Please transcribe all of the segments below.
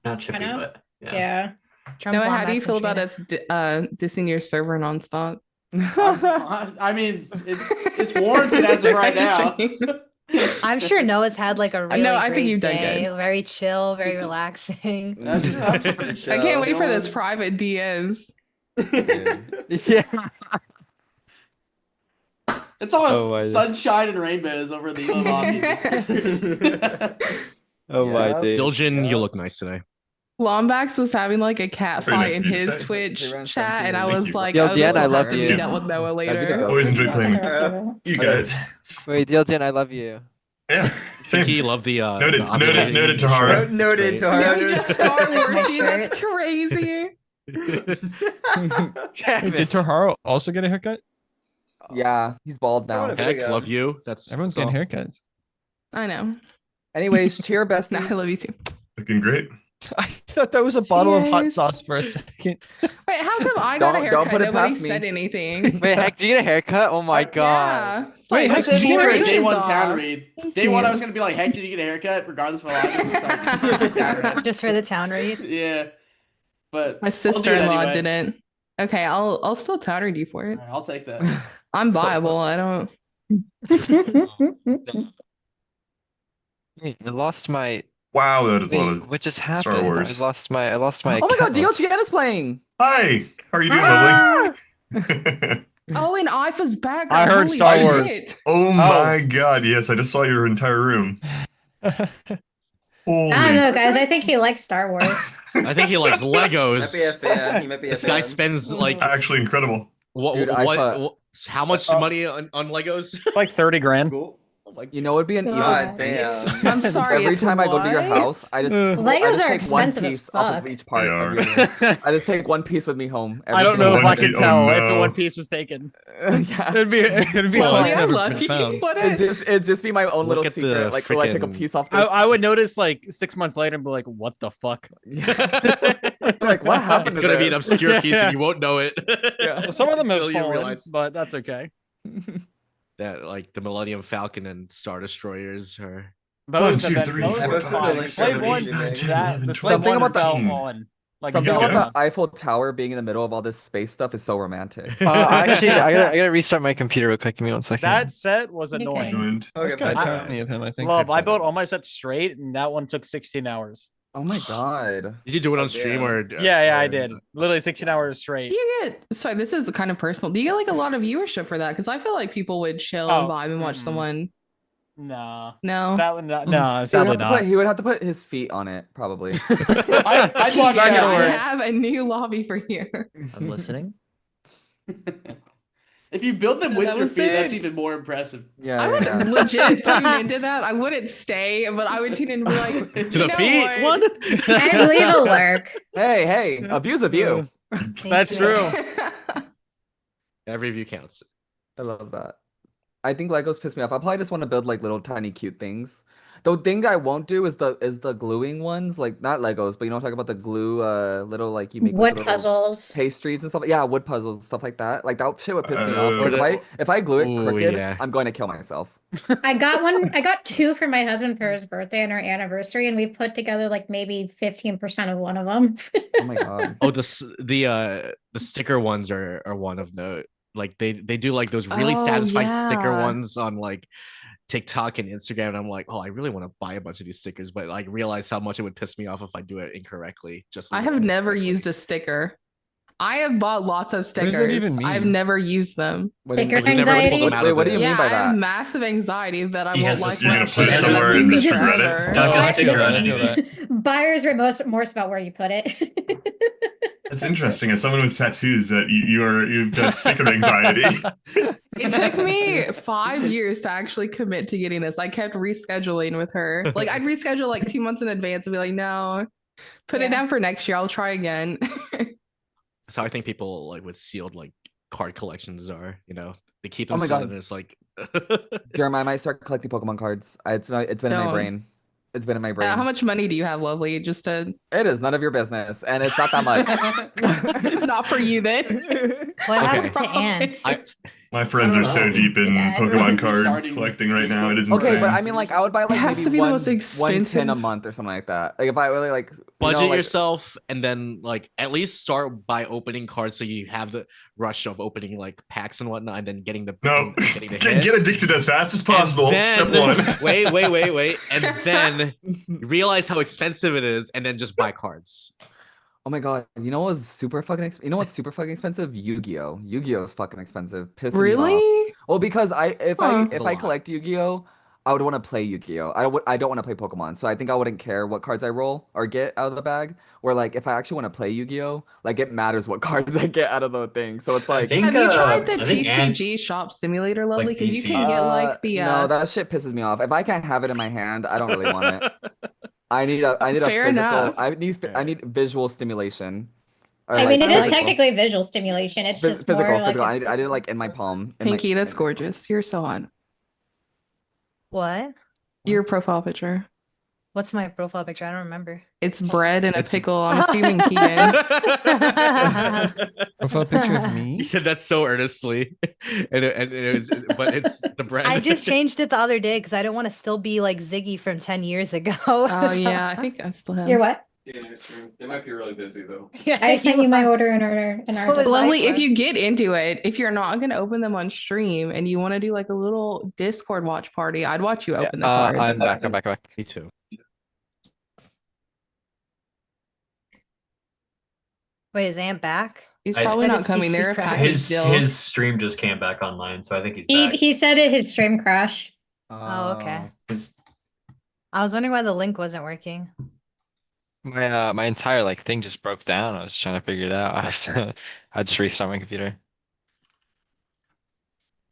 Not chippy, Kinda. but yeah. Yeah. Trump Noah, how do you Wombat feel about Trina. us dissing your server nonstop? I mean, it's warranted as of right now. I'm sure Noah's had like a really No, I think great you've done day. good. Very chill, very relaxing. I'm pretty chill. I can't wait for Chilling. this private DMs. Yeah. It's almost Oh my- sunshine and rainbows over the lobby. Oh my Yeah. days. Dilgen, you look nice today. Lombax was having like a cat Very nice fight of in you to his say. Twitch They ran chat, and I something. was Thank you. like, Yo, oh, this Jen, I will love have to you. meet up with Noah That'd be later. dope. Always enjoy playing with Yeah. you guys. Wait, Dilgen, I love you. Yeah, same. Tiki, love the Noted, the noted, noted, shirt. Tahara. It's Noted, great. Tahara. No, he just Star Wars My you. That's shirt. crazy. Damn Did it. Tahara also get a haircut? Yeah, he's bald now. Everyone- Heck, love you. That's Everyone's getting haircuts. I know. Anyways, cheer Nah, besties. I love you too. Looking great. I thought that was a bottle of hot Cheers. sauce for a second. Wait, how come I got a Don't haircut? put it Nobody past me. said anything. Wait, Heck, did you get a haircut? Oh my god. Yeah. It's Wait, like, I said did you more get a a day one off. town read. Thank Day one, I you. was gonna be like, "Heck, did you get a haircut?" Regardless of a lot. Just for the town read. Yeah, but My I'll do it sister-in-law anyway. didn't. Okay, I'll still town read you for it. All right, I'll take that. I'm viable. I don't. Wait, I lost my. Wow, that is a lot Wait, of what just happened? Star Wars. I lost my Oh my god, account. DLGN is playing. Hi, how are you doing, Ah! lovely? Oh, and IFA's back. I heard Holy Star shit. Wars. Oh my god, yes, I just saw your entire room. Holy. I don't know, guys. I think he likes Star Wars. I think he likes Legos. Might be a fan. He might be a This guy fan. spends like Actually incredible. what? Dude, I thought- How much money on Legos? It's like 30 grand. Cool. Oh my You know, it'd be an evil. God thing. I'm sorry. Every it's time I go to your what? house, I just Legos I are just take one expensive as piece off of fuck. each part. They of are. your room. I just take one piece with me home. I don't know if I can Oh, tell if the no. one piece was taken. Yeah. It'd be Well, well, it's yeah, never lucky. been found. What It'd just be my own Look little at the secret. Like, oh, I took a frickin- piece off this. I would notice like 6 months later and be like, what the fuck? Like, what happened It's to gonna be an this? obscure piece Yeah. and you won't know it. Yeah. Well, some of them have Until you fallen, realize but that's okay. that like the Millennium Falcon and Star Destroyers are. Those One, two, have been- three, those four, were five, fine. six, Slave seven, one, eight, nine, 10, that 11, the 12, slave one 13. fell on. Like Something Yeah. about the Eiffel Tower being in the middle of all this space stuff is so romantic. Actually, I gotta restart my computer real quick. Give me 1 second. that set was Okay. annoying. joined. I was Okay, kind bye. of tiny of him, I think. Love, I built all my sets straight, and that one took 16 hours. Oh my god. Did you do it on Oh, stream damn. or? Yeah, I did. Literally 16 hours straight. Do you get? Sorry, this is kind of personal. Do you get like a lot of viewership for that? Because I feel like people would chill and Oh, vibe and watch mm. someone. Nah. No. Sadly not. No, He would, sadly have to not. he would have to put his feet on it, probably. I'd watch Not gonna I work. have a new lobby for here. I'm listening. If you build them Yeah, with that your was feet, that's sick. even more impressive. Yeah. I would yeah. legit tune into that. I wouldn't stay, but I would tune in and be like, To you the know feet? what? I believe it'll work. Hey, a view's a view. That's true. Every view counts. I love that. I think Legos piss me off. I probably just want to build like little tiny cute things. The thing I won't do is the gluing ones, like not Legos, but you know I'm talking about the glue little like you make Wood little puzzles. pastries and stuff. Yeah, wood puzzles and stuff like that. Like that shit would piss me off. 'Cause Or the- if I glue it Ooh, crooked, yeah. I'm going to kill myself. I got two for my husband for his birthday and our anniversary, and we've put together like maybe 15% of one of them. Oh my god. Oh, the sticker ones are one of note. Like they do like those really Oh, satisfying sticker yeah. ones on like TikTok and Instagram, and I'm like, oh, I really want to buy a bunch of these stickers, but like realize how much it would piss me off if I do it incorrectly. Just I have never used a sticker. I have bought lots of does stickers. that even mean? I've never used them. What do you Sticker mean? We've never pulled anxiety. them out Wait, of what do it. you Yeah, mean by I have that? massive anxiety that I He won't has like this- you're when gonna I put it shit somewhere in and a piece of misread it? paper. Not gonna I- sticker on anything. Buyers remorse about where you put it. That's interesting. As someone with tattoos, that you've got sticker anxiety. It took me 5 years to actually commit to getting this. I kept rescheduling with her. Like I'd reschedule like 2 months in advance and be like, no, put it Yeah. down for next year. I'll try again. That's how I think people like with sealed like card collections are. You know, they keep Oh them my sealed God. and it's like. Jeremiah, I might start collecting Pokemon cards. It's been in my Don't. brain. It's been in my brain. How much money do you have, Lovely? Just to It is none of your business, and it's not that much. not for you then. What Okay. happened to ants? My friends are so deep in Yeah, Pokemon card Starting collecting right now. It is Discord. Okay, but insane. I mean, like, I would buy It like has maybe to be the one most 110 a expensive. month or something like that. Like, if I really like Budget like, yourself and then like at least start by opening cards so you have the rush of opening like packs and whatnot and then getting the No, and getting the get, hit. get addicted as fast as And possible. Step then- one. wait. And then realize how expensive it is and then just buy cards. Oh my god, you know what's super fucking you know what's super fucking expensive? Yu-Gi-Oh! Yu-Gi-Oh! Is fucking expensive. Pissing me off. Really? Well, because Huh. It's if a I lot. collect Yu-Gi-Oh! I would want to play Yu-Gi-Oh! I don't want to play Pokemon, so I think I wouldn't care what cards I roll or get out of the bag. Where like if I actually want to play Yu-Gi-Oh! Like it matters what cards I get out of the thing. So it's I like think, Have you tried the I think TCG shop simulator, Lovely? Because you can VC. get like the no, that shit pisses me off. If I can't have it in my hand, I don't really want it. I need a Fair physical. enough. I need visual stimulation. Or, I mean, like, it is physical. technically visual stimulation. It's just Physical. more like I need it like in my palm. in my- Pinky. That's gorgeous. You're so hot. What? Your profile picture. What's my profile picture? I don't remember. It's bread and a It's- pickle. I'm assuming Keegan. Profile picture of me? You said that so earnestly, and it was, but it's the brand. I just changed it the other day because I don't want to still be like Ziggy from 10 years ago. Oh yeah, I think I still have. you're what? Yeah, true. They might be really busy though. Yeah, I sent you my order in order in our So was Discord. Lovely, if Discord. you get into it, if you're not gonna open them on stream and you want to do like a little Discord watch party, I'd watch you open the cards. I'm back. Me too. Wait, is Ant back? He's I- probably That not is coming. PC They're a crap. package His deal. his stream just came back online, so I think he's He back. he said it his stream crashed. Oh, okay. His- I was wondering why the link wasn't working. My entire like thing just broke down. I was trying to figure it out. I just restart my computer.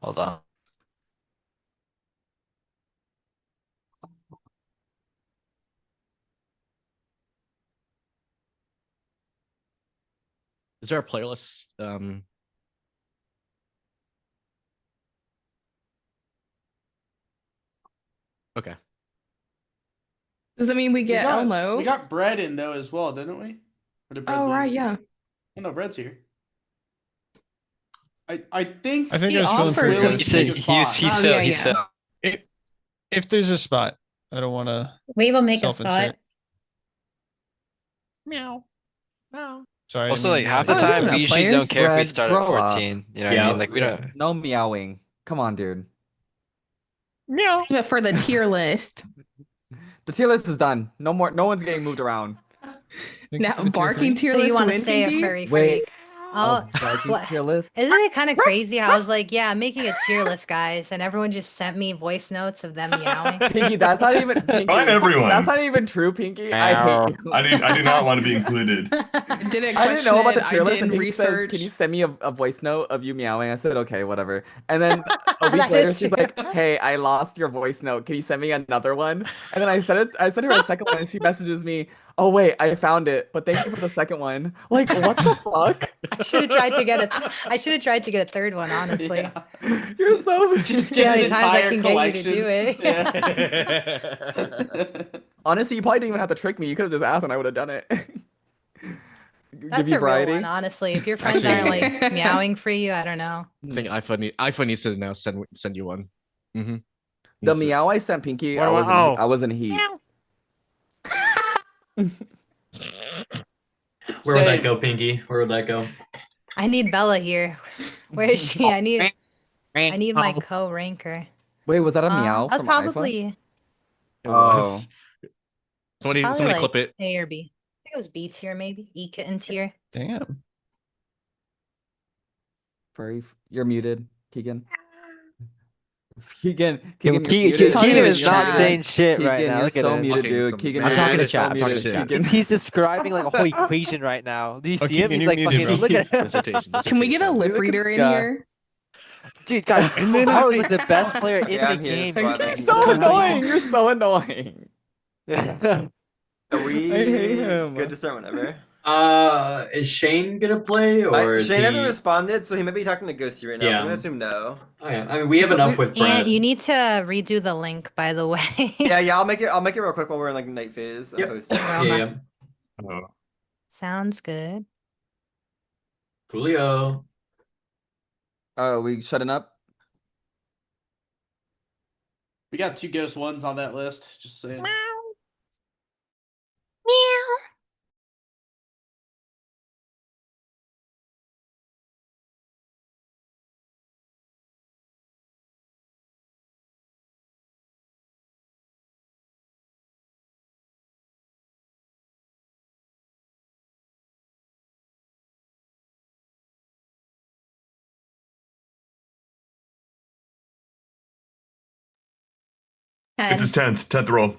Hold on. Is there a playlist? Okay. Does that mean we get Elmo? We got bread in though as well, didn't we? Or did Bread Oh leave? right, yeah. Oh, no, bread's here. I think I think He I was feeling offered pretty to- Will good. is take a spot. He's Oh, still yeah, he's yeah. still If there's a spot, I don't want to We will make a self-insert. spot. Meow. Meow. Sorry. I Also, didn't like mean half to- the Oh, time we we got usually don't players. care if we Brad, start at grow up. 14. You know what I mean? Like we don't. No meowing. Come on, dude. Meow. Save it for the tier list. The tier list is done. No more. No one's getting moved around. Thank you Now for the tier barking three. tier So list you want to win, stay a Pinky? furry Wait. freak? Oh, Barking what- tier list. isn't it kind of crazy how I was like, yeah, I'm making a tier list, guys, and everyone just sent me voice notes of them meowing. Pinky, that's not even. Pinky, Find everyone. That's not even true, Pinky. I hate you. I do not want to be included. Didn't I didn't question know about the it. tier I list, and didn't Pinky says, research. "Can you send me a voice note of you meowing?" I said, "Okay, whatever." And then a week That later, is she's true. like, "Hey, I lost your voice note. Can you send me another one?" And then I sent her a second one, and she messages me, "Oh wait, I found it, but thank you for the second one." Like, what the fuck? I should have tried to get a. I should have tried to get a third one, honestly. Yeah. You're so. Just See how get many an times I entire can collection. get you to do it. Yeah. Honestly, you probably didn't even have to trick me. You could have just asked, and I would have done it. That's Give you a real variety. one, honestly. If your friends aren't like meowing for you, I don't know. I think iPhone needs to now send you one. Mm-hmm. The meow I sent Pinky, What do I- I was in heat. Where would that Same. go, Pinky? Where would that go? I need Bella here. Where is she? I need my co-ranker. Wait, was that a meow That's from iPhone? probably It Oh. was. Somebody Probably somebody like clip it. A or B. I think it was B tier, maybe E kitten tier. Damn. Furry, you're muted, Keegan. Keegan, Keegan, you're muted. talking Keegan to is his not chat. saying shit right Keegan, now. you're Look at so him. muted, Fucking dude. some Keegan, man you're talking to muted, chat, so I'm talking to muted. chat. Keegan. He's describing like a whole equation right now. Do you Oh, see him? Keegan, He's you're like muted, fucking. bro. Look at him. Dissertation. Can we get a dissertation. lip Look at reader this in guy. here? Dude, guys, And then Haru is like the best player in Yeah, the I'm here to game. spot You're this. so annoying. You're so annoying. Are we I hate him. good to start whenever? Is Shane gonna play or is Shane hasn't he... responded, so he might be talking to Ghosty right now. So Yeah. I'm gonna assume no. Oh, yeah. I mean, we have enough with Brett. And you need to redo the link, by the way. Yeah, I'll make it real quick while we're in like night phase. and Yep. post it. Yeah. Oh. Sounds good. Coolio. Oh, we shutting up? We got 2 ghost ones on that list. Just saying. It's his 10th roll.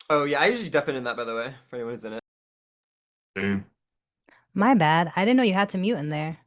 Oh yeah, I usually deafen that by the way, for anyone who's in it. Damn. My bad. I didn't know you had to mute in there.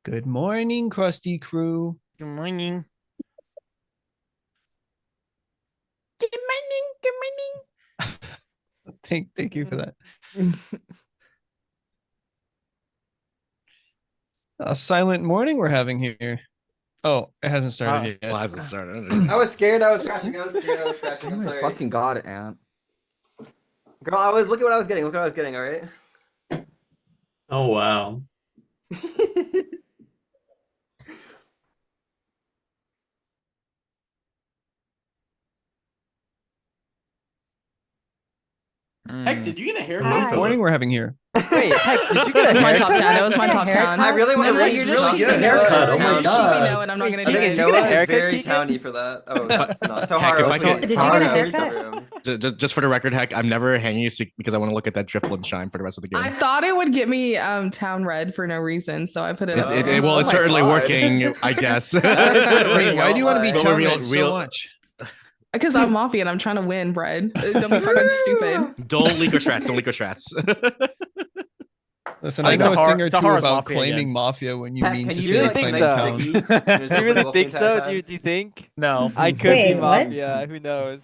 Good morning, Krusty Crew. Good morning. Thank you for that. A silent morning we're having here. Oh, it hasn't started yet. Well, hasn't started. I was scared. I was crashing. I'm Oh my sorry. fucking god, Ant. Girl, I was look at what I was getting. Look what I was getting. All right. Oh wow. Heck, did you get a haircut? What morning we're having here. Wait, Heck, did you get That's a my top haircut? 10. That was my top 10. I really want to No, raise you're really just good sheepy. haircut. Oh my You're God. sheepy, no, and I'm not gonna I do think it. Noah is haircut, very Keegan? towny for that. Oh, it's not. Heck, Toharo, if I can- Did you get a Toharo, haircut? Toharo. Just for the record, Heck, I'm never hanging you because I want to look at that driftwood and shine for the rest of the game. I thought it would get me town red for no reason, so I put it It's, up. Oh it's my certainly God. working, I guess. Wait, Why do you want to be But town real- red so real- much? Because I'm Mafia and I'm trying to win, Brad. Don't be fucking stupid. Don't leak your strats. Don't leak your strats. Listen, I I think know a Tahar- thing or two Tahar's about Mafia claiming again. Mafia when you Pat, mean can to you say really claiming think town. Ziggy? There's Do you open really wolf think the so? entire time? Do you think? No. I could Wait, be what? Mafia. Who knows?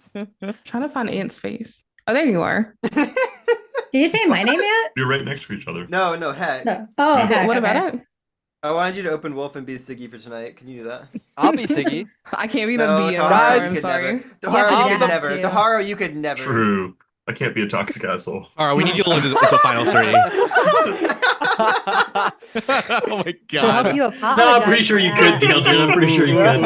Trying to find Ant's face. Oh, there you are. Did you say my name yet? You're right next to each other. No, heck. No. Oh, Yeah. heck, What about okay. it? I wanted you to open wolf and be Siggy for tonight. Can you do that? I'll be Siggy. I can't be the No, BM. Toharo, I'm you could sorry. never. Toharo, Yeah, you you could have never. to. Toharo, you could never. True. I can't be a toxic asshole. All right, we need you to live until final three. Oh my I hope god. you apologize. No, I'm pretty sure for you could, that. Neil, dude. I'm pretty sure you could.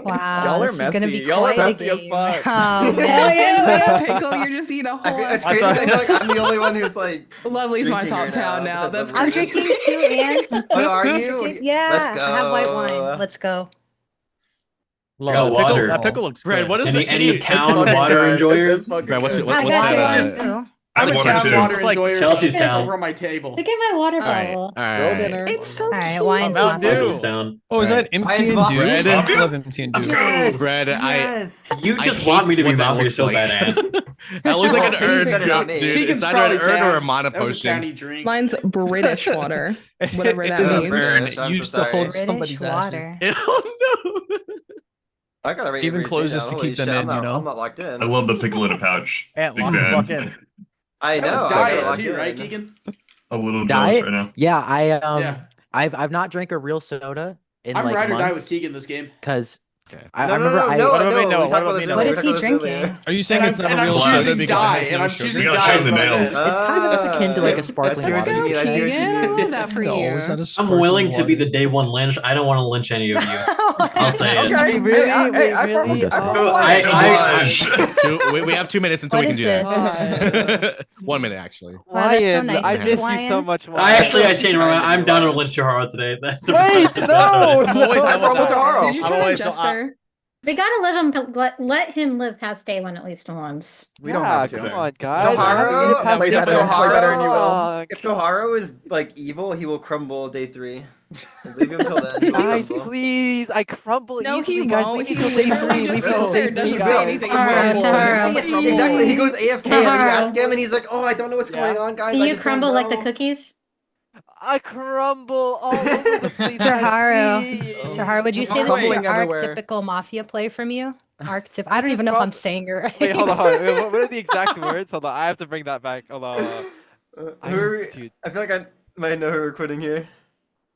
Wow, Y'all are this is gonna messy. be Y'all are quite a messy as game. fuck. Oh, Hell man. yeah. Pickle, you're just eating a whole It's ass. crazy. I feel like I'm the only one who's like. Lovely's my drinking top right town now, now. because That's I'm I'm drinking. drinking too, Ant. Oh, are you? What do you- Yeah, Let's I have white go. wine. Let's go. Love got that water. pickle. That pickle looks Brad, good. what is Any it? Can you- town fucking water good. enjoyers? It's fucking Brad, what's good. what, I what's got that? yours too. I'm a Water town too. water It's like enjoyer. Chelsea's It's town. over on my table. Look at my water All right, bottle. all Girl right. dinner. It's so All right, cute. wine's Mountain not Dew. Michael's down. Oh, is Right. that empty Mine's and Mafia. do? Bread. I love empty and do. Yes. Brad, Yes. You I just hate want me to be what that Mafia looks so like. bad, Ant. That looks like Well, an he urn, said it, not me. dude. Keegan's It's either an probably urn or a town. mana That was a potion. towny drink. Mine's British water, whatever that Is a means. burn. British, I'm Used so to sorry. hold British somebody's ashes. water. Oh no. I gotta rate Even every closes down. to Holy keep them shit, in, I'm not, you know? I'm not locked in. I love the pickle in a pouch. Ant, Big lock the fan. fuck in. I That know. was I gotta diet lock too, in. right, Keegan? A little Diet? jealous right now. Yeah, Yeah. I've not drank a real soda in I'm like ride or die with months Keegan this game. because Okay. I No, remember no, I no, What about me, no, Noah? we What talked about about me, this Noah? What earlier. is We he talked about this drinking? earlier. Are you saying And it's I'm, not and a I'm real Blood. soda choosing because die, it has and no I'm sugar? choosing You gotta die. show the is what it nails. is. it's kind of akin to like a That's sparkling what water. you mean. I see what you Keegan, I mean. love that for No, you. is that a I'm sparkling willing to be water? the day one lynch. I don't want to lynch any of you. I'll say it. Okay. Really? Hey, Wait, I really? probably- I Oh. probably I- like it. I- We have 2 minutes until What we can is do that. 1 minute actually. Wow, that's so Wyatt, nice I of you, miss you Wyatt. so much. I Wyatt. actually, I changed my mind. I'm down to Wyatt. lynch Toharo today. That's Wait, that's no, about it. I'm always no. down From with that. Taro. Did you I'm try always- Jester? We gotta let him live past day one at least once. We don't Yeah, have to. come on, guys. Toharo, Have play to better, go play better than you will. long. If Toharo is like evil, he will crumble day 3. Leave him till then. He will Guys, crumble. please, I crumble No, he easily, guys. won't. Leave He me to literally safety, just leave me to sits there, safety, doesn't say guys. anything. Taro, Taro. Yes, exactly. He goes AFK and then you ask him and he's like, "Oh, I don't know what's going on, guys. Do I you just don't crumble like the know." cookies? I crumble all over the place. Taharo. please. Taharo, would you say this is Crumbling your everywhere. archetypical Mafia play from you? Archetyp. I don't even know if I'm saying it right. Wait, hold on. Wait, what are the exact words? Hold on, I have to bring that back. Hold on. Who are we- Dude, I feel like I might know who we're quitting here.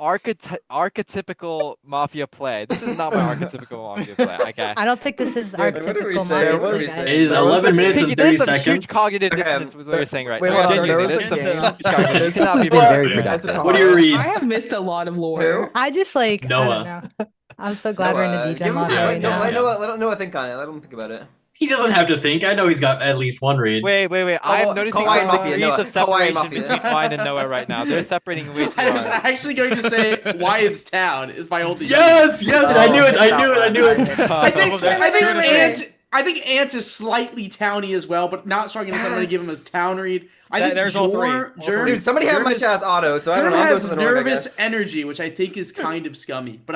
archetypical Mafia play. This is not my archetypical Mafia play. Okay. I don't think this is What did we archetypical say? Mafia What did play, we guys. say? It is There was 11 a- minutes Piggy, and there's 30 some huge seconds. cognitive Okay. dissonance with what you're saying right Wait, now. hold on, there Genuinely, was a there's thing. some huge cognitive You cannot be What? very Yeah. productive. What are your I reads? have missed a lot of lore. Who? I just like, I Noah. don't know. I'm so glad we're in Noah, a give DJ him Mafia time. right No, now. let Noah think on it. Let him think about it. He doesn't have to think. I know he's got at least one read. Wait. I am noticing Kawhi some Mafia, degrees Noah. of Kawhi separation Mafia. between Wine and Noah right now. They're separating way too I was hard. actually going to say Wyatt's town is my only. Yes, I knew it. I knew it. I knew it. I think There's I two think to Ant is slightly towny as well, but not strong enough. I'm going to give him a town read. I think There's all three. Jor- All Jor- three. Dude, somebody had my Jervis- chat as auto, so I don't Jor know. I'm has going to the North, I nervous guess. energy, which I think is kind of scummy. But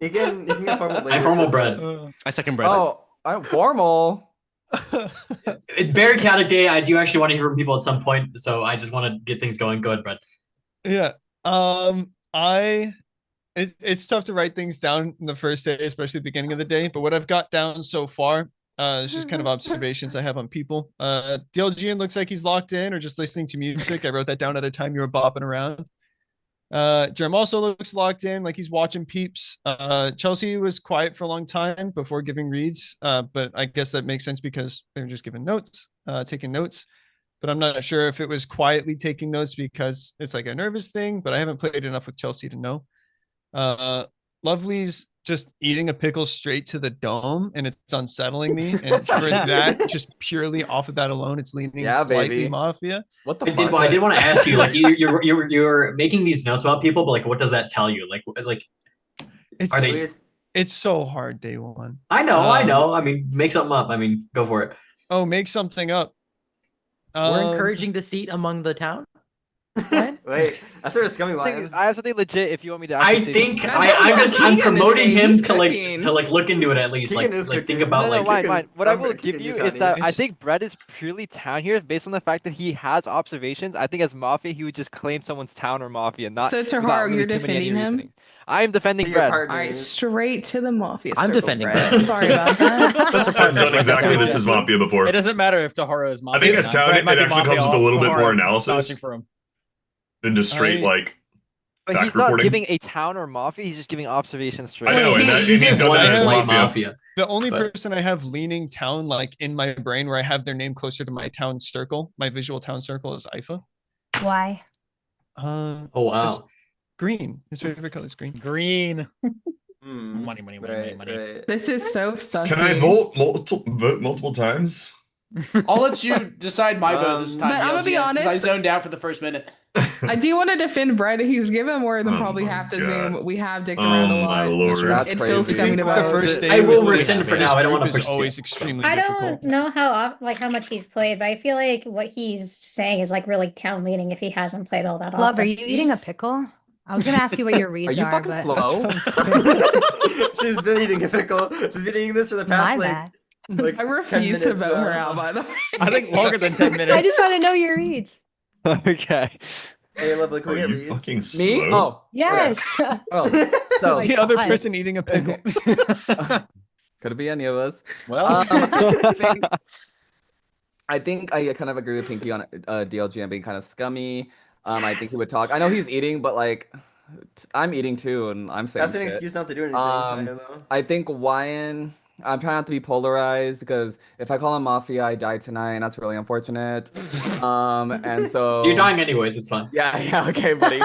You can get formal I formal bread. I second bread. Oh, I formal. Very chaotic day. I do actually want to hear from people at some point, so I just want to get things going. Go ahead, Brett. Yeah. It's tough to write things down in the first day, especially the beginning of the day. But what I've got down so far, is just kind of observations I have on people. DLGN looks like he's locked in or just listening to music. I wrote that down at a time you were bopping around. Jerem also looks locked in, like he's watching peeps. Chelsea was quiet for a long time before giving reads, but I guess that makes sense because they were just giving notes, taking notes. But I'm not sure if it was quietly taking notes because it's like a nervous thing, but I haven't played enough with Chelsea to know. Lovely's just eating a pickle straight to the dome, and it's unsettling me. And for that, just purely off of that alone, it's leaning slightly baby. Mafia. What the I fuck? did want to ask you, like, you're making these notes about people, but like, what does that tell you? Like, are they? It's so hard day one. I know. I mean, make something up. I mean, go for it. Oh, make something up. We're encouraging deceit among the town. Wait, that's sort of scummy line. I have something legit if you want me to. I think I'm promoting him to like look into it at least. Like think about Mine. What I will give you is that I think Brett is purely town here based on the fact that he has observations. I think as Mafia, he would just claim someone's town or Mafia, not. So Taharu, you're defending him? I am defending Brett. All right, straight to the Mafia. I'm defending Brett. Sorry about that. I've done exactly this as Mafia before. It doesn't matter if Taharu is Mafia. I think as town, it actually comes with a little bit more analysis For him. than just straight like. But he's not giving a town or Mafia. He's just giving observations straight. I know, and he's done that as Mafia. The only person I have leaning town like in my brain where I have their name closer to my town circle, my visual town circle, is Ifa. Why? Oh wow. Green. His favorite color is green. Green. Money. This is so sussy. Can I vote multiple times? I'll let you decide my vote this time. But I'm gonna be LGN, 'cause I honest. zoned out for the first minute. I do want to defend Brett. He's given more than probably half the Zoom. We have dicked around a lot. It feels scummy to vote. I will rescind for now. I don't want to push. Always extremely I difficult. don't know how much he's played, but I feel like what he's saying is like really town leaning if he hasn't played all that often. Love, are you eating a pickle? I was gonna ask you what your reads are. Are you fucking but... slow? She's been eating a pickle. She's been eating this for the past My bad. like I refuse to vote her out, by the way. I think longer than 10 minutes. I just want to know your reads. Okay. Hey, lovely, can we get you reads? fucking Me? slow? Oh. Yes. Oh. So The other God. person eating a pickle. could it be any of us? Well, I think I kind of agree with Pinky on DLGM being kind of scummy. I think he would talk. I know he's eating, but like, I'm eating too, and I'm saying That's an shit. excuse not to do anything. I know. I think Wyan. I'm trying not to be polarized because if I call him Mafia, I die tonight, and that's really unfortunate. And so You're dying anyways. It's fine. Yeah, okay, buddy.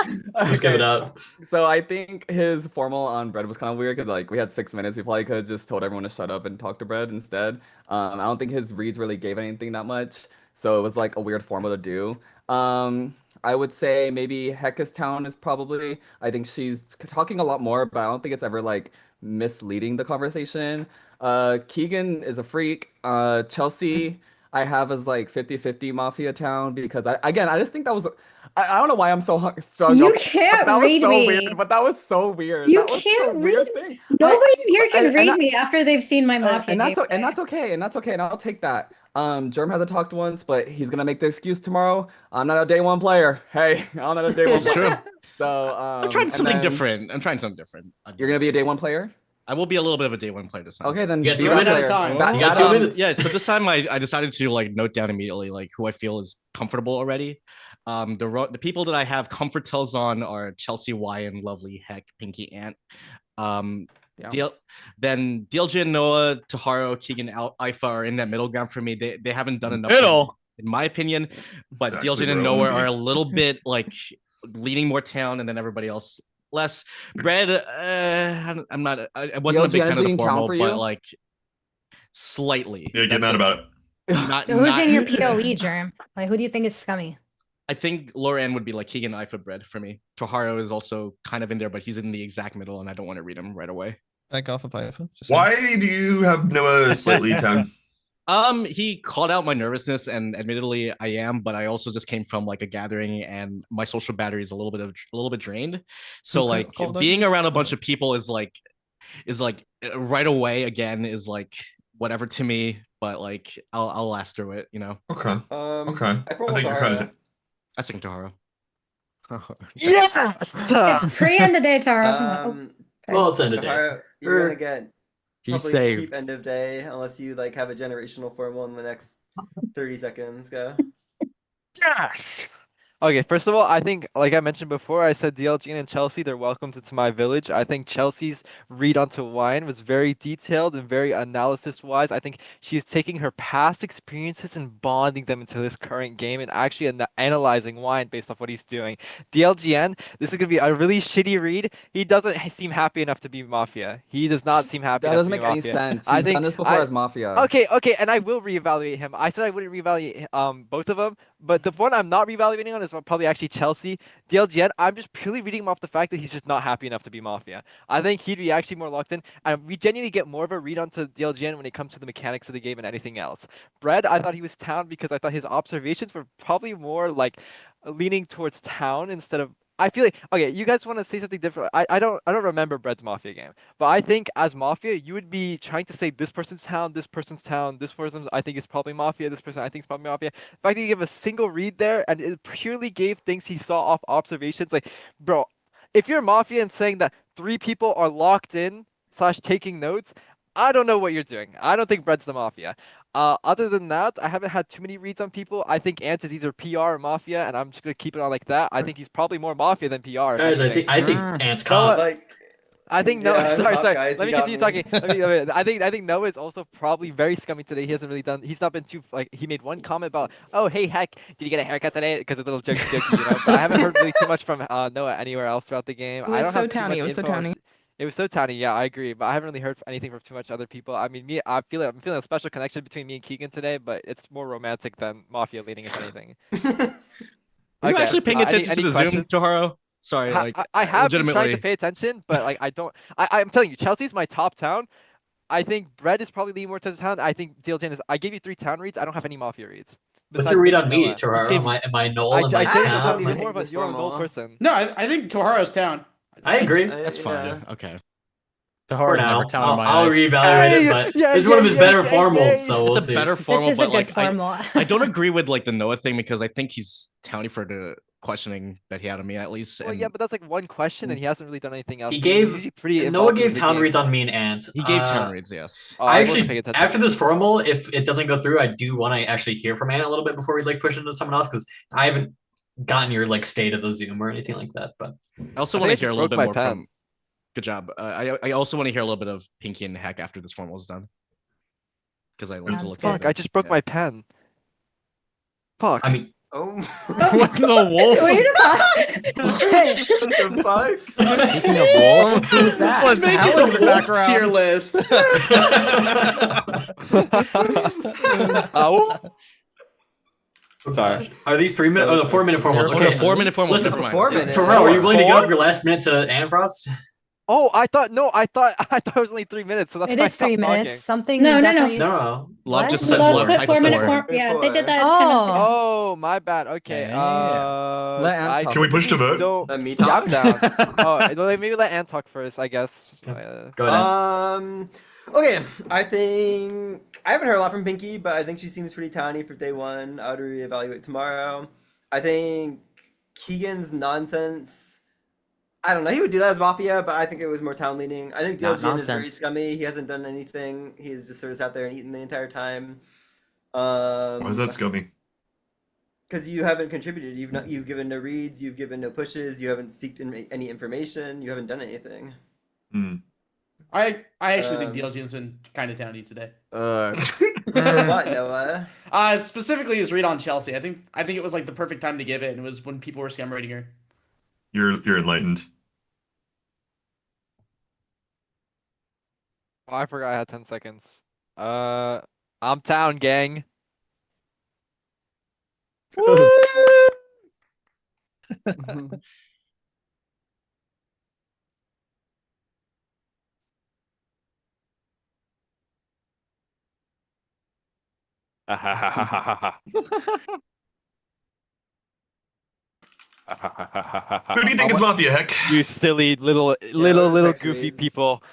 Just give it up. So I think his formal on Bread was kind of weird because like we had 6 minutes. We probably could have just told everyone to shut up and talk to Bread instead. I don't think his reads really gave anything that much, so it was like a weird formal to do. I would say maybe Heka's town is probably. I think she's talking a lot more, but I don't think it's ever like misleading the conversation. Keegan is a freak. Chelsea I have as like 50-50 Mafia town because I just think that was I don't know why I'm so strung You up, can't but that read was so me. weird, but that was so weird. You That was can't a weird read- thing. Nobody here can and read I- me after they've seen my Mafia and that's gameplay. and that's okay, and I'll take that. Germ hasn't talked once, but he's gonna make the excuse tomorrow. I'm not a day one player. Hey, I'm not a day one It's player. true. So I'm trying and something then different. I'm trying something different. You're gonna be a day one player? I will be a little bit of a day one player this time. Okay, then You got be 2 that minutes. player. You got 2 minutes. Yeah, so this time I decided to like note down immediately like who I feel is comfortable already. The people that I have comfort tells on are Chelsea, Wyan, Lovely, Heck, Pinky, Ant. Then DLJ, Noah, Taharu, Keegan, Ifa are in that middle ground for me. They haven't done enough. In my opinion, but Exactly, DLJ and bro. Noah are a little bit like leaning more town, and then everybody else less. Bread, I'm not. I wasn't a big DLJ fan of the leaning town formal, for but you? like slightly. Yeah, get mad about it. Not, So who's not- in your POE, Germ? Like, who do you think is scummy? I think Loran would be like Keegan, Ifa, Bread for me. Toharu is also kind of in there, but he's in the exact middle, and I don't want to read him right away. Back off of Ifa. Why do you have Noah slightly town? He called out my nervousness, and admittedly I am, but I also just came from like a gathering, and my social battery is a little bit drained. So Who like called out being you? around a bunch of people is like right away again is like whatever to me. but like I'll last through it. You know. Okay. Okay. I I think you're kind of. I think Tahara. Yes. It's pre-end of day, Taro. Well, it's end of day. Tahara, you're gonna get He's probably saved. keep end of day unless you like have a generational formal in the next 30 seconds. Go. Yes. Okay, first of all, I think, like I mentioned before, I said DLG and Chelsea, they're welcome to my village. I think Chelsea's read onto wine was very detailed and very analysis-wise. I think she's taking her past experiences and bonding them into this current game and actually analyzing wine based off what he's doing. DLGN, this is going to be a really shitty read. He doesn't seem happy enough to be Mafia. He does not seem happy That enough doesn't to be make any Mafia. sense. I He's think done this before as Mafia. Okay, and I will reevaluate him. I said I wouldn't reevaluate both of them, but the one I'm not reevaluating on is probably actually Chelsea. DLGN, I'm just purely reading him off the fact that he's just not happy enough to be Mafia. I think he'd be actually more locked in, and we genuinely get more of a read onto DLGN when it comes to the mechanics of the game and anything else. Bread, I thought he was Town because I thought his observations were probably more like leaning towards Town instead of. I feel like okay, you guys want to say something different. I don't remember Bread's Mafia game, but I think as Mafia you would be trying to say this person's Town, this person's Town, this person I think is probably Mafia, this person I think is probably Mafia. The fact that you give a single read there and it purely gave things he saw off observations, like bro, if you're Mafia and saying that 3 people are locked in / taking notes, I don't know what you're doing. I don't think Bread's the Mafia. Other than that, I haven't had too many reads on people. I think Ant is either PR or Mafia, and I'm just gonna keep it on like that. I think he's probably more Mafia than PR. Guys, I think Ant's cop. Like, I think Noah. yeah, Sorry. guys, Let me you got continue talking. I think Noah is also probably very scummy today. He hasn't really done. He's not been too like. He made one comment about, oh hey heck, did you get a haircut today? Because a little jokey, you know. But I haven't heard really too much from Noah anywhere else throughout the game. It was I don't so have too towny, much it was so info on- towny. It was so tiny, yeah, I agree. But I haven't really heard anything from too much other people. I mean, I'm feeling a special connection between me and Keegan today, but it's more romantic than Mafia leading, if anything. Are you Okay, actually paying attention to any the Zoom, questions? Taharo? Sorry, like I have been trying legitimately. to pay attention, but like I don't. I'm telling you, Chelsea's my top town. I think Bread is probably leaning more to the town. I think DLJ is. I gave you 3 town reads. I don't have any Mafia reads. What's your read on me, Noah. Tahara? Am I Noel? Am I I Town? don't even even more hate of a this you're a Noel formal. person. No, I think Toharo's Town. I agree. That's fine. Yeah. Okay. For Tahara's now, never Town in my I'll eyes. reevaluate it, but Yeah, it's one of yeah, his yeah, better yeah, formals, yeah. so we'll It's a see. better This formal, is a but good like formula. I don't agree with like the Noah thing because I think he's towny for the questioning that he had on me at least. Well, And yeah, but that's like one question, and he hasn't really done anything else. He He's gave usually pretty Noah involved in gave the town game. reads on me and Ant. he gave town reads, yes. Oh, I wasn't paying actually, attention. after this formal, if it doesn't go through, I do want to actually hear from Ant a little bit before we like push into someone else because I haven't gotten your like state of the Zoom or anything like that. But I also I want to think I hear a just little broke bit my more pen. from. Good job. I also want to hear a little bit of Pinky and Heck after this formal is done. Because I like to Sounds look good. at Fuck! I just broke my pen. Fuck. I mean, Oh, What the wolf? Wait what the fuck? Speaking of wolf, who's that? What's howling in the background? Tier list. Ow. sorry. Are these 3 minute? Oh, the 4 minute formals. Okay, Okay, 4 minute formal. Listen, Never mind. 4 minutes. Terrell, are you willing to give Four? up your last minute to Anfrost? Oh, I thought it was only 3 minutes, so that's It why I is 3 stopped minutes. talking. Something. No, no, no. definitely- No. Love What? just said Love love put type 4 minute 4. form. Yeah, they did that. Oh. 10 minutes ago. Oh, my bad. Okay. Damn. Let Ant I talk. Can we push to vote? don't. Let me Yeah, I'm talk. down. Oh, maybe let Ant talk first, I guess. Go ahead. Okay, I think I haven't heard a lot from Pinky, but I think she seems pretty towny for day 1. I would reevaluate tomorrow. I think Keegan's nonsense. I don't know. He would do that as Mafia, but I think it was more town leaning. I think Not DLGN is very nonsense. scummy. He hasn't done anything. He's just sort of sat there and eaten the entire time. Why is that scummy? Because you haven't contributed. You've given no reads. You've given no pushes. You haven't seeked any information. You haven't done anything. Hmm. I actually think Um, DLG's been kind of towny today. What, Noah? Specifically his read on Chelsea. I think it was like the perfect time to give it, and it was when people were scam rating her. You're enlightened. Oh, I forgot I had 10 seconds. I'm town, gang. Who do you think is Mafia, Heck? You silly little that's goofy actually- people.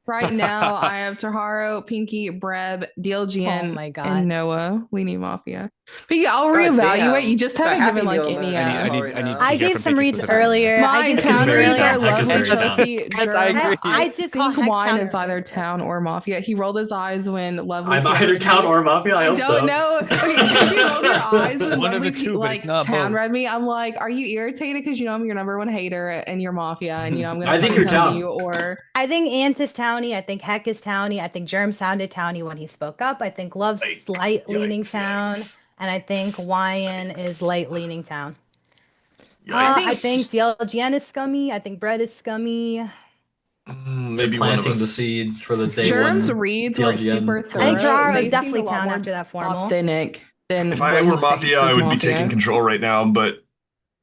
Right now, I have Taharo, Pinky, Breb, DLGN, Oh my God. and Noah leaning Mafia. Pinky, I'll God reevaluate. damn. You just The haven't Happy given like Meal any. mode I need right to now. I hear gave from some Pinky reads specifically. earlier. My I did town some very reads reads town. are Heck is lovely, very town. Chelsea. Yes, I Germ, agree. I did call think Heck Wine town is either earlier. town or Mafia. He rolled his eyes when lovely. I'm Pete either read town me. or Mafia. I hope don't so. know. Okay, because you rolled your eyes when One of lovely the two, Pete, but it's like not town both. read me. I'm like, are you irritated because you know I'm your number one hater and you're Mafia, and you know I'm gonna I think fucking you're tell town. you, or I think Ant is towny. I think Heck is towny. I think Germ sounded towny when he spoke up. I think Love's slight leaning town. And I think Wyan is light leaning town. I think DLGN is scummy. I think Bread is scummy. Maybe one of Planting the us. seeds for the day Germ's one. reads were DLGN super I think thorough. Taharo They is seemed definitely a lot town more after that formal. authentic than If I when were he Mafia, faces I would be Mafia. taking control right now, but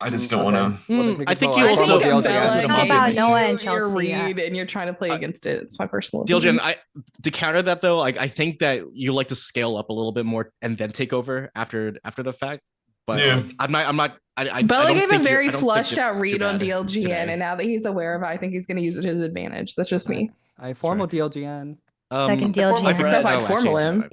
I just don't want to. I think you I also think DLGN Bella is How gave about Mafia Noah you and your Chelsea? read, and you're trying to play against it. It's my personal DLGN, opinion. to counter that though, I think that you like to scale up a little bit more and then take over after the fact. But Yeah. like, I'm not. I Bella don't gave a think very I don't think flushed it's out too read on bad DLGN, today. and now that he's aware of it, I think he's going to use it to his advantage. That's just me. I formal DLGN. Second I DLGN. I think that might formal him.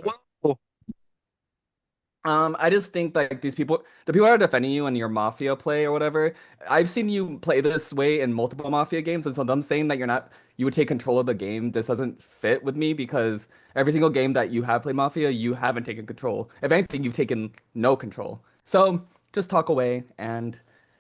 I just think like the people that are defending you in your Mafia play or whatever, I've seen you play this way in multiple Mafia games, and so them saying that you would take control of the game, this doesn't fit with me because every single game that you have played Mafia, you haven't taken control. If anything, you've taken no control. So just talk away, and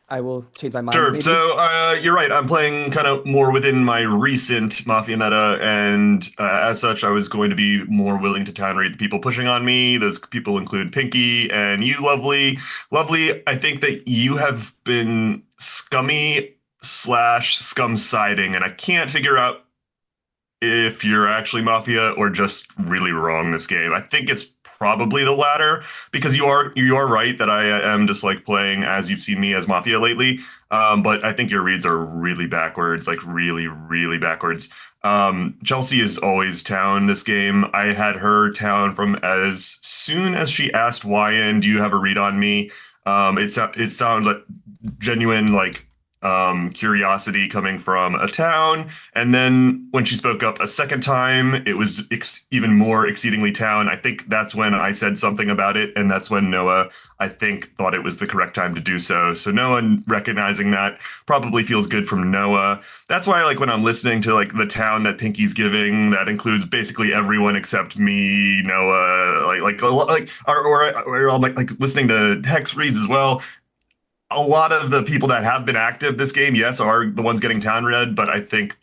I will change my mind. Sure. Maybe- So you're right. I'm playing kind of more within my recent Mafia meta, and as such, I was going to be more willing to town read the people pushing on me. Those people include Pinky and you, Lovely. Lovely, I think that you have been scummy / scum siding, and I can't figure out if you're actually Mafia or just really wrong this game. I think it's probably the latter because you are right that I am just like playing as you've seen me as Mafia lately. But I think your reads are really backwards, like really, really backwards. Chelsea is always town this game. I had her town from as soon as she asked Wyan, do you have a read on me? It sounded like genuine like curiosity coming from a town. And then when she spoke up a second time, it was even more exceedingly town. I think that's when I said something about it. And that's when Noah, I think, thought it was the correct time to do so. So Noah recognizing that probably feels good from Noah. That's why like when I'm listening to like the town that Pinky's giving, that includes basically everyone except me, Noah, or I'm like listening to Hex reads as well. A lot of the people that have been active this game, yes, are the ones getting town read, but I think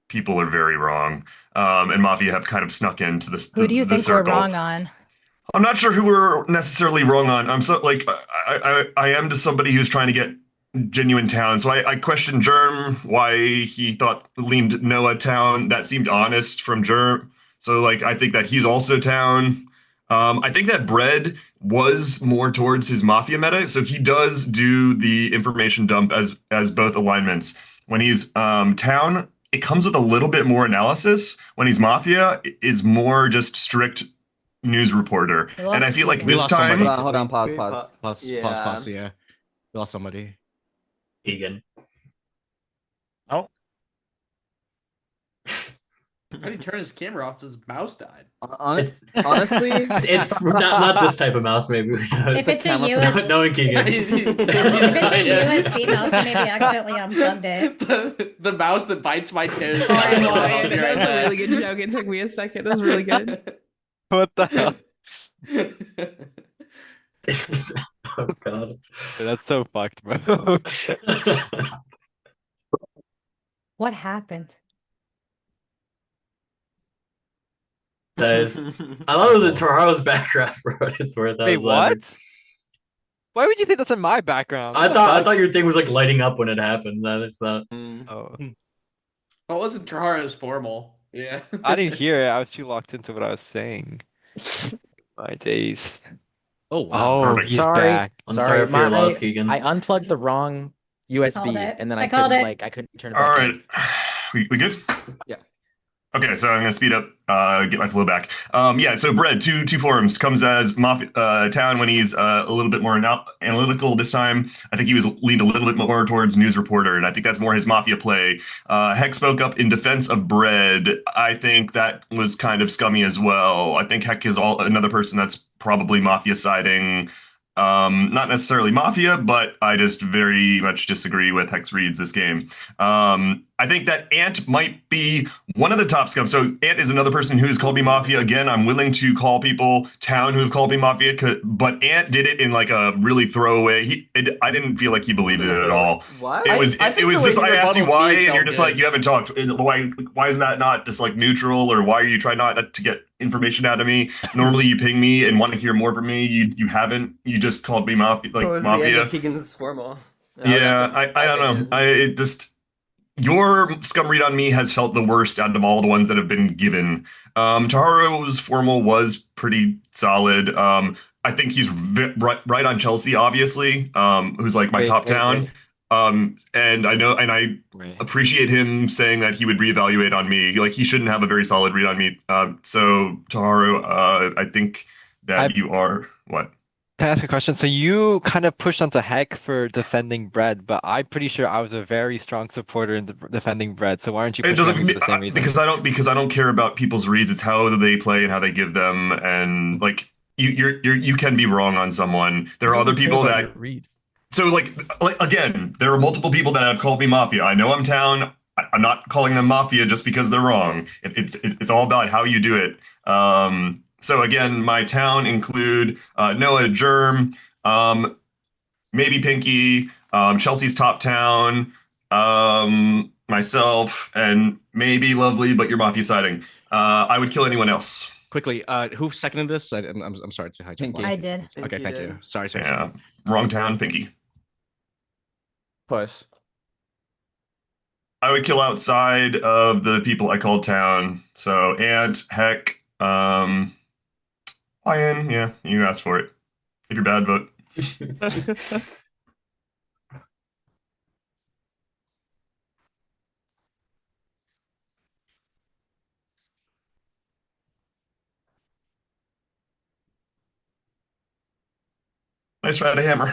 people are very wrong. And Mafia have kind of snuck into this. Who do you think we're circle. wrong on? I'm not sure who we're necessarily wrong on. I'm so like I am to somebody who's trying to get genuine town. So I questioned Germ why he thought leaned Noah town. That seemed honest from Germ. So like I think that he's also town. I think that Bread was more towards his Mafia meta, so he does do the information dump as both alignments. When he's town, it comes with a little bit more analysis. When he's Mafia, it is more just strict news reporter. And I feel like We this lost time, somebody. Hold on, pause. Pause. Yeah, we lost somebody. Egan. Oh. How did he turn his camera off? His mouse died. Honestly, it's not this type of mouse. Maybe If it's a camera for US knowing Keegan. If it's a USB mouse, I maybe accidentally unplugged it. The mouse that bites my toes. Sorry, I don't know Wyan. how to That was right a really good joke. It took me a second. That was really good. What the hell? Oh god. That's so fucked, bro. What happened? I thought it was in Taharo's background for what it's worth. Wait, what? Why would you think that's in my background? I thought your thing was like lighting up when it happened. That's not. Oh. Well, it wasn't Traharo's formal. Yeah. I didn't hear it. I was too locked into what I was saying. My days. Oh wow. Oh, he's Sorry. back. I'm sorry for your loss, Keegan. I unplugged the wrong Called USB, it. and then I I called couldn't it. like I couldn't turn it all back right, in. we good? Yeah. Okay, so I'm gonna speed up, get my flow back. Yeah, so Bread, two forums, comes as Mafia Town when he's a little bit more analytical this time. I think he was leaned a little bit more towards news reporter, and I think that's more his Mafia play. Heck spoke up in defense of Bread. I think that was kind of scummy as well. I think Heck is another person that's probably Mafia siding. Not necessarily Mafia, but I just very much disagree with Hex reads this game. I think that Ant might be one of the top scum. So Ant is another person who's called me Mafia. Again, I'm willing to call people Town who have called me Mafia, but Ant did it in like a really throwaway. I didn't feel like he believed it at all. What? It was I think it was the way just he I asked you rebutted why, me and you're felt just good. like you haven't talked. Why is that not just like neutral, or why are you trying not to get information out of me? Normally you ping me and want to hear more from me. You haven't. You just called me Mafia, What like was the end Mafia. of Keegan's formal? Yeah, I don't know. It just your scum read on me has felt the worst out of all the ones that have been given. Taharo's formal was pretty solid. I think he's right on Chelsea, obviously, who's like my top town. And I know, and I appreciate him saying that he would reevaluate on me. Like he shouldn't have a very solid read on me. So Taharu, I think that you are what? Can I ask a question? So you kind of pushed onto Heck for defending Bread, but I'm pretty sure I was a very strong supporter in defending Bread. So why aren't you It pushing on doesn't me for the same reason? because I don't care about people's reads. It's how they play and how they give them, and like you can be wrong on someone. There are other people that read. So like again, there are multiple people that have called me Mafia. I know I'm Town. I'm not calling them Mafia just because they're wrong. It's all about how you do it. So again, my Town include Noah, Germ, maybe Pinky, Chelsea's Top Town, myself, and maybe Lovely, but you're Mafia siding. I would kill anyone else. Quickly, who seconded this? I'm sorry to hijack. Pinky. I did. Okay, thank you. Sorry. Yeah, wrong town, Pinky. Push. I would kill outside of the people I called town. So Ant, Heck, Lion. Yeah, you asked for it. If you're bad, vote. Nice try to hammer.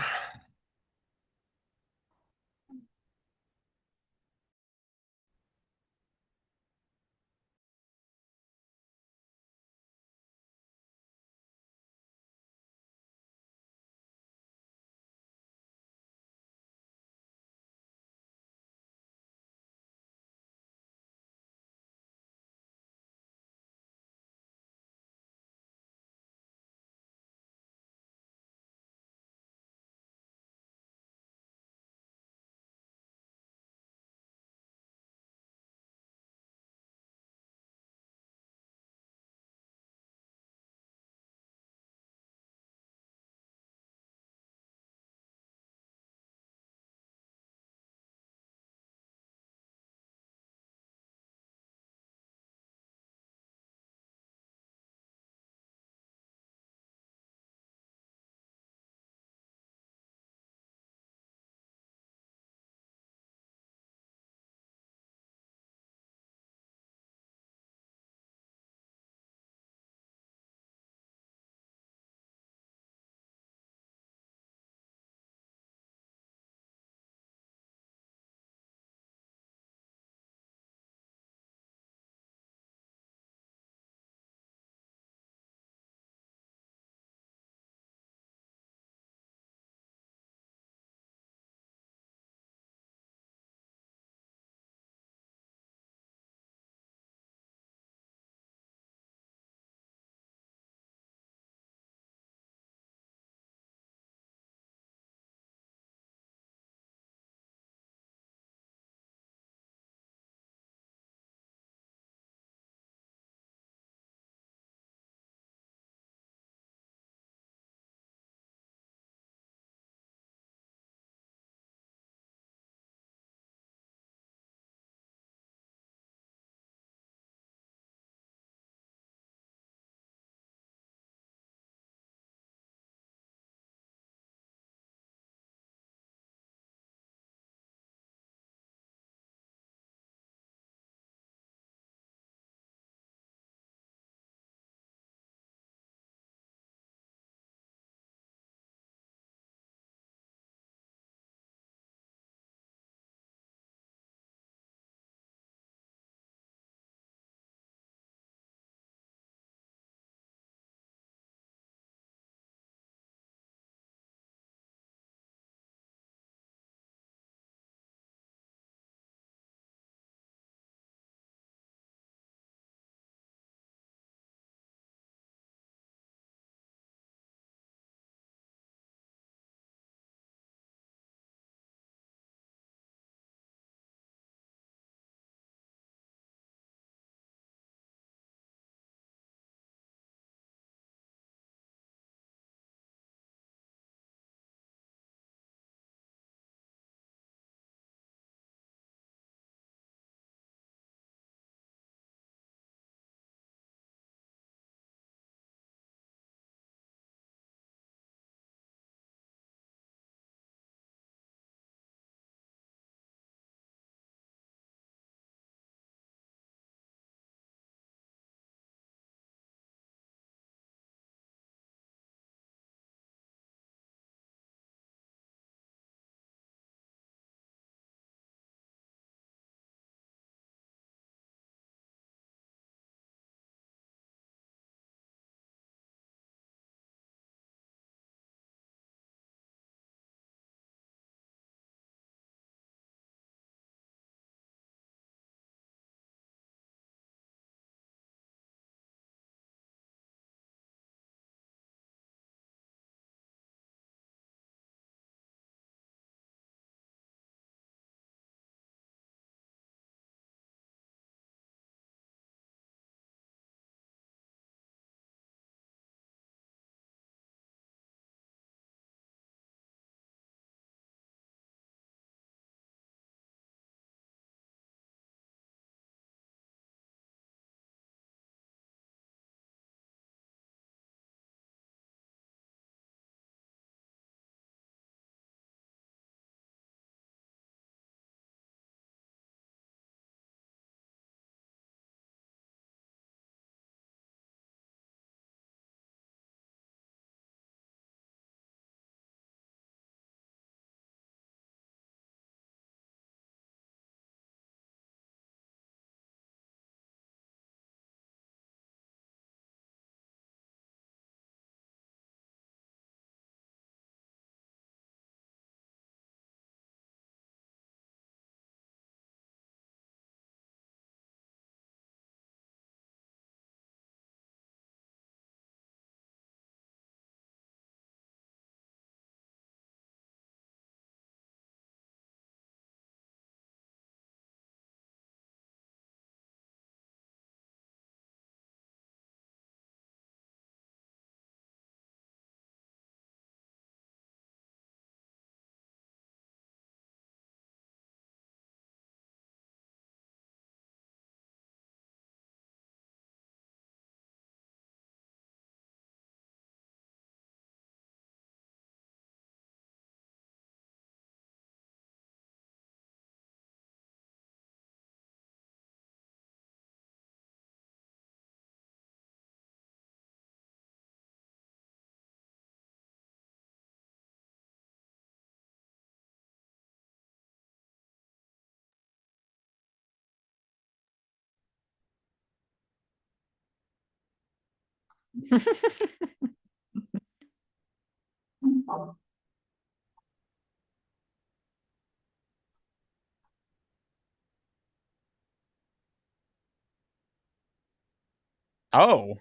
Oh.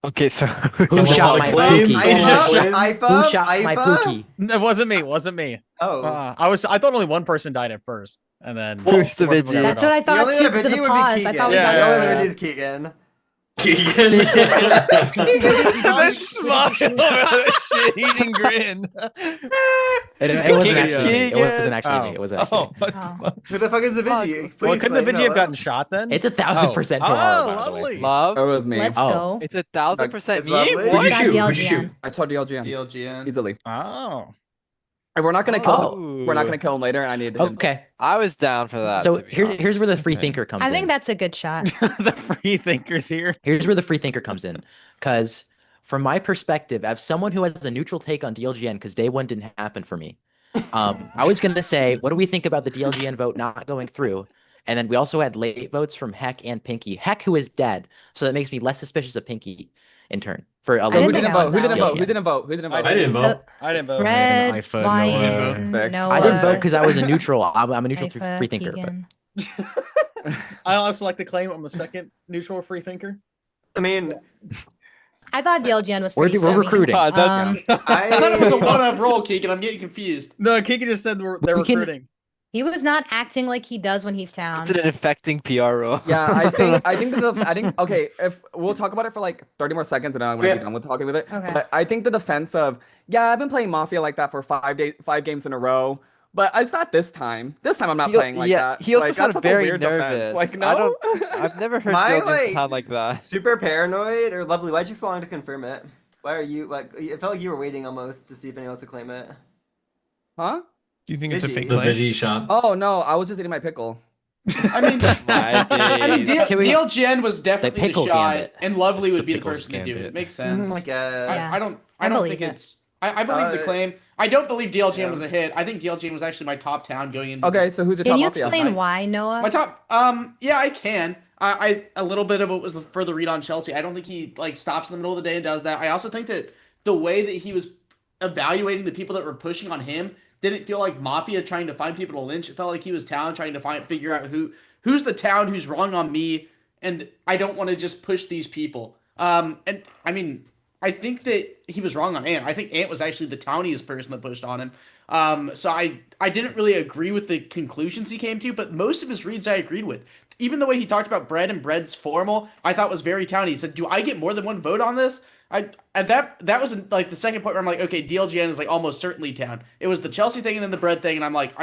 Okay, so Who shot my claims? Pookie? Someone just- claims? Who shot my Pookie? It wasn't me. Wasn't me. Oh. I thought only one person died at first, and then Who's the more people got Vigi? That's what I The thought only too other because of the Vigi would be pause. Keegan. I thought we Yeah, got The only yeah, other yeah. Vigi is Keegan. Keegan. That smile, that shit-eating grin. It wasn't actually me. It Keegan. wasn't actually me. It wasn't actually Oh, me. what the Oh. fuck? Who the fuck is the Vigi? Well, Please couldn't the claim Vigi have Noah. gotten shot then? It's 1,000% Toro, Oh, by the way. lovely. Love. It was me. Let's Oh. go. It's 1,000% It's me. lovely. Who'd What? you Got shoot? Who'd you shoot? DLGN. I saw DLGN DLGN. easily. Oh. If we're not gonna kill Oh. him, we're not gonna kill him later. And I need him. Okay, I was down for that. so to be here's honest. where the free Okay. thinker comes I in. think that's a good shot. The free thinkers here. Here's where the free thinker comes in. Because from my perspective, as someone who has a neutral take on DLGN, because day one didn't happen for me, I was going to say, what do we think about the DLGN vote not going through? And then we also had late votes from Heck and Pinky. Heck, who is dead. So that makes me less suspicious of Pinky in turn. For a I little Who didn't bit. think didn't I vote? was Who didn't out. vote? Who didn't vote? Who didn't vote? I didn't vote. I didn't vote. Red, Ifa, Noah. Wyan, Perfect. Noah. I didn't vote because I was a neutral. I'm a neutral Ifa, free thinker. But Keegan. I also like to claim I'm the second neutral free thinker. I mean, I thought DLGN was we're pretty we're semi. recruiting. God, that- I thought it was a I one-off roll, Keegan. I'm getting confused. No, Kiki just said they're We can- recruiting. He was not acting like he does when he's town. It's an infecting PR role. Yeah, I think okay, if we'll talk about it for like 30 more seconds and then I'm gonna be done with talking with it. Okay. But I think the defense of I've been playing Mafia like that for 5 games in a row. But it's not this time. This time I'm not playing like that. He also Like, sounded that's such a very weird nervous. defense. Like I no. I've never heard My, DLGN like, sound like that. super paranoid or lovely. Why'd you so long to confirm it? Why are you like? It felt like you were waiting almost to see if anyone else would claim it. Huh? Do you think it's a Vigi. fake The claim? Vigi shot. Oh no, I was just eating my pickle. I mean, I mean, Can we- DLGN was definitely the pickle shot, gambit. and Lovely It's would the be the pickles person to do it. gambit. It makes sense. I guess. Yeah. I don't I think believe it. it's. I believe the Uh, claim. I don't believe DLGN yeah. was a hit. I think DLGN was actually my top town going into. Okay, so who's your Can top you Mafia? explain why, Noah? My top. Yeah, I can. I a little bit of it was for the read on Chelsea. I don't think he like stops in the middle of the day and does that. I also think that the way that he was evaluating the people that were pushing on him didn't feel like Mafia trying to find people to lynch. It felt like he was town trying to figure out who's the town who's wrong on me, and I don't want to just push these people. And I mean, I think that he was wrong on Ant. I think Ant was actually the towniest person that pushed on him. So I didn't really agree with the conclusions he came to, but most of his reads I agreed with. Even the way he talked about Bread and Bread's formal, I thought was very towny. He said, "Do I get more than one vote on this?" That was like the second point where I'm like, okay, DLGN is like almost certainly town. It was the Chelsea thing and then the Bread thing, and I'm like,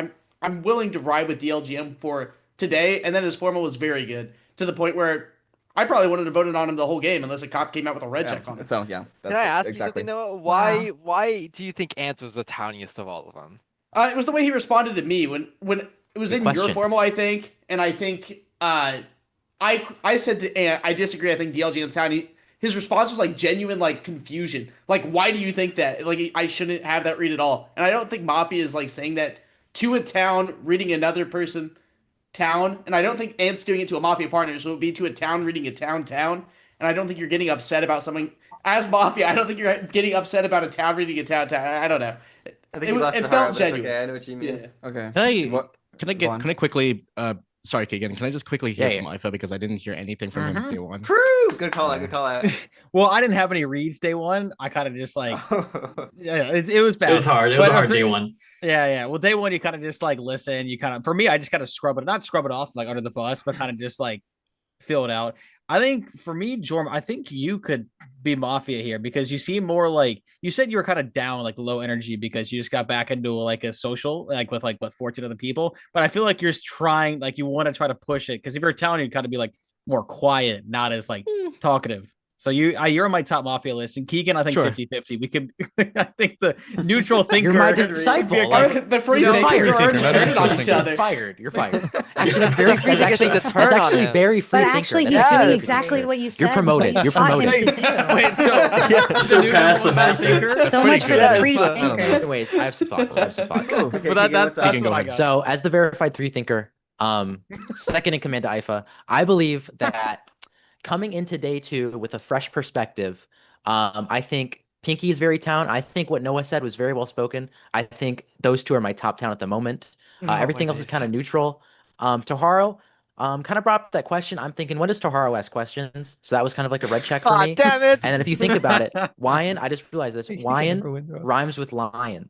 I'm willing to ride with DLGN for today. And then his formal was very good to the point where I probably wouldn't have voted on him the whole game unless a cop came out with a red check on him. So yeah. Can I ask exactly. you something, Noah? Wow. Why do you think Ants was the towniest of all of them? It was the way he responded to me when it was Good in your question. formal, I think, and I think I said to Ant, I disagree. I think DLGN's town. His response was like genuine, like confusion. Like, why do you think that? Like, I shouldn't have that read at all. And I don't think Mafia is like saying that to a town reading another person town. And I don't think Ant's doing it to a Mafia partner. So it would be to a town reading a town. And I don't think you're getting upset about something as Mafia. I don't think you're getting upset about a town reading a town. I don't know. I think you lost it the felt heart, but it's genuine. okay. I know what you mean. Yeah. Okay. Can I quickly sorry, Keegan, can I just quickly hear Yeah, from Ifa because I didn't hear anything from him Mhm. day one. True. Good call out. Good call out. Well, I didn't have any reads day one. I kind of just like, yeah, it was bad. It was hard. It was But, hard day one. Yeah. Well, day one, you kind of just like listen. You kind of, for me, I just kind of not scrub it off like under the bus, but kind of just like fill it out. I think for me, Jorm, I think you could be Mafia here because you seem more like you said you were kind of down, like low energy because you just got back into like a social, like with like what 14 other people. But I feel like you're trying, like you want to try to push it because if you're Italian, you'd kind of be like more quiet, not as like talkative. So you're on my top Mafia list, and Keegan, I think Sure. 50-50. We could, I think the neutral thinker. You're my disciple. You're- Like, the free you're thinkers fired. are already Not turning neutral on each thinker. other. You're fired. You're fired. Actually, that's very free. That's actually the turn That's on actually him. very free. But thinker. actually, he's That's doing very exactly thinker. what you said. You're promoted. what you You're taught him promoted. to do. Wait, so So the past the neutral master. thinker? So much for the free thinker. Anyways, I have some thoughts. Okay, But Keegan, that's what's up? what go I ahead. got. So, as the verified three thinker, second in command to IFA, I believe that coming into day 2 with a fresh perspective, I think Pinky is very town. I think what Noah said was very well spoken. I think those two are my top town at the moment. Everything else is kind of neutral. Toharu, kind of brought up that question. I'm thinking, when does Toharu ask questions? So that was kind of like a red check for me. Damn it! And then if you think about it, Wyan, I just realized this. Wyan rhymes with lion.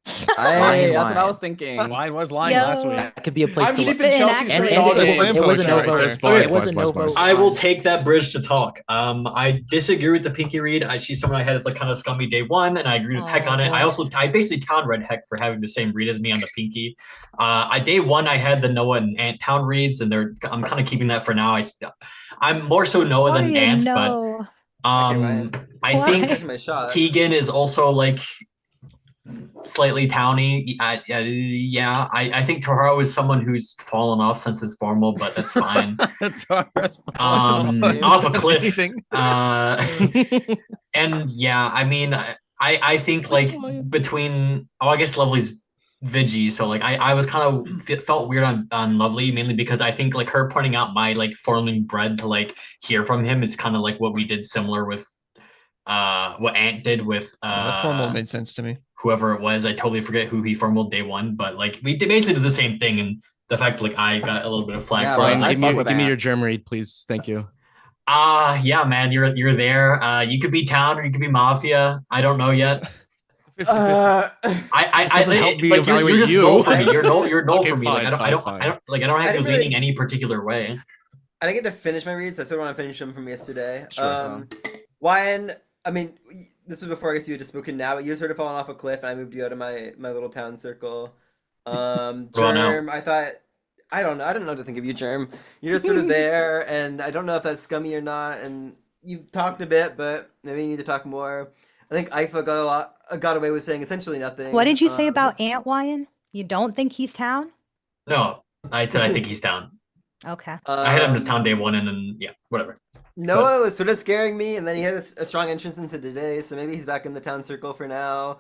Hey, that's what I was thinking. Lion was lying Yo. last week. That could be a place I'm to look. keeping Chelsea And straight it- all it- this. it- it was a no no vote. vote. It was a no vote. I will take that bridge to talk. I disagree with the Pinky read. She's someone I had as like kind of scummy day 1, and I agree with Heck on it. I basically town read Heck for having the same read as me on the Pinky. Day 1 I had the Noah and Ant town reads, and I'm kind of keeping that for now. I'm more so Noah than Ant, but I think my shot. Keegan is also like slightly towny. Yeah, I think Toharu is someone who's fallen off since his formal, but that's fine. Off a cliff. And yeah, I mean, I think like between I guess Lovely's Vigi, so like I was kind of felt weird on Lovely, mainly because I think like her pointing out my like forming bread to like hear from him is kind of like what we did similar with what Ant did with The formal made sense to me. whoever it was. I totally forget who he formaled day 1, but like we basically did the same thing. And the fact like I got a little bit of flack Yeah, for Ryan, it. Give me your germ read, please. Thank you. Yeah, man, you're there. You could be town or you could be mafia. I don't know yet. This doesn't help me like evaluate you're just you. no for me. You're no Okay, for me. fine, Like I don't fine. I don't have you didn't really- leaning any particular way. I didn't get to finish my reads. So I sort of want to finish them from yesterday. Sure. Wyan, I mean, this was before I guess you had just spoken now, but you sort of fallen off a cliff, and I moved you out of my little town circle. Germ, I thought, I don't know what to think of you, Germ. You're just sort of there, and I don't know if that's scummy or not. And you've talked a bit, but maybe you need to talk more. I think Ifa got away with saying essentially nothing. What did you say about Ant Wyan? You don't think he's town? No, I said I think he's down. Okay. I had him as town day 1, and then yeah, whatever. Noah was sort of scaring me, and then he had a strong entrance into today, so maybe he's back in the town circle for now.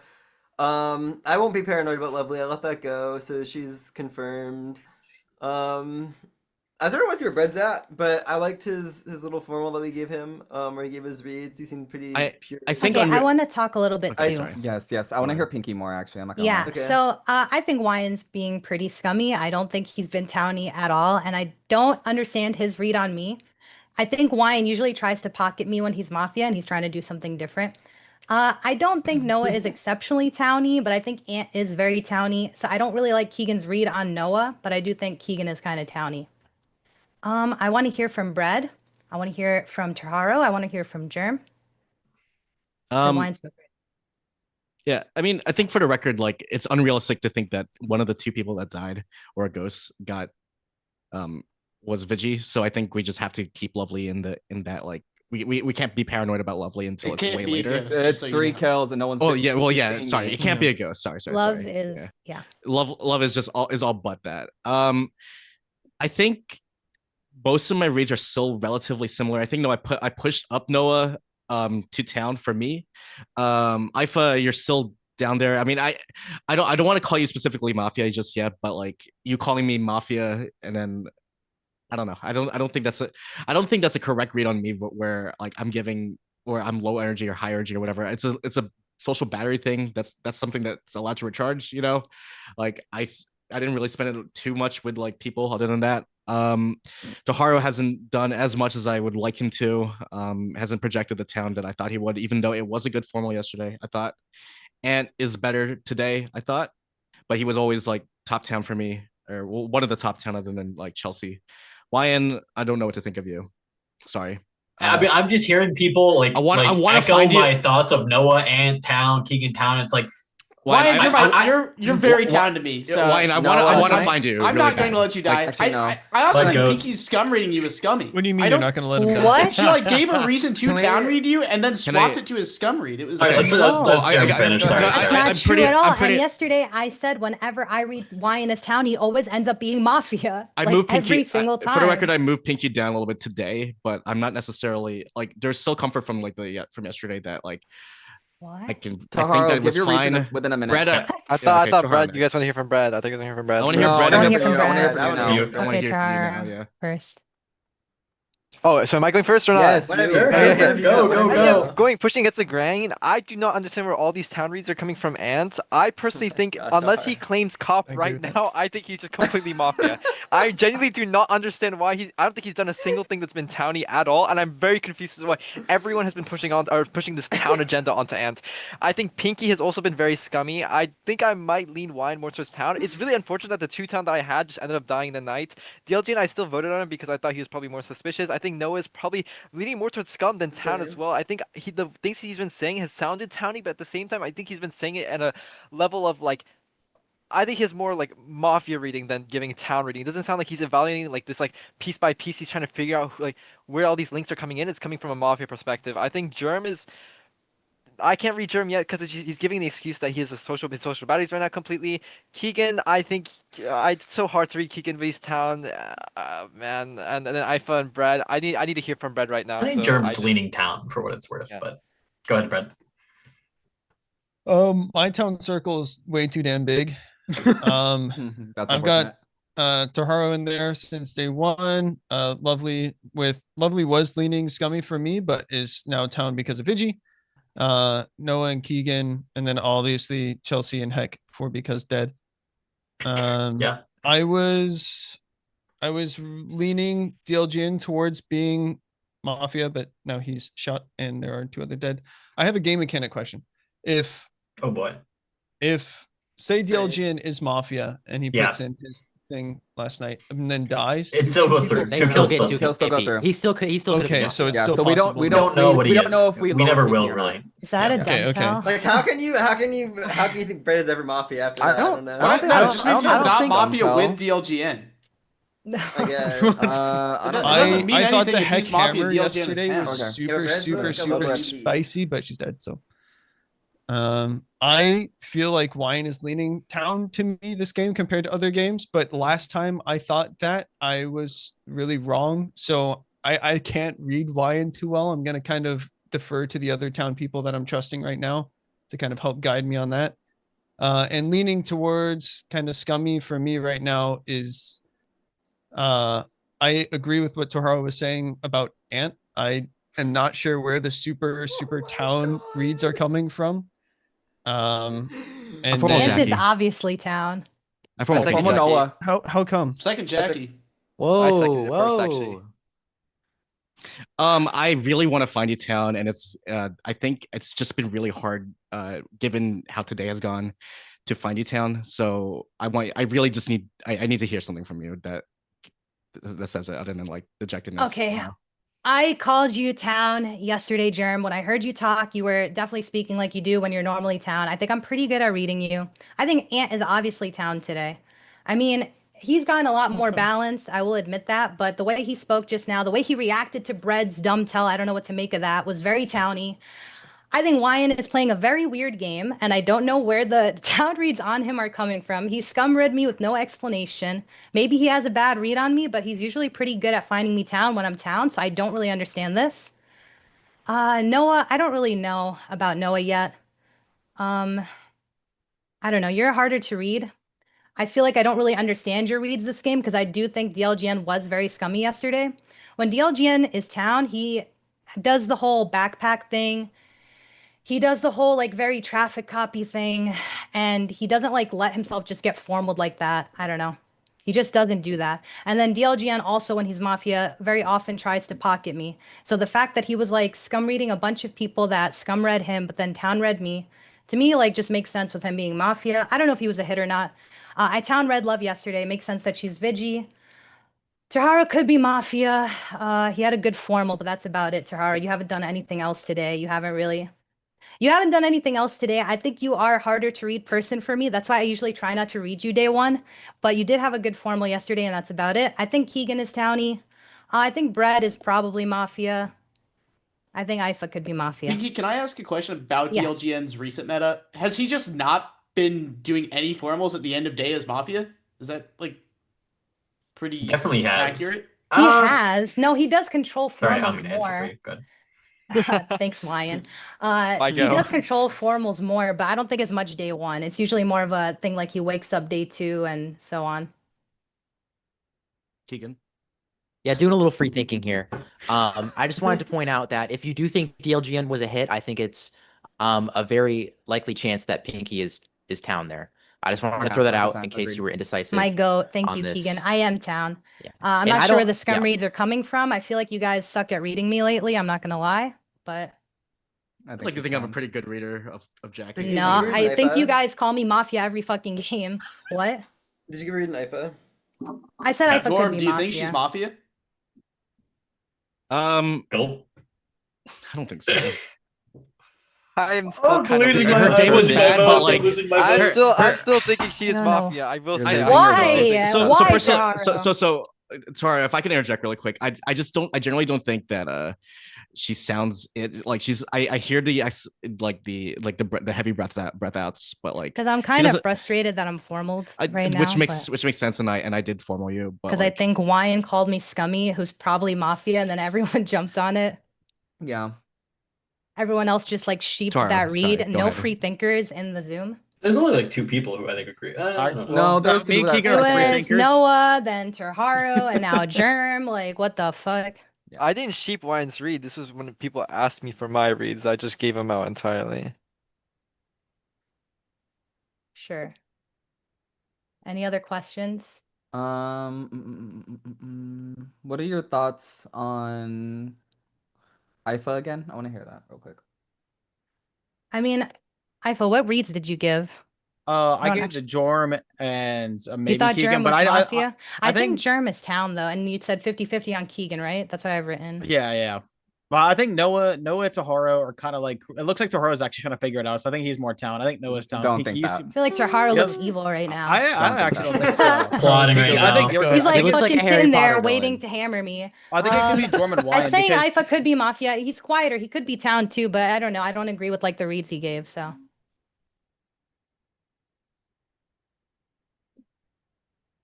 I won't be paranoid about Lovely. I let that go, so she's confirmed. I don't know what's your bread's at, but I liked his little formal that we gave him, where he gave his reads. He seemed pretty pure. I think Okay, I want to talk a little bit Okay, too. sorry. Yes. I want to hear Pinky more, actually. I'm not gonna Yeah, lie. Okay. so I think Wyan's being pretty scummy. I don't think he's been towny at all, and I don't understand his read on me. I think Wyan usually tries to pocket me when he's Mafia, and he's trying to do something different. I don't think Noah is exceptionally towny, but I think Ant is very towny. So I don't really like Keegan's read on Noah, but I do think Keegan is kind of towny. I want to hear from Bread. I want to hear it from Toharu. I want to hear from Germ. Wyan's Yeah, I mean, I think for the record, like it's unrealistic to think that one of the 2 people that died or a ghost got was Vigi. So I think we just have to keep Lovely in that like we can't be paranoid about Lovely until it's way later. It's 3 kills and no one's. Oh yeah, well yeah. Sorry, it can't be a ghost. Sorry. Love sorry. is yeah. Love is just all but that. I think most of my reads are still relatively similar. I think I pushed up Noah to town for me. Ifa, you're still down there. I mean, I don't want to call you specifically Mafia just yet, but like you calling me Mafia and then I don't know. I don't think that's a correct read on me where like I'm giving or I'm low energy or high energy or whatever. It's a social battery thing. That's something that's allowed to recharge, you know? Like I didn't really spend it too much with like people other than that. Toharu hasn't done as much as I would like him to. Hasn't projected the town that I thought he would, even though it was a good formal yesterday. I thought Ant is better today, I thought, but he was always like top town for me, or one of the top 10 other than like Chelsea. Wyan, I don't know what to think of you. Sorry. I mean, I'm just hearing people like I want to echo find my thoughts of Noah and Town, Keegan Town. It's like Wyan, you're very town to me. So Wyan, I want to find you. I'm really not going bad. to let you die. Actually, no. I also Like, think Pinky's scum reading you is scummy. What do you mean I you're don't- not going to let him go? What? She like gave a reason to Can I- town read you and then swapped I- it to his scum read. It was all right, let's No. let Jem finish. Sorry. That's I- not I'm true pretty- at all. I'm pretty- And yesterday I said whenever I read Wyan as town, he always ends up being Mafia. I like, moved Pinky every single time. For the record, I moved Pinky down a little bit today, but I'm not necessarily like there's still comfort from like from yesterday that like What? I think Toharu, that give was your reads fine. within a minute. Brad, I thought okay, Brad, Toharu you guys want to hear from Brad. I think you want to hear from Brad. I want to hear No, Brad. I I wanna wanna hear from hear Brad. from you now. You- I want to Okay, hear from you now. Tara Yeah. first. Oh, so am I going first or not? Yes, Whatever you. you Okay, feel, okay. whatever you feel. Going pushing against the grain, I do not understand where all these town reads are coming from. Ant, I personally think God, unless he Tahar. claims cop I agree right with that. now, I think he's just completely mafia. I genuinely do not understand why he's. I don't think he's done a single thing that's been towny at all, and I'm very confused as to why everyone has been pushing this town agenda onto Ant. I think Pinky has also been very scummy. I think I might lean wine more towards town. It's really unfortunate that the two town that I had just ended up dying in the night. DLG and I still voted on him because I thought he was probably more suspicious. I think Noah is probably leaning more towards scum than town as Same. well. I think the things he's been saying has sounded towny, but at the same time, I think he's been saying it at a level of like. I think he has more like mafia reading than giving town reading. It doesn't sound like he's evaluating like this like piece by piece. He's trying to figure out like where all these links are coming in. It's coming from a mafia perspective. I think Germ is. I can't read Germ yet because he's giving the excuse that he has his social batteries right now completely. Keegan, I think it's so hard to read Keegan V's town, man. And then Ifa and Brad. I need to hear from Brad right now. I think So Germ's leaning town for what it's worth, Yeah. but go ahead, Brett. My town circle is way too damn big. That's I've got Toharu in there since day one. Lovely was leaning scummy for me, but is now town because of Vigi. Noah and Keegan, and then obviously Chelsea and Heck for because dead. Yeah. I was leaning DLGN towards being Mafia, but now he's shot and there are two other dead. I have a game mechanic question. Oh boy. If say DLGN is Mafia and he Yeah. puts in his thing last night and then dies, It do still two goes people- through. They Two still kills get still. two He'll still go if through. He still could. He still could. Okay, so it's Yeah, still so we don't possible. we We don't know what he we is. don't know if we We lower never Pinky will or not. tonight. Is that a Yeah. Okay, dumb okay. tell? Like, how can you think Brett is ever Mafia after that? I don't know. I don't think No, it that's- just I means don't he's not think mafia Untel. with DLGN. I guess. I It don't doesn't know. mean I thought anything the if heck he's Mafia hammer DLGN is yesterday town. was Okay. super, Brett's super, like a super low spicy, but she's dead. So, I feel like wine is leaning town to me this game compared to other games. But last time I thought that I was really wrong. So I can't read wine too well. I'm gonna kind of defer to the other town people that I'm trusting right now to kind of help guide me on that. And leaning towards kind of scummy for me right now is I agree with what Toharu was saying about Ant. I am not sure where the super town reads are coming from. And formal then, Ant is Jackie. obviously town. I formal Second Jackie. Jackie. how come? Second Jackie. I Whoa, seconded it first, actually. whoa. I really want to find you town, and it's I think it's just been really hard, given how today has gone, to find you town. So I really just need I need to hear something from you that says it other than like dejectedness. Okay. I called you town yesterday, Germ. When I heard you talk, you were definitely speaking like you do when you're normally town. I think I'm pretty good at reading you. I think Ant is obviously town today. I mean, he's gotten a lot more balanced. I will admit that. But the way he spoke just now, the way he reacted to Bread's dumb tell, I don't know what to make of that, was very towny. I think Wyan is playing a very weird game, and I don't know where the town reads on him are coming from. He scum read me with no explanation. Maybe he has a bad read on me, but he's usually pretty good at finding me town when I'm town, so I don't really understand this. Noah, I don't really know about Noah yet. I don't know. You're harder to read. I feel like I don't really understand your reads this game because I do think DLGN was very scummy yesterday. When DLGN is town, he does the whole backpack thing. He does the whole like very traffic copy thing, and he doesn't like let himself just get formaled like that. I don't know. He just doesn't do that. And then DLGN also, when he's Mafia, very often tries to pocket me. So the fact that he was like scum reading a bunch of people that scum read him, but then town read me, to me, like just makes sense with him being Mafia. I don't know if he was a hit or not. I town read Love yesterday. Makes sense that she's Vigi. Tahara could be Mafia. He had a good formal, but that's about it, Tahara. You haven't done anything else today. You haven't done anything else today. I think you are a harder to read person for me. That's why I usually try not to read you day one. But you did have a good formal yesterday, and that's about it. I think Keegan is towny. I think Brad is probably Mafia. I think Ifa could be Mafia. Pinky, can I ask a question about Yes. DLGN's recent meta? Has he just not been doing any formals at the end of day as Mafia? Is that like pretty Definitely has. accurate? He has. No, he does control Sorry, I'm formals gonna answer for more. you. Good. Thanks, Wyan. He Joe. does control formals more, but I don't think it's much day one. It's usually more of a thing like he wakes up day two and so on. Keegan. Yeah, doing a little free thinking here. I just wanted to point out that if you do think DLGN was a hit, I think it's a very likely chance that Pinky is town there. I just wanted to Yeah, throw that out 100%, in case agreed. you were indecisive. My goat. Thank on you, this. Keegan. I am town. Yeah. I'm And not I sure where don't- the scum yeah. reads are coming from. I feel like you guys suck at reading me lately. I'm not gonna lie, but I I think like to he's think I'm a down. pretty good reader of Jackie. Did you no, read I think you Naifa? guys call me Mafia every fucking game. What? Did you read Naifa? I said Ifa could Jorm, be do you think she's Mafia. Mafia? Go. I don't think so. I am still kind of losing thinking my- her day I'm was losing my bad, votes, but I'm like losing my I'm votes. still her- thinking she I is don't know. Mafia. I will You're say. losing I your still vote. think Why? so. Why, so Taro? Tara, if I can interject really quick, I just don't, I generally don't think that she sounds it like she's, I hear the heavy breath outs, but like Because I'm she kind of doesn't- frustrated that I'm formaled right which now. makes sense, and I did formal you, but Because like, I think Wyan called me scummy, who's probably Mafia, and then everyone jumped on it. Yeah. Everyone else just like sheeped Taro, that sorry, read. go No ahead. free thinkers in the Zoom. There's only like 2 people who I think agree. I don't know. No, there was me and people that Keegan It are said free was thinkers. Noah, then Terharu, and now Germ. Like, what the fuck? I didn't sheep Wine's read. This was when people asked me for my reads. I just gave them out entirely. Sure. Any other questions? What are your thoughts on IFA again? I want to hear that real quick. I mean, Ifa, what reads did you give? I don't gave actually- the Jorm and You maybe thought Keegan, Germ but was I Mafia? I think think Germ is town, though, and you said 50-50 on Keegan, right? That's what I've written. yeah. Well, I think Noah, Taharu are kind of like, it looks like Taharu's actually trying to figure it out. So I think he's more town. I think Noah's town. Don't Pinky, think you that. seem- I feel like Terharu Yep. looks evil right now. I actually don't think so. Plotting right I think now. you're. He's I like think, looks like fucking a Harry sitting there Potter waiting villain. to hammer me. I think it could be Jorm and I'm Wyan saying because Ifa could be Mafia. He's quieter. He could be town too, but I don't know. I don't agree with like the reads he gave. So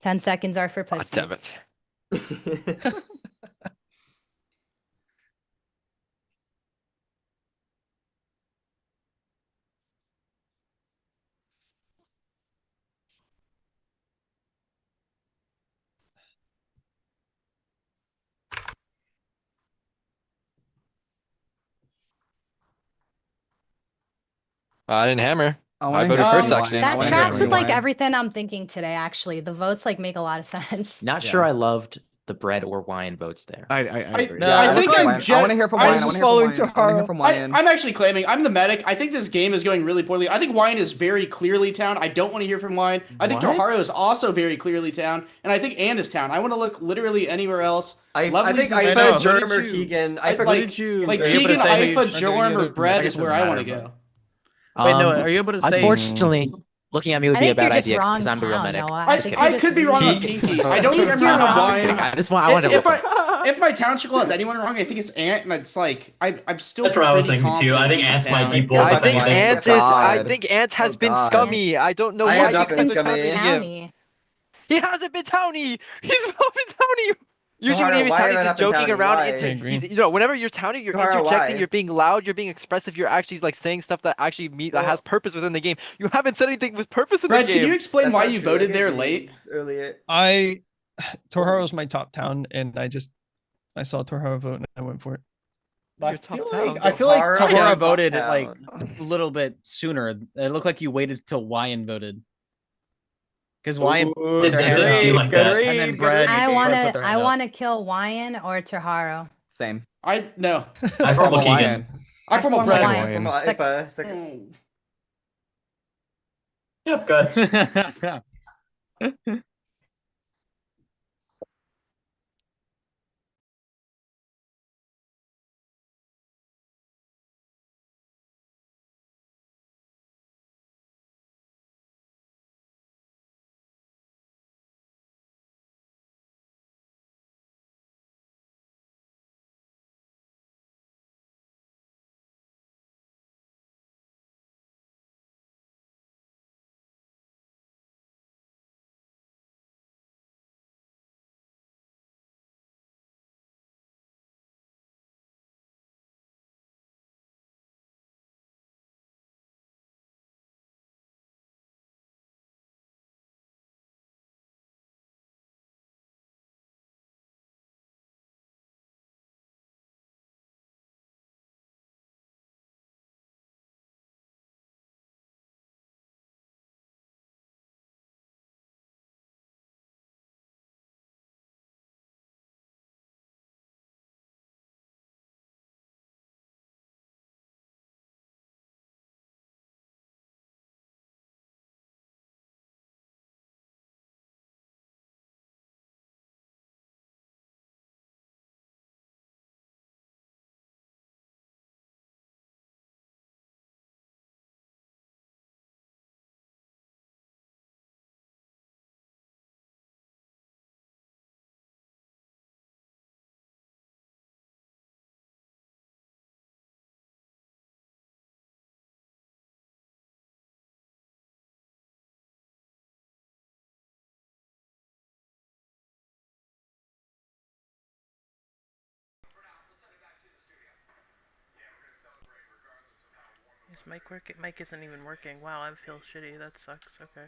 10 seconds are for Ah, pussies. damn it. I didn't hammer. I I want to voted hear first, from actually. Wyan. I That wanna hear tracks from with like Wyan. everything I'm thinking today. Actually, the votes like make a lot of sense. Not Yeah. sure I loved the bread or wine votes there. I agree. No, Yeah, I I think think I'm I want to hear from Wyan. I want to hear from following Wyan. I want to hear Taro. from Wyan. I'm actually claiming I'm the medic. I think this game is going really poorly. I think Wine is very clearly town. I don't want to hear from Wine. I think What? Toharu is also very clearly town, and I think Ann is town. I want to look literally anywhere else. I Lovely's think the- I know, Ifa, who Germ, did or you- Keegan. I Ifa, like- did you? Like Are you able to Keegan, say who Ifa, you- Jorm, or Brett guess is it where doesn't I want to matter, go. Wait, no, are you able to say? Unfortunately, looking at me would I be a think you're bad just idea wrong because I'm the real town, medic. Noah. I, Just I just could be wrong on read. Pinky. I don't He's think too I'm wrong. Wine. I just want I want to If vote. if my township has anyone wrong, I think it's Ant, and it's like I'm still. That's what I was pretty thinking too. I think confident Ants he's might town. be both. I if think anything. Ant is. I think Ant has been God. scummy. I don't know I why have you not guys been are scummy. defending him. Townie. He hasn't been towny. He's not been towny. Usually when Toharu, he's why towny, have I he's not been joking towny? around. Why? He's, you know, whenever you're towny, you're Toharu, interjecting, why? you're being loud, you're being expressive, you're actually like saying stuff that actually that has purpose within the game. You haven't said anything with purpose in the Brett, game. can you explain That's why not you true. I voted gave there late? reads earlier. Toharu's my top town, and I saw Toharu vote and I went for it. I Your top feel town. like Toharu Tahara is top voted town. like a little bit sooner. It looked like you waited till Wyan voted. Because Wyan Ooh, put their it hand didn't up, seem like that. and then Brett. I Brett wanna put their I hand up. wanna kill Wyan or Terharu. Same. No. I formal Wyan. Keegan. I'm from a formal Brett. Wyan. From Ifa, second. Mm. Yep, good. Mic isn't even working. Wow, I feel shitty. That sucks. Okay.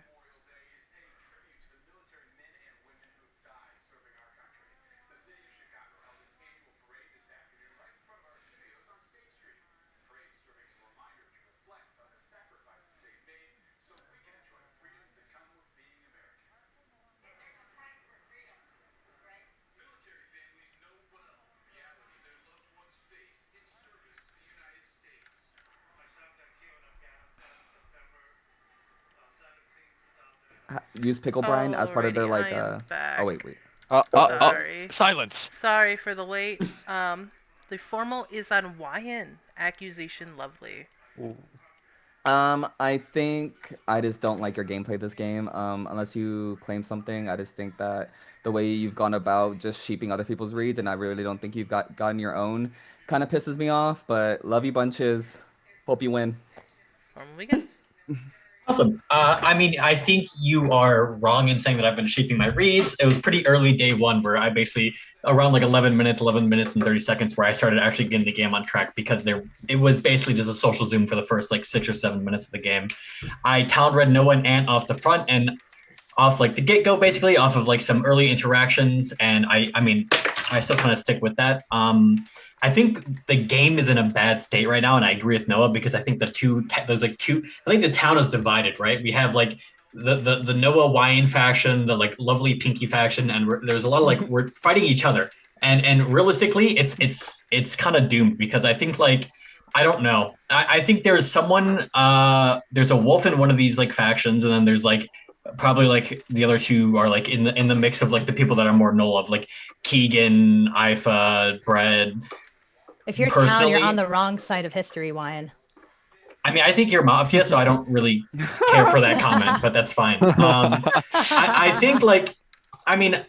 Use pickle brine as part of their Alrighty, like I am back. Oh wait. Sorry. Silence. Sorry for the late. The formal is on Wyan. Accusation lovely. I think I just don't like your gameplay this game. Unless you claim something, I just think that the way you've gone about just sheeping other people's reads, and I really don't think you've gotten your own, kind of pisses me off. But love you bunches. Hope you win. Formal begins. Awesome. I mean, I think you are wrong in saying that I've been shaping my reads. It was pretty early day one where I basically around like 11 minutes and 30 seconds where I started actually getting the game on track because it was basically just a social zoom for the first like 6 or 7 minutes of the game. I town read Noah and Ant off the front and off like the get-go basically off of like some early interactions, and I mean I still kind of stick with that. I think the game is in a bad state right now, and I agree with Noah because I think there's like two. I think the town is divided, right? We have like the Noah Wyan faction, the like lovely Pinky faction, and there's a lot of like we're fighting each other, and realistically, it's kind of doomed because I think like I don't know. I think there's someone there's a wolf in one of these like factions, and then there's like probably like the other two are like in the mix of like the people that are more null of like Keegan, Ifa, Bread. If you're town, you're on the wrong side of history, Wyan. I mean, I think you're Mafia, so I don't really care for that comment, but that's fine. I think like, I mean,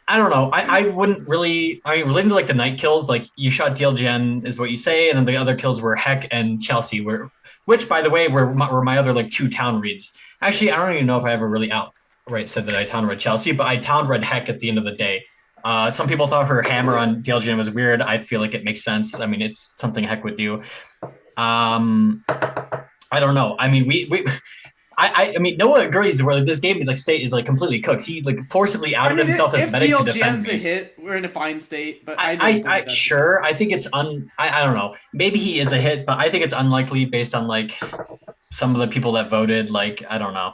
I don't know. I wouldn't really. I mean, relating to like the night kills, like you shot DLGN is what you say, and then the other kills were Heck and Chelsea, which by the way were my other like 2 town reads. Actually, I don't even know if I ever really outright said that I town read Chelsea, but I town read Heck at the end of the day. Some people thought her hammer on DLGN was weird. I feel like it makes sense. I mean, it's something Heck would do. I don't know. I mean, I mean, Noah agrees where like, this game is like state is like completely cooked. He like forcibly outed himself as medic to defend me. If DLGN's a hit, we're in a fine state. But I sure. I think it's I don't know. Maybe he is a hit, but I think it's unlikely based on like some of the people that voted. Like I don't know.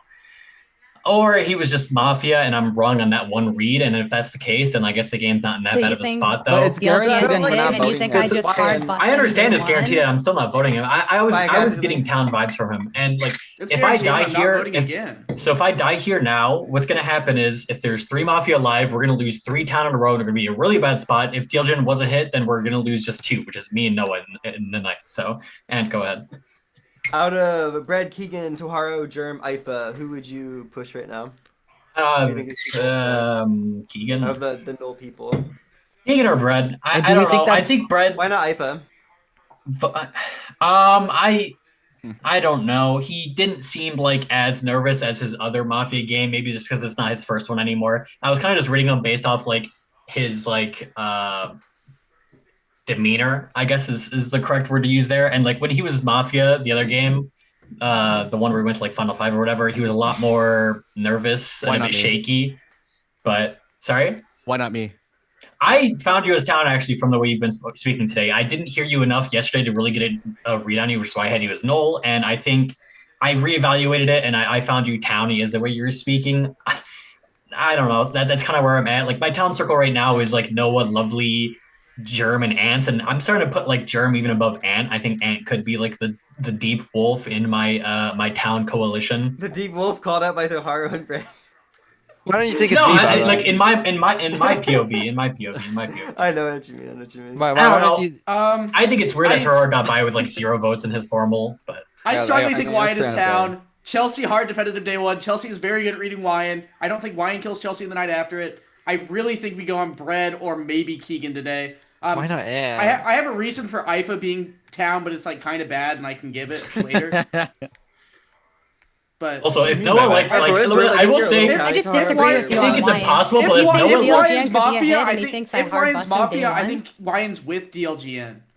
Or he was just Mafia, and I'm wrong on that one read. And if that's the case, then I guess the game's not in that bad of a spot, though. But it's guaranteed, and we're not and you think I just hard busted I understand it's him guaranteed, one? and I'm still not voting him. I was getting town vibes from him, and like It's if I guaranteed, die I'm not here, voting again. so if I die here now, what's gonna happen is if there's 3 Mafia alive, we're gonna lose 3 town in a row, and we're gonna be a really bad spot. If Dielgen was a hit, then we're gonna lose just 2, which is me and Noah in the night. So, and go ahead. Out of Brad, Keegan, Toharo, Germ, Ifa, who would you push right now? Keegan. Out of the null people. Keegan or Bread? I don't know. I think Bread. Why not Ifa? I don't know. He didn't seem like as nervous as his other Mafia game. Maybe just because it's not his first one anymore. I was kind of just reading him based off like his like demeanor, I guess is the correct word to use there. And like when he was Mafia, the other game, the one where we went to like Final 5 or whatever, he was a lot more nervous and a bit shaky. But sorry? Why not me? I found you as town actually from the way you've been speaking today. I didn't hear you enough yesterday to really get a read on you, which is why I had you as null. And I think I reevaluated it and I found you towny as the way you were speaking. I don't know. That's kind of where I'm at. Like my town circle right now is like Noah, Lovely, Germ, and Ants. And I'm starting to put like Germ even above Ant. I think Ant could be like the deep wolf in my my town coalition. The deep wolf called out by Toharo and Brad. Why don't you think it's no, me? Like in my POV, in my POV. I know what you mean. I know what you mean. I don't know. I think it's weird that Terror got by with like 0 votes in his formal, but I strongly think Wyan is town. Chelsea hard defended him day one. Chelsea is very good at reading Wyan. I don't think Wyan kills Chelsea in the night after it. I really think we go on Bread or maybe Keegan today. Why not Ant? I have a reason for Ifa being town, but it's like kind of bad, and I can give it later. But also, if Noah I will say, I just disagree with you. I think it's on impossible, if but if Noah Wyan's Mafia, I think if Wyan's Mafia, I think Wyan's with DLGN.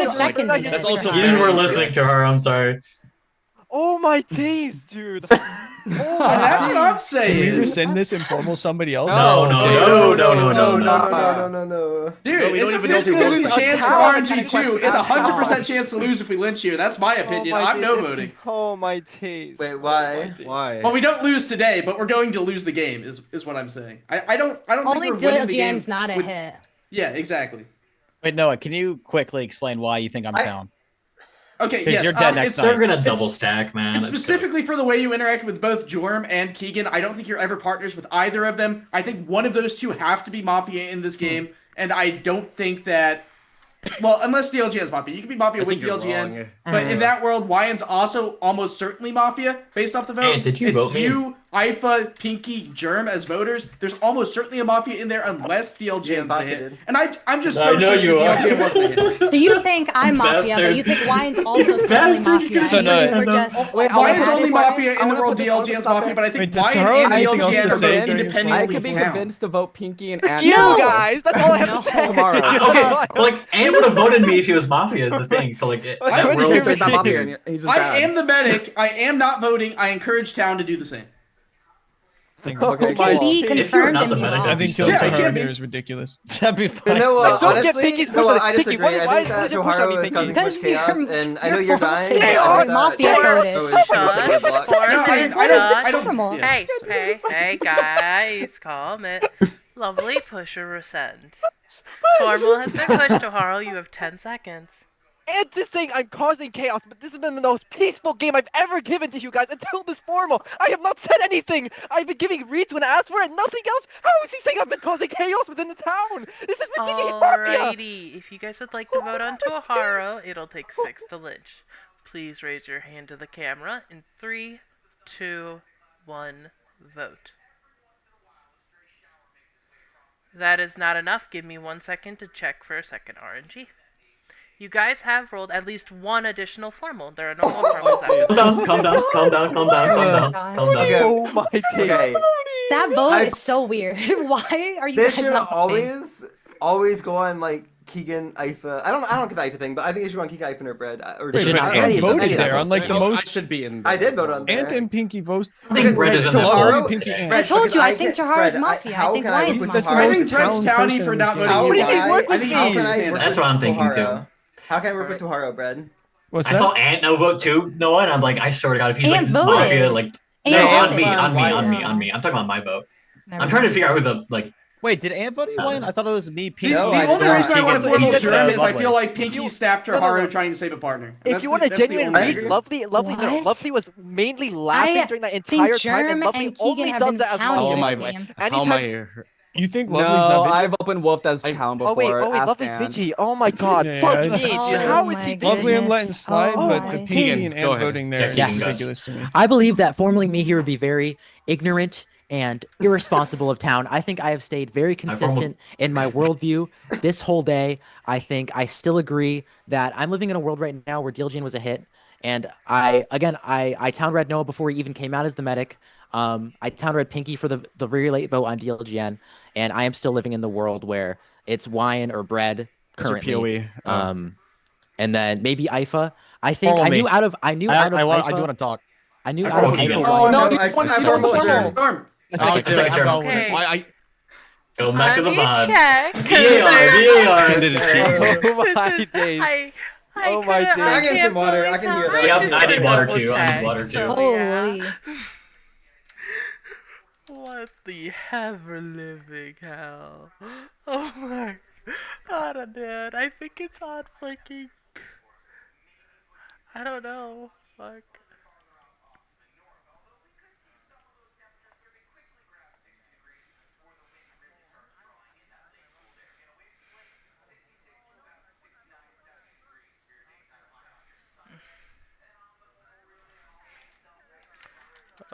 have That's seconded that's it. also You just very were incorrect. listening to her. I'm sorry. Oh my days, dude. Oh And that's my what I'm days. Can we saying. rescind this and formal somebody else? No, or no, stay? no, no, no, no, no. Dude, No, we don't it's a even know if we 50 vote 50 for chance for Town. RNG too. It's a 100% chance to lose if we lynch here. That's my Oh opinion. my I'm days, no it's- voting. Oh my days. Wait, Oh why? my days. Why? Well, we don't lose today, but we're going to lose the game. Is what I'm saying. I don't think Only we're winning the game. DLGN's not a with- hit. Yeah, exactly. Wait, Noah, can you quickly explain why you think I'm town? Okay, Because yes. you're dead next They're night. gonna double stack, man. And Let's go. specifically for the way you interact with both Jorm and Keegan, I don't think you're ever partners with either of them. I think one of those two have to be Mafia in this game, and I don't think that. Well, unless DLGN is Mafia. You can be Mafia I with think you're DLGN. wrong. But in that world, Wyan's also almost certainly Mafia based off the vote. Ant, did you it's vote me? you, Ifa, Pinky, Germ as voters. There's almost certainly a Mafia in there unless DLGN's the hit. And I'm just I so know sick you that are. DLGN wasn't the hit. So you think I'm Mafia, but you think Wyan's also certainly Mafia. So and no- you were just Wait, Wyan's I only wanna- Mafia I in the wanna world put this- I wanna DLGN's put this out Mafia, but I Wait, think does Wyan Taro and have anything else DLGN to are say both during his independently I could be town. convinced to vote Pinky and Ant. You tomorrow. guys, that's all I have to say. Tomorrow. Okay, like Ant would have voted me if he was Mafia, is the thing. So like I that wouldn't world. hear So he's not me. Mafia, and he's just I bad. am the medic. I am not voting. I encourage town to do the same. Okay, You can be cool. If you're confirmed not and the be medic, wrong. I think so killing Yeah, it can Tahara be. here is ridiculous. That'd be fine. No, Like, don't get honestly, Pinky's no, push on I it. Pinky, disagree. why- I why think is that your push on me, Toharu is Pinky? causing too much chaos, and I know you're dying. You're but I voting think Mafia that voted. Toharu is too much of a block. No, I don't. Normal. Yeah. Hey, guys, calm it. Lovely pusher resend. Formal has been pushed, Toharu. You have 10 seconds. And just saying I'm causing chaos, but this has been the most peaceful game I've ever given to you guys until this formal. I have not said anything. I've been giving reads when asked for it, nothing else. How is he saying I've been causing chaos within the town? This is ridiculous. Mafia. Alrighty, if you guys would like to vote on Toharu, it'll take 6 to lynch. Please raise your hand to the camera in 3, 2, 1, vote. That is not enough. Give me 1 second to check for a second RNG. You guys have rolled at least one additional formal. There are no more formals after this. Calm down. Oh my days. Okay, That vote I- is so weird. Why are you this guys should not voting? always go on like Keegan, Ifa. I don't get the Ifa thing, but I think it should go on Keegan, Ifa, or Bread. Or It should But not Ant any of them, voted any of there them. on like the I most. should be in. I there did as vote well. on there. Ant and Pinky vote. I think Bread is in there. Toharu, Pinky, Ant. I told you, I think get- Tahara's Bread, Mafia. I how think can I Wyan's work That's the Tahara? I most think Brett's town towny person for in not this voting game. you. What do you mean, Wyan. work I with think me? he can How can I stand work it. That's what I'm thinking too. Toharu? How can I work with Toharu, Bread? What's I saw that? Ant no vote too, Noah, and I'm like, I swear to God, if he's like Ant voted. Mafia, like Ant no, on voted. me. Why? I'm talking about my vote. Never I'm trying to mind. figure out who the like. Wait, did Ant vote you, Wyan? I thought it was me, The, Pinky. No, the I only did reason I not. want to Keegan- formal Keegan Germ voted is I Lovely. feel like Pinky stabbed No, Toharu no. trying to save a partner. And If that's you the- want a that's the genuine only read, reason. Lovely, no, What? Lovely was mainly laughing I during that think entire time, and Germ Lovely and only Keegan have does been that as towny How am Mafia. this I? game. How am Anytime- I? You think No, Lovely's not bitchy? I've opened Wolf as town Oh before. wait, ask Lovely's Ant. bitchy. Oh my God, Yeah, fuck yeah, me, that's dude. true. How is he my bitchy? Lovely I'm letting goodness. slide, Oh but my the Pinky Keegan, and go Ant ahead. voting Yeah, there is Keegan, just go. ridiculous to me. I believe that formaling me here would be very ignorant and irresponsible of town. I think I have stayed very consistent in my worldview this whole day. I think I still agree that I'm living in a world right now where DLGN was a hit. And I town read Noah before he even came out as the medic. I town read Pinky for the very late vote on DLGN. And I am still living in the world where it's Wyan or Bread What's your currently. POE? And then maybe Ifa. I think Formal I me. knew out of I do Ifa. want to talk. I knew I out of formal Ifa. Keegan. Wyan- no, No, this I one- formal this one- Germ. Germ. Second term. Okay. I Go back to the Let me mod. check. 'cause VAR. did it cheat. Oh my This is, days. I Oh my couldn't- days. I I get some can't water. fully I can tell. hear that. Yeah, just I need water double too. I need checked, water too. so yeah. Holy. What the ever living hell? Oh my God, dude. I think it's on fucking. I don't know. Fuck.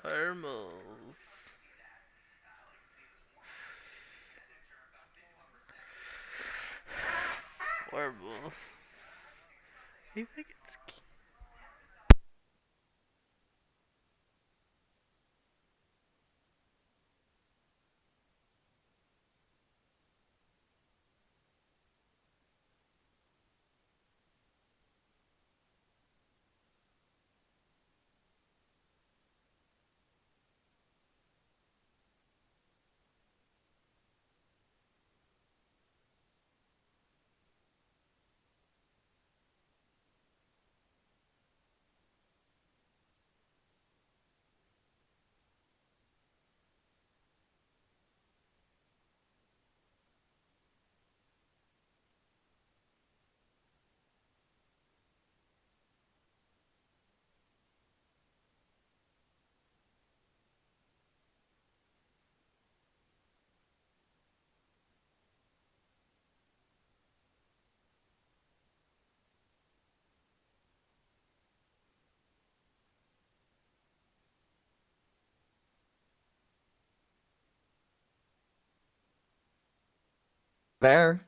Thermals. Horrible. I think it's. fair.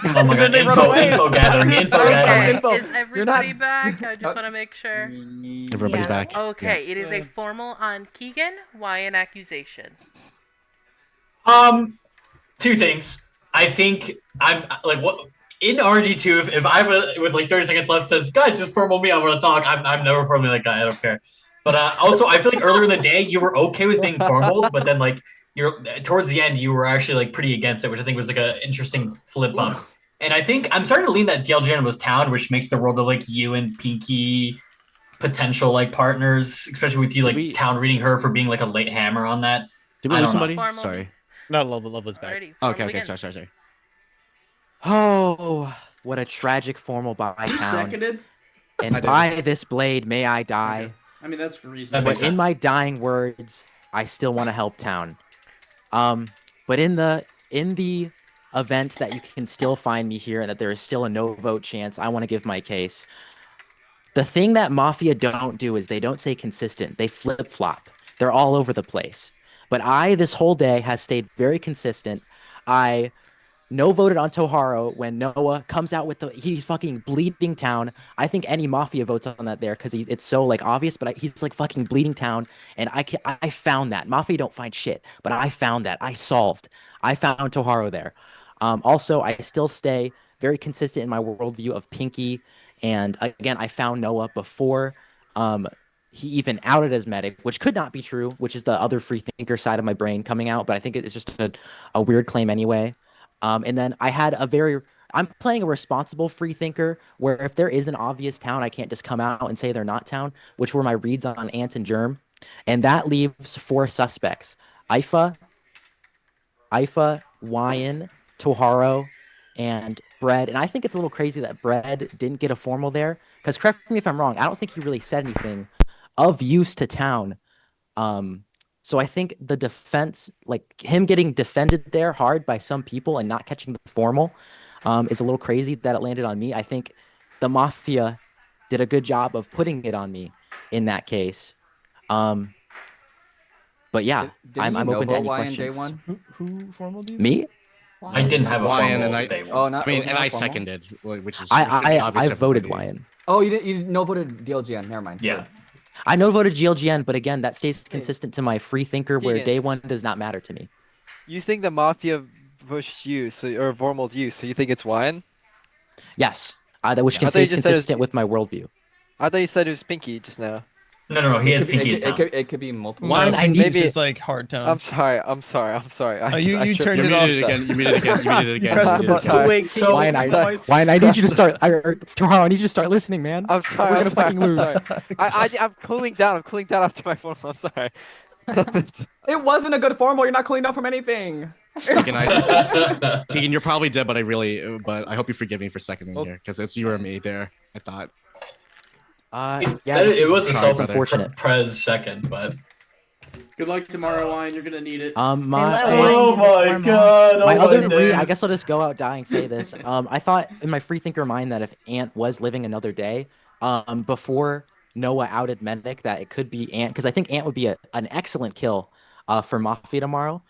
Oh my god, they run info, away. info gathering, info Okay, gathering. Info. is everybody back? I just Oh. want to make sure. Everybody's Yeah. back. Okay, it is a formal on Keegan. Why an accusation? Two things. I think I'm like what in RG2. If I with like 30 seconds left says, guys, just formal me, I want to talk. I'm never formally that guy. I don't care. But also, I feel like earlier in the day you were okay with being formal, but then like you're towards the end you were actually like pretty against it, which I think was like an interesting flip up. And I think I'm starting to lean that DLJN was town, which makes the world of like you and Pinky potential like partners, especially with you like town reading her for being like a late hammer on that. Did we I lose don't know. somebody? Formal. Sorry. No, Love was back. Alrighty, Okay, formal okay, begins. sorry. Oh, what a tragic formal by Who town. seconded? And I did. by this blade may I die. Okay. I mean, that's That reasonable. makes But in sense. my dying words, I still want to help town. But in the event that you can still find me here and that there is still a no vote chance, I want to give my case. The thing that Mafia don't do is they don't stay consistent. They flip-flop. They're all over the place. But I, this whole day, has stayed very consistent. I no voted on Toharo when Noah comes out with he's fucking bleeding town. I think any Mafia votes on that there because it's so like obvious, but he's like fucking bleeding town. And I found that. Mafia don't find shit, but I found that. I found Toharo there. Also, I still stay very consistent in my worldview of Pinky. And again, I found Noah before he even outed as medic, which could not be true, which is the other free thinker side of my brain coming out. But I think it's just a weird claim anyway. And then I'm playing a responsible free thinker where if there is an obvious town, I can't just come out and say they're not town, which were my reads on Ant and Germ. And that leaves 4 suspects. Ifa, Wyan, Toharo, and Bread. And I think it's a little crazy that Bread didn't get a formal there. Because correct me if I'm wrong, I don't think he really said anything of use to town. So I think the defense, like him getting defended there hard by some people and not catching the formal, is a little crazy that it landed on me. I think the Mafia did a good job of putting it on me in that case. But yeah, I'm open to any questions. Day1? Who formal do you? Me? I didn't have a Wyan formal and I. day one. Oh, not. I mean, was it and not I formal? seconded, which is I voted Wyan. Oh, you no voted DLGN. Never mind. Yeah. I no voted GLGN, but again, that stays consistent to my free thinker where Keegan. day one does not matter to me. You think the Mafia pushed you, or formaled you, so you think it's Wyan? Yes, that which I thought you stays just said it was- consistent with my worldview. I thought you said it was Pinky just now. No, he has It could- Pinky's it town. could, it could be multiple. Why I need- Pinky's is like hard town. I'm sorry. You turned You it off. muted it again. You muted it again. You pressed the button. Sorry. Wait, So- Wyan, I need you to start. Tomorrow, I need you to start listening, man. I'm sorry. We're I'm gonna sorry, fucking I'm lose. sorry. I'm cooling down. I'm cooling down after my formal. I'm sorry. It wasn't a good formal. You're not cooling down from anything. Keegan, you're probably dead, but I hope you forgive me for seconding here because it's you or me there. I thought. Yeah, it was a Sorry, self brother. unfortunate. Prez second, but Good luck tomorrow, Wine. You're gonna need it. They let My Wyan get the formal. my other read, I guess I'll just go out dying say this. I thought in my free thinker mind that if Ant was living another day, before Noah outed Medic, that it could be Ant because I think Ant would be an excellent kill, for Mafia tomorrow.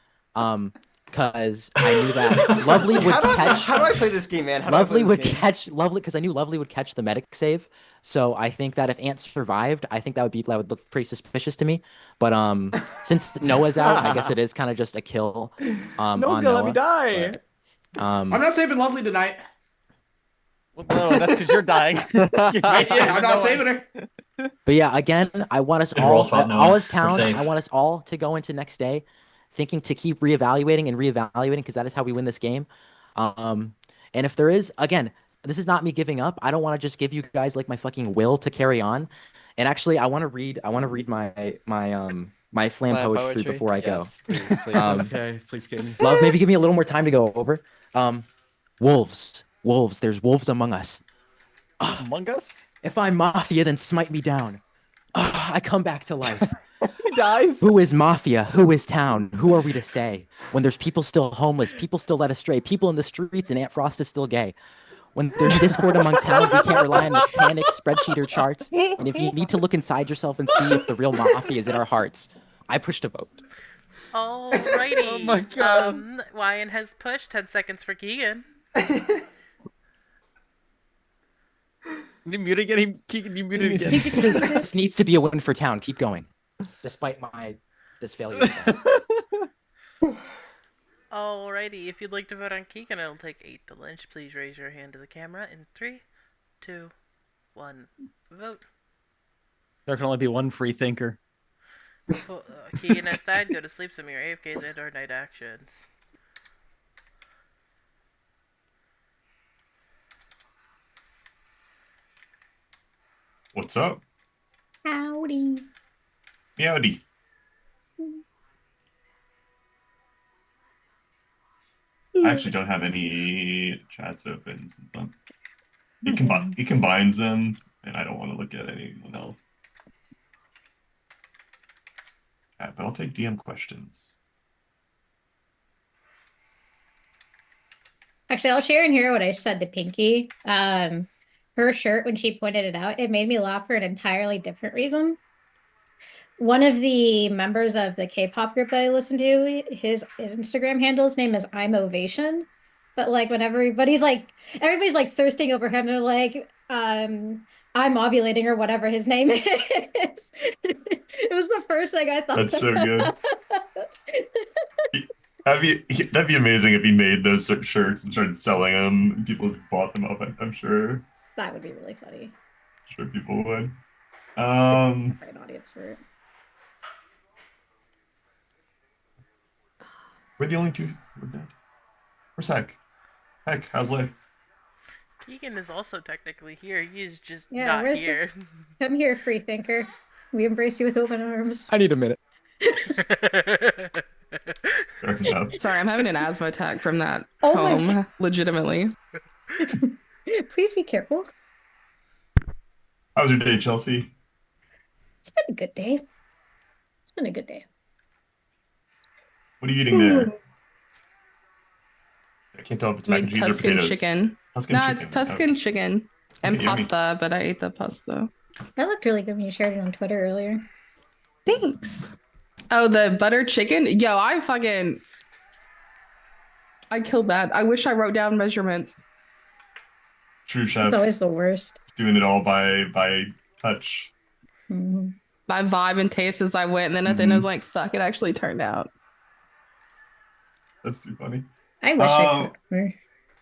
Because I knew that Lovely would catch. How do I play this game, man? How do I Lovely play would this game? catch Lovely because I knew Lovely would catch the medic save. So I think that if Ant survived, I think that would look pretty suspicious to me. But since Noah's out, I guess it is kind of just a kill. No on one's gonna let me Noah. die. I'm not saving Lovely tonight. Well, no, that's because you're dying. Yeah, I'm not saving her. But yeah, again, I want us Good all, roll spot, Noah. all as We're town. safe. I want us all to go into next day, thinking to keep reevaluating and reevaluating because that is how we win this game. And if there is, again, this is not me giving up. I don't want to just give you guys like my fucking will to carry on. And actually, I want to read my slam poetry before I go. Yes, please, please. Okay, please get me. Love, maybe give me a little more time to go over. Wolves, there's wolves among us. Among Us? If I'm Mafia, then smite me down. I come back to life. He dies. Who is Mafia? Who is town? Who are we to say? When there's people still homeless, people still led astray, people in the streets, and Aunt Frost is still gay. When there's discord among town, we can't rely on mechanics, spreadsheet, or charts. And if you need to look inside yourself and see if the real Mafia is in our hearts, I push to vote. Alrighty. Oh my god. Wyan has pushed. 10 seconds for Keegan. You muted again. Keegan, you muted again. Keegan says this needs to be a win for town. Keep going, despite this failure. Alrighty. If you'd like to vote on Keegan, it'll take 8 to lynch. Please raise your hand to the camera in 3, 2, 1. Vote. There can only be one free thinker. Keegan has died. Go to sleep. Some of your AFKs and/or night actions. What's up? Howdy. Meowdy. I actually don't have any chats open. He combines them, and I don't want to look at anyone else. But I'll take DM questions. Actually, I'll share in here what I said to Pinky. Her shirt, when she pointed it out, it made me laugh for an entirely different reason. One of the members of the K-pop group that I listen to, his Instagram handle's name is I'm Ovation. But like when everybody's like thirsting over him, they're like, I'm ovulating or whatever his name is. It was the first thing I thought. That's so good. That'd be amazing if he made those shirts and started selling them and people just bought them up. I'm sure. That would be really funny. Sure people would. Right audience for it. We're the only two. We're dead. Where's Heck? Heck, how's life? Keegan is also technically here. He's just Yeah, not where's here. Come here, free thinker. We embrace you with open arms. I need a minute. Sorry, I'm having an asthma attack from that Oh my home. Legitimately. Please be careful. How was your day, Chelsea? It's been a good day. It's been a good day. What are you eating there? I can't tell if it's mac and cheese or Tuscan potatoes. chicken. Tuscan No, chicken. it's Tuscan chicken and Okay, yummy. pasta, but I ate the pasta. That looked really good when you shared it on Twitter earlier. Thanks. Oh, the butter chicken? Yo, I killed that. I wish I wrote down measurements. True chef. It's always the worst. It's doing it all by touch. Mm-hmm. By vibe and taste as I went, and then at the end I was like, fuck, it actually turned out. That's too funny. I wish I could.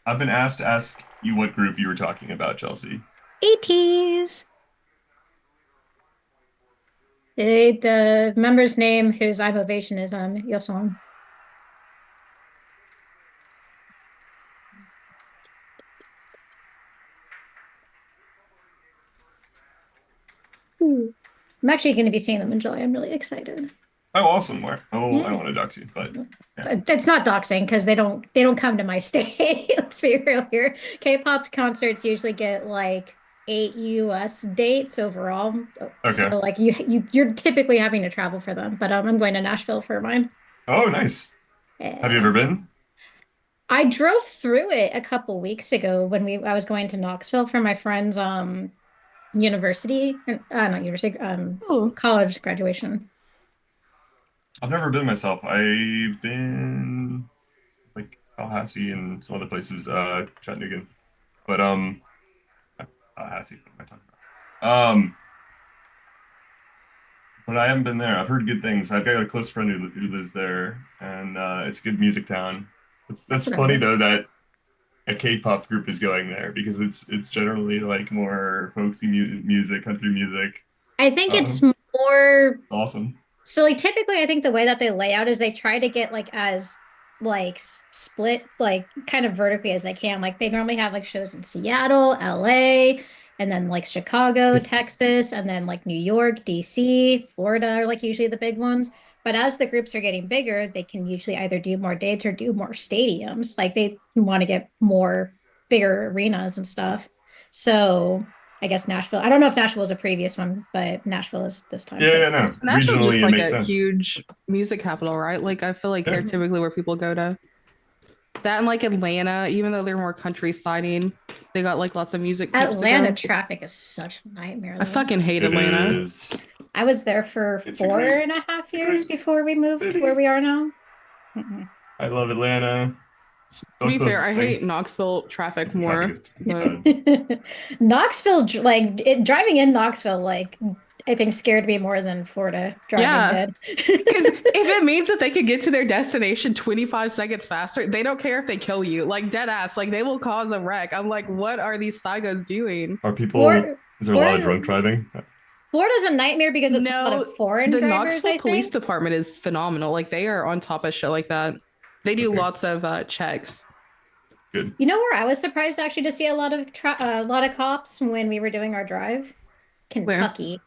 I've been asked to ask you what group you were talking about, Chelsea. ATs. The member's name, whose I'm Ovation, is Yosong. I'm actually going to be seeing them in July. I'm really excited. Oh, awesome! Where? Oh, Yeah. I don't want to dox you, but It's not doxing because they don't come to my state. Let's be real here. K-pop concerts usually get like 8 US dates overall. Okay. So like you're typically having to travel for them. But I'm going to Nashville for mine. Oh, nice. Have you ever been? I drove through it a couple weeks ago when I was going to Knoxville for my friend's university, not university, college graduation. I've never been myself. I've been like Tallahassee and some other places, Chattanooga. But Tallahassee, what am I talking about? But I haven't been there. I've heard good things. I've got a close friend who lives there, and it's a good music town. That's funny though that a K-pop group is going there because it's generally like more folksy music, country music. I think it's more awesome. So like typically I think the way that they lay out is they try to get like as like split like kind of vertically as they can. Like they normally have like shows in Seattle, LA, and then like Chicago, Texas, and then like New York, DC, Florida are like usually the big ones. But as the groups are getting bigger, they can usually either do more dates or do more stadiums. Like they want to get more bigger arenas and stuff. So I guess Nashville. I don't know if Nashville was a previous one, but Nashville is this time. Yeah, no. Nashville's just Regionally, it like makes a sense. huge music capital, right? Like I feel like they're typically where people go to. That and like Atlanta, even though they're more country siding, they got like lots of music trips to Atlanta go. traffic is such a nightmare. I Though. fucking hate It Atlanta. is. I was there for It's a 4.5 years great before we moved city. where we are now. Mm-mm. I love Atlanta. It's To be the fair, I closest hate thing. Knoxville traffic Traffic more. is But bad. Knoxville, driving in Knoxville, like I think scared me more than Florida driving yeah, did. because if it means that they could get to their destination 25 seconds faster, they don't care if they kill you. Like dead ass, like they will cause a wreck. I'm like, what are these psychos doing? Are people? Florida, Is there a lot of drunk driving? Florida's a nightmare because it's a lot No, of foreign the drivers, Knoxville I Police think. Department is phenomenal. Like they are on top of shit like that. They do Okay. lots of checks. Good. You know where I was surprised actually to see a lot of cops when we were doing our drive? Kentucky.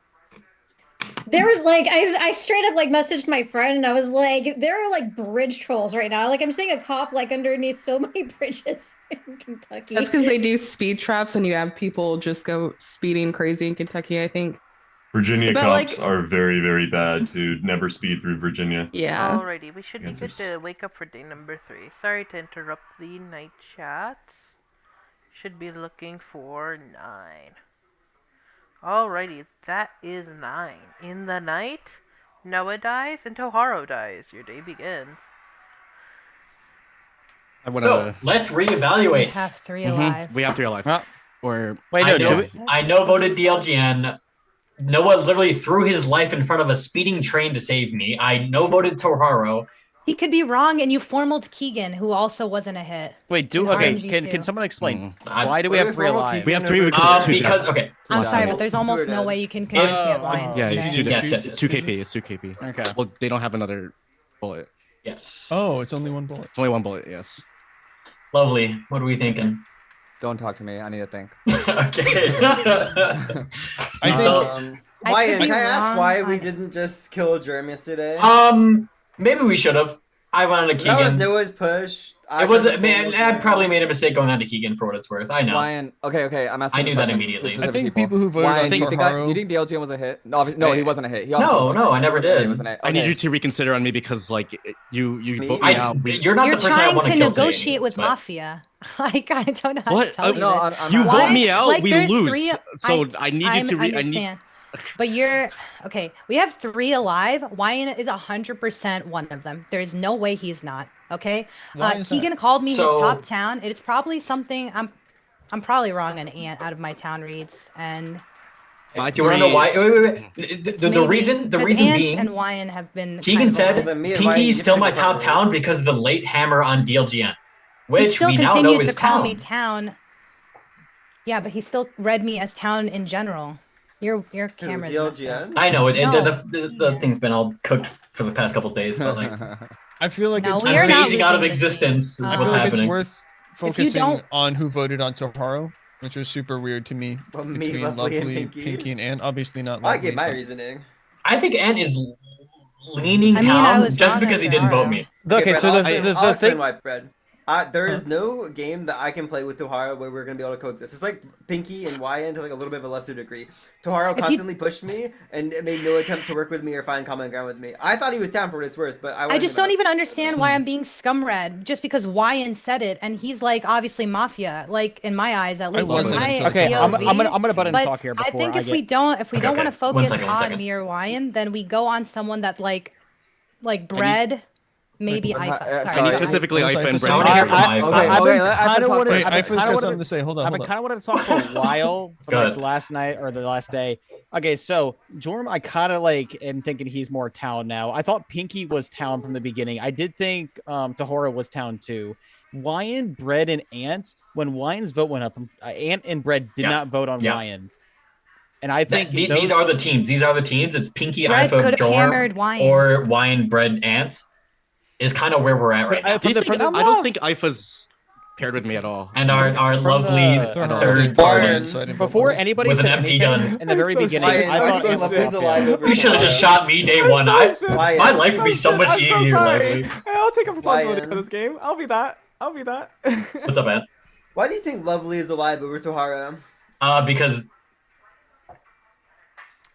There was like I straight up like messaged my friend and I was like, there are like bridge trolls right now. Like I'm seeing a cop like underneath so many bridges in Kentucky. That's because they do speed traps and you have people just go speeding crazy in Kentucky, I think. Virginia But, cops like- are very, very bad to never speed through Virginia. Yeah. Alrighty, we should be good to wake up for day number 3. Sorry to interrupt the night chat. Should be looking for 9. Alrighty, that is 9. In the night, Noah dies and Toharu dies. Your day begins. I So wanna. let's We reevaluate. have 3 Mhm, alive. We have 3 alive. Or Wait, I no, know, do we? I know voted DLGN. Noah literally threw his life in front of a speeding train to save me. I no voted Toharu. He could be wrong, and you formaled Keegan, who also wasn't a hit. Wait, in okay, RNG can too. someone explain I- why do we What have do 3 formal alive? Keegan We have 3 over because Because okay. I'm sorry, died. but there's Who almost are no dead? way you can convince me If- of Lions Yeah, today. it's 2 Yes, dead. yes, It's yes. 2 KP. It's 2 KP. Okay. Well, they don't have another bullet. Yes. Oh, it's only one bullet. It's only 1 bullet. Yes. Lovely. What are we thinking? Don't talk to me. I need to think. Okay. I You think still- Wyatt, be can I ask wrong why we on- didn't just kill Germ yesterday? Maybe we should have. I wanted a That was Keegan. Noah's push. It was man. I probably made a mistake going on to Keegan for what it's worth. I know. Ryan, okay, I'm asking. I a knew that question to immediately. specific I think people who voted Ryan, on do you Toharu. think DLGN was a hit? No, he wasn't a hit. He obviously No, wasn't. no, I never He wasn't a hit. He did. wasn't a hit. I need Okay. you to reconsider on me because like you Me? vote me out. You're not You're the person I trying want to to kill today negotiate anyways, with but- Mafia. Like, I don't know how to What? tell you No, this. You Why? vote me out, Like, we there's lose. 3 So I need you I to understand. But you're okay. We have 3 alive. Wyan is 100% one of them. There's no way he's not. Okay. Why is that? Keegan called me his So- top town. It's probably something. I'm probably wrong on Ant out of my town reads, and My Do you want to know three- why? Wait. The maybe- reason 'cause Ant being, and Wyan have been. Keegan kind of said aligned. then me and Pinky Ryan is still my gifted top partners. town because of the late hammer on DLGN, He which still we now continued know to is call town. me town. Yeah, but he still read me as town in general. Your camera's messed up. DLGN? I know it. No. The thing's been all cooked for the past couple of days, but like I feel like No, it's we I'm are not phasing out of losing this game. existence. Is I I what's feel like happening. it's worth focusing don't- on who voted on Toharu, which was super weird to me. Well, me, between Lovely, and Lovely, Pinky. and Ann. Obviously not I Lovely. gave my but- reasoning. I think Ant is leaning I mean, I town was just wrong because on he didn't vote Toharu. me. Okay, Brett, so I'll the explain, the I'll explain thing. why, Brett. There is no game that I can play with Toharu where we're gonna be able to coexist. It's like Pinky and Wyan to like a little bit of a lesser degree. Toharu If he- constantly pushed me and made no attempt to work with me or find common ground with me. I thought he was down for what it's worth, but I just don't even understand why I'm being scumred just because Wyan said it, and he's like obviously Mafia, like in my eyes at least. wasn't in my until Okay, I'm POV. gonna butt in But talk here I before think I if get. we don't Okay, want to okay. One focus second. on me or Wyan, then we go on someone that like bread, maybe But, Ifa. sorry. Sorry, I need Sorry. specifically What was Ifa and Ifa saying? I wanna hear Brent. from Ifa. Okay, I've okay, been let's kind of talk wanted. Wait, I've been Ifa's kind got of something wanted. to say. Hold on, I've hold been on. kind of wanted to talk for a while, but like Good. last night or the last day. Okay, so Jorm, I kind of like am thinking he's more town now. I thought Pinky was town from the beginning. I did think Tahora was town too. Wyan, Bread, and Ant. When Wyan's vote went up, Ant and Bread did Yeah. not vote on Yeah. Wyan. And I think These those are the teams. These are the teams. It's Pinky, Bread Ifa, could have Jorm, hammered Wyan. or Wyan, Bread, Ant. Is kind of where we're at right But I- now. from the- from the- I don't think Ifa's paired with me at all. And our lovely the- third Warren, party. so I didn't vote before for it. anybody With an said empty anything gun. in the very So beginning, Wyan, I why thought do you it was think Lovely's alive over You should have just Toharu? shot me day one. Wyan, My life would be so much easier. Lovely. I'll take responsibility Ryan. for this game. I'll be that. What's up, man? Why do you think Lovely is alive over Toharu? Because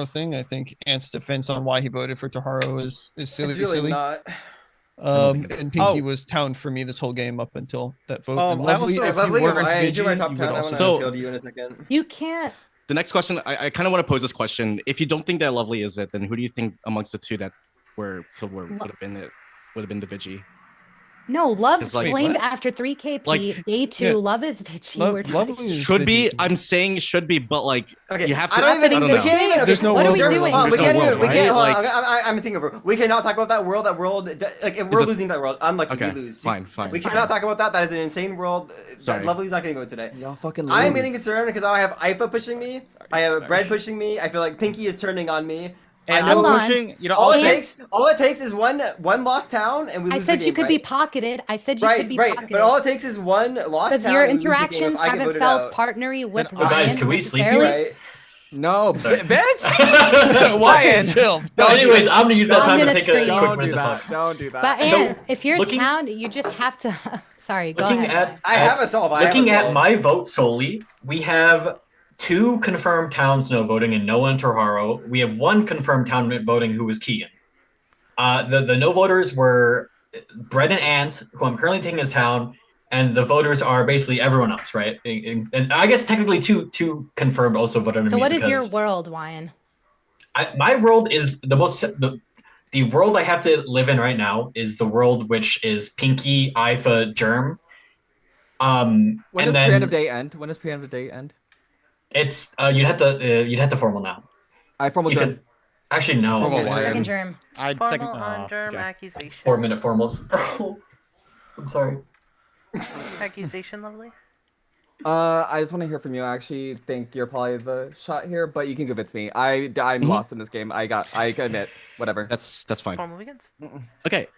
Taharo thing. I think Ant's defense on why he voted for Taharo is silly. It's really silly. not. And Pinky Oh. was town for me this whole game up until that vote. And I Lovely, also- if Lovely, you weren't I do my Vigi, top you 10. would I also want to So- appeal to you in a second. You can't. The next question, I kind of want to pose this question. If you don't think that Lovely is it, then who do you think amongst the two that were killed would have been it? Would have been the Vigi? No, Love It's like- flamed what? after 3KP. Like- Day 2, Yeah. Love is bitchy. We're Lovely is Should the be. Vigi. I'm saying should be, but like Okay, you have to. I don't even. I don't we know. can't even. Okay, There's no What are world we where doing? Lovely Hold on, is we no can't world, even. We right? can't. Hold Like- on, I'm thinking over. We cannot talk about that world. That world. Like if we're Is it- losing that world, unlucky Okay, we lose. fine. We cannot talk about that. That is an insane world. Sorry. Lovely's not getting voted today. Y'all fucking I'm lose. getting concerned because I have Ifa pushing me. I have Bread pushing me. I feel like Pinky is turning on me. And Hold I'm on. pushing. You know, All it also- takes is one lost town and we lose I the said game, you could be right? pocketed. I said you Right, could be right. pocketed. But all it takes is one lost because town. your and we lose the game if interactions I get haven't voted felt out. partnery with Then- Ryan. guys, can we sleep necessarily. here? Right. No, bitch. Wyatt, chill. Anyways, I'm gonna use that I'm time to gonna take scream. a quick Don't minute do to talk. that. Don't do that. But So, Anne, if you're looking- town, you just have to. Sorry, go Looking ahead. I have a solve. Looking at my vote solely, we have 2 confirmed towns no voting and Noah and Torharo. We have 1 confirmed town voting who was Keegan. The no voters were Brett and Ant, who I'm currently taking as town, and the voters are basically everyone else, right? And I guess technically two confirmed also voted on So me. what is your because world, Wyan? my world is the world I have to live in right now is the world which is Pinky, Ifa, Germ. When and does then pre-end of day end? When does pre-end of day end? it's you'd have to formal now. I formal Because germ. actually no. Formal Yeah, Wyan. Second germ. I'd Formal second. on germ okay. accusation. 4-minute formals. I'm sorry. Accusation, Lovely. I just want to hear from you. I actually think you're probably the shot here, but you can convince me. I'm lost in this game. I admit, whatever. That's fine. Formal begins. Okay.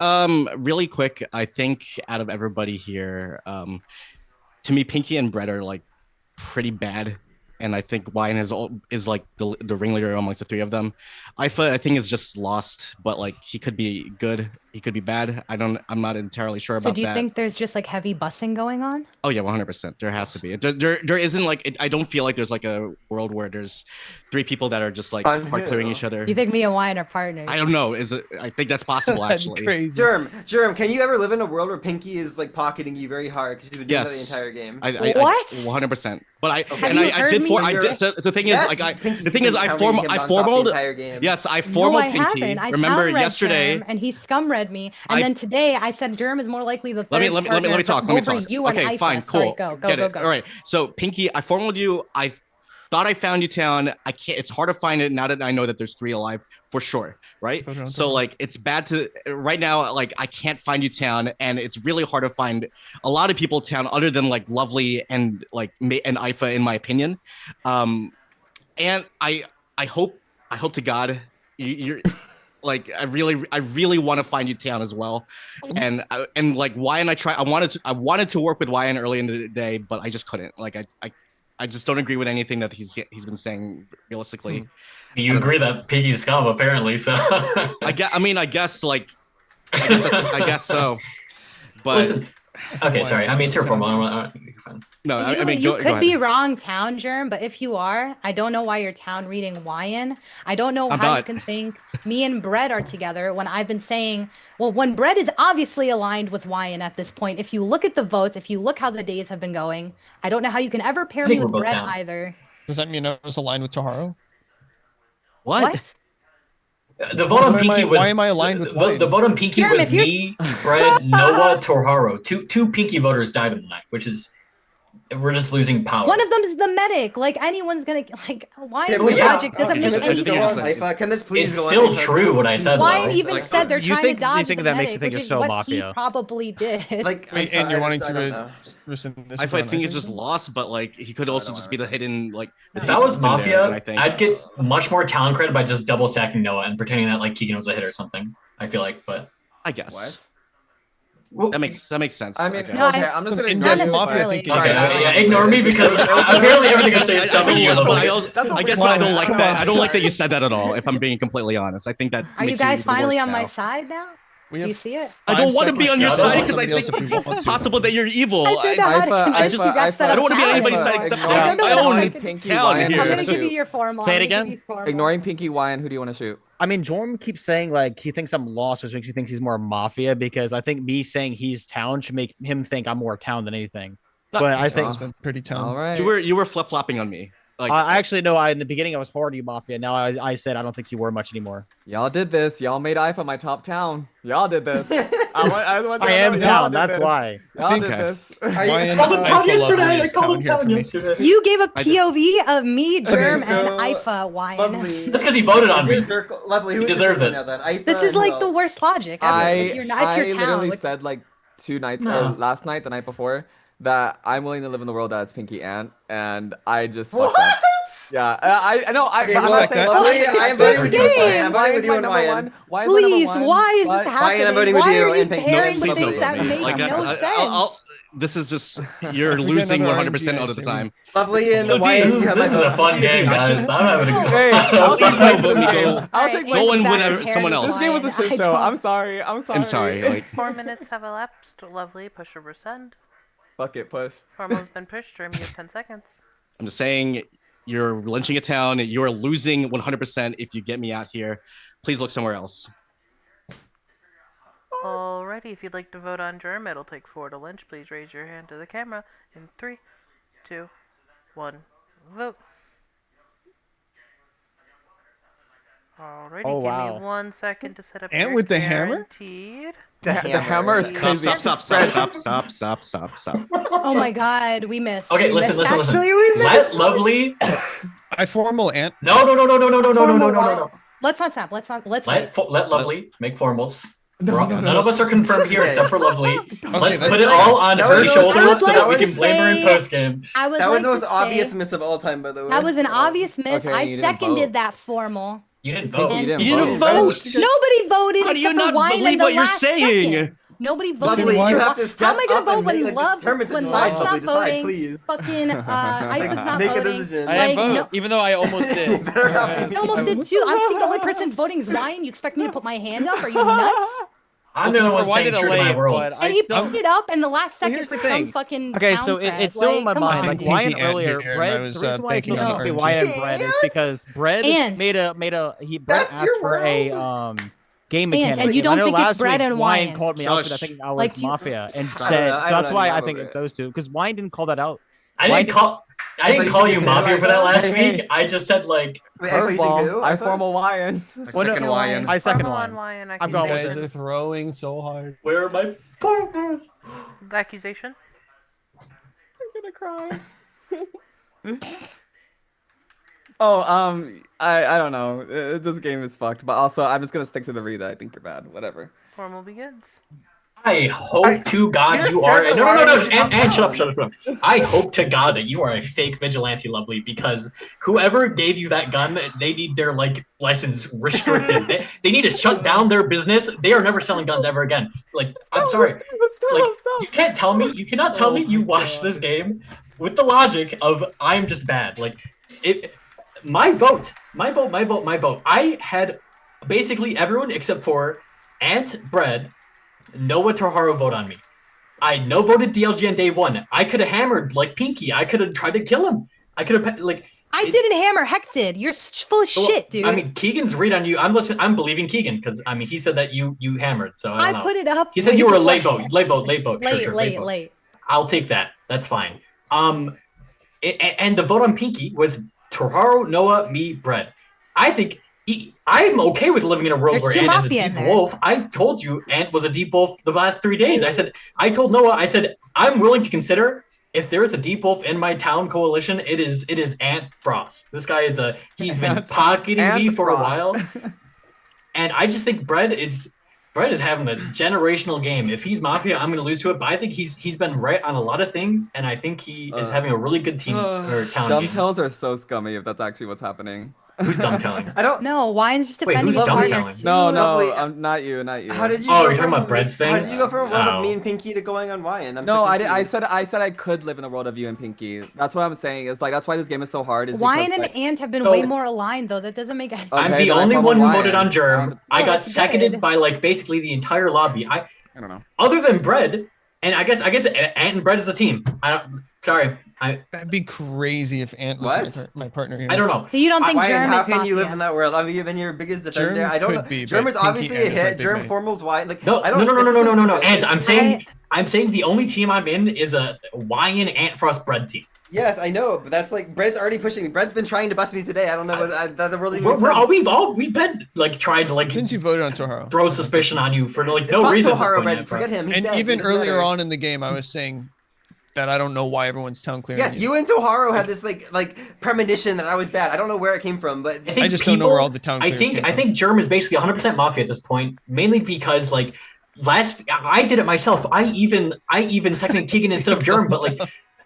Really quick, I think out of everybody here, to me, Pinky and Brett are like pretty bad, and I think Wyan is like the ringleader amongst the 3 of them. Ifa, I think, is just lost, but like he could be good, he could be bad. I'm not entirely sure So about do you that. think there's just like heavy busing going on? Oh yeah, 100%. There has to be. There isn't like I don't feel like there's like a world where there's 3 people that are just like On part clearing who? each other. You think me and Wyan are partners? I don't know. Is it? I think that's possible That's actually. crazy. Germ, can you ever live in a world where Pinky is like pocketing you very hard because she's been doing that the Yes. entire game? What? 100%. But Have you heard did me? for I You're- did. So the thing Yes, is, like Pinky, the thing you've is, been I pounding him nonstop the formaled. entire game. Yes, I No, formaled I Pinky. haven't. I Remember town read yesterday? Germ, and he scum read me, and I- then today I said Germ is more likely the third Let me partner talk. Let me over talk. you and Okay, Ifa. fine, Sorry, cool. go. Get it. All right. So Pinky, I formaled you. I thought I found you town. I can't. It's hard to find it now that I know that there's 3 alive for sure. Right. Okay. So like, it's bad to right now. Like, I can't find you town, and it's really hard to find a lot of people town other than like Lovely and like and Ifa, in my opinion. And I hope to God you're like I really want to find you town as well, and like Wyan, I wanted to work with Wyan early in the day, but I just couldn't. Like I just don't agree with anything that he's been saying realistically. You agree that Pinky's scum apparently, so I guess so. But listen. Okay, sorry. I mean, it's your formal. no, I mean you go could ahead. be wrong, town Germ, but if you are, I don't know why you're town reading Wyan. I don't know I'm how you not. can think me and Brett are together when I've been saying, well, when Brett is obviously aligned with Wyan at this point. If you look at the votes, if you look how the days have been going, I don't know how you can ever pair I me think with we're both Brett down. either. Does that mean I was aligned with Taharo? What? The vote on Pinky was. Why am I aligned with Wyan? The vote on Pinky Germ, was if you're- me, Brett, Noah, Torharo. Two Pinky voters died in the night, which is we're just losing power. One of them is the medic. Like anyone's gonna like Wyan Okay, but yeah, logic doesn't can make this any please go sense. on, Ifa? Can this please It's go on, still Ifa? true Can this what I please said, go on? Wyan though. even Like, said they're do you trying think- to do you dodge think the that makes you medic, think which you're is so what Mafia? he probably did. Like, Wait, Ifa, and you're wanting I don't to know. rescind this? I round, think he's just think? lost, but like he could also just be the hidden like. the If that was deep in there, and I Mafia, think I'd get much more talent credit by just double stacking Noah and pretending that like Keegan was a hit or something. I feel like, but I guess What? that makes sense. I mean, No, okay, I- I'm just gonna In ignore Not you. Mafia necessarily. thinking. okay, Alright, yeah, ignore me because apparently everything I say is scummy. I That's guess, what but I don't we like want. that. I don't like that you said that at all. If I'm being completely honest, I think that Are you makes guys even finally worse on my now. side now? We Do you have see it? I don't want to be on your Yeah, side I because I somebody else think if we want it's to. possible that you're evil. I don't know how to Ifa, convince you Ifa, guys that Ifa, I don't want to be on I'm anybody's talented. side except for I don't know my what own I can- Pinky town Wyan, I'm here. gonna give you your formal. Say it I'm gonna again? give you formal. Ignoring Pinky Wyan, who do you want to shoot? I mean, Jorm keeps saying like he thinks I'm lost, which makes you think he's more Mafia because I think me saying he's town should make him think I'm more town than anything. But I think It's been pretty town. All right. You were flip flopping on me. Like I actually know. In the beginning I was hard on you, Mafia. Now I said I don't think you were much anymore. Y'all did this. Y'all made IFA my top town. Y'all did this. I am town. That's why. Y'all did this. Wyan, called him Ifa town yesterday. Lovely I is called town him here town for me. yesterday. You gave a I did. POV of me, Germ, so, and Ifa, Wyan. Lovely. That's because he voted on Is me. your circle lovely? Who He is your deserves circle it. now then? Ifa This is and who like the else? worst logic ever. If you're I town, literally like, said like 2 nights or No. last night, the night before, that I'm willing to live in the world that's Pinky Ant, and I just What? fucked up. Yeah, I know. Okay, I'm well, not saying lovely. I am voting with you, kidding. Wyan. I'm voting with you and Wyan. please, why is this Wyan, happening? I'm voting with Why you are you and Pinky. pairing please things don't that vote me. make Like that's no sense? this is just you're If we get losing another 100% RNG, out of the I time. Lovely and So, Wyan, This you have is my a vote. fun game, I guys. should- I'm having a good Hey, I'll Please take don't my vote me. game. Go I'll take my go and back win to someone pairing else. This game was a Wyan. shit I show. don't- I'm sorry. I'm sorry. I'm sorry. Like 4 minutes have elapsed. Lovely, push or rescind. Fuck it, push. Formal's been pushed. Germ, you have 10 seconds. I'm just saying, you're lynching a town. You're losing 100% if you get me out here. Please look somewhere else. Alrighty, if you'd like to vote on Germ, it'll take 4 to lynch. Please raise your hand to the camera in 3, 2, 1. Vote. Alrighty, Oh, give wow. me 1 second to set up Ant your with the hammer? guaranteed. The hammer is Stop! crazy. Stop! Oh my God, we missed. Okay, We listen. missed. Actually, we missed. Let Lovely. I formal Ant. No. Let's not stop. Let's not. Let's wait. Let Lovely make formals. No. None of us are confirmed here except for Lovely. Let's that's put it fine. all on That her was- shoulders so I that we would can blame her in say- post game. I would That was like the most to obvious say miss of all time, by the way. that was an obvious miss. Okay, I you didn't seconded vote. that formal. You didn't vote. And- You You didn't vote. vote. Nobody voted How do you except for not Wyan believe in the what you're last saying? second. Nobody voted. Lovely, Why- you have to How step am I gonna up vote and when make, like, Love determined to when decide, Love's Lovely, not decide, voting? please. Fucking Iva's not Make a voting. decision. I didn't Like, vote, no- even though I almost You did. better not be I almost did too. I'm seeing the only person who's voting is Wyan. You expect me to put my hand up? Are you nuts? I'm the only one Why staying did it true to my late, worlds. but And I he still. put it up in the last Well, second here's for the some thing. fucking Okay, town so cred. it's still in my Come mind. on. Like Pinky Wyan Ant earlier, here, and Bread. I The was, reason why it's banking not on gonna be the Wyan RNG. Bread is because Bread Ant. made a Bread That's asked your for a world. game Ant, mechanic. and you I don't know think it's last Bread week and Wyan Wyan. called me out for that, Shush. thinking I was Like, you- Mafia and I don't said. know, I So don't that's know why anything I think about it's it. those two. Because Wyan didn't call that out. I Why didn't did- call. I didn't you call think you it's Mafia for that Iva? last Hey, week. hey. I just said like Wait, Ifa, you think Curveball. who? I Ifa? formal Wyan. Second Wyan. I second Formal on Wyan. Wyan. I'm You going with guys it. are throwing so hard. where are my partners? Accusation. I'm gonna cry. Oh, I don't know. This game is fucked. But also, I'm just gonna stick to the read that I think you're bad. Whatever. Formal begins. I hope to God you you said are. that No. Wyan was And top shut up, down. shut up. I hope to God that you are a fake vigilante, Lovely, because whoever gave you that gun, they need their like license restricted. They need to shut down their business. They are never selling guns ever again. Like, I'm sorry. Like, you can't tell me. You cannot tell me you watched this game with the logic of I'm just bad. Like, it. My vote. I had basically everyone except for Ant, Bread, Noah Toharu vote on me. I no voted DLG on day one. I could have hammered like Pinky. I could have tried to kill him. I could have like. I didn't hammer. Heck did. You're full of Well, shit, dude. I mean, Keegan's read on you. I'm believing Keegan because I mean he said that you hammered. So I don't know. put it up. He said way you were a before- late vote. Sure, Late, vote. late. I'll take that. That's fine. And the vote on Pinky was Toharu, Noah, me, Bread. I think I'm okay with living in a world There's where two Ant is a Mafia in deep there. wolf. I told you Ant was a deep wolf the last 3 days. I told Noah, I said, I'm willing to consider if there is a deep wolf in my town coalition, it is Ant Frost. This guy he's been pocketing me for a while. And I just think Bread is having a generational game. If he's Mafia, I'm going to lose to it. But I think he's been right on a lot of things, and I think he is having a really good team or town Dumb game. tells are so scummy if that's actually what's happening. Who's dumb telling? I don't. No, Wyan's just Wait, defending who's his dumb partner telling? too. No, Lovely. not you. How did you? Oh, go you're talking from about Bread's thing? How did you go from a world Oh. of me and Pinky to going on Wyan? I'm No, so I confused. said I could live in the world of you and Pinky. That's what I'm saying. Is like that's why this game is so hard. Is Wyan because, and like, Ant have been So- way more aligned, though. That doesn't make any I'm Okay, the then I only follow one who Wyan. voted on Germ. I Oh, got that's seconded good. by like basically the entire lobby. I don't know. Other than Bread, and I guess Ant and Bread is a team. That'd be crazy if Ant was What? my partner here. I don't know. So you don't think Wyan, Germ how is can you live Mafia? in that world? Have you been your biggest defender? Germ I don't could know. be, Germ but is obviously Pinky a Ant is my hit. big Germ mate. formals Wyan. Like No, I don't. no. Ant, I'm saying the only team I'm in is a Wyan Ant Frost Bread team. Yes, I know, but that's like Brett's already pushing me. Brett's been trying to bust me today. I don't know what that the world even makes sense. We've been like trying to like Since you voted on Toharu, throw suspicion on you for like no Fuck reason. at this Toharu, point Brett, yet, forget him. He's and dead. even It doesn't earlier matter. on in the game, I was saying that I don't know why everyone's town clearing. Yes, you and Toharu had this like premonition that I was bad. I don't know where it came from, but I just don't know where all the town I clears came from. think Germ is basically 100% Mafia at this point, mainly because like I did it myself. I even seconded Keegan instead of Germ, but like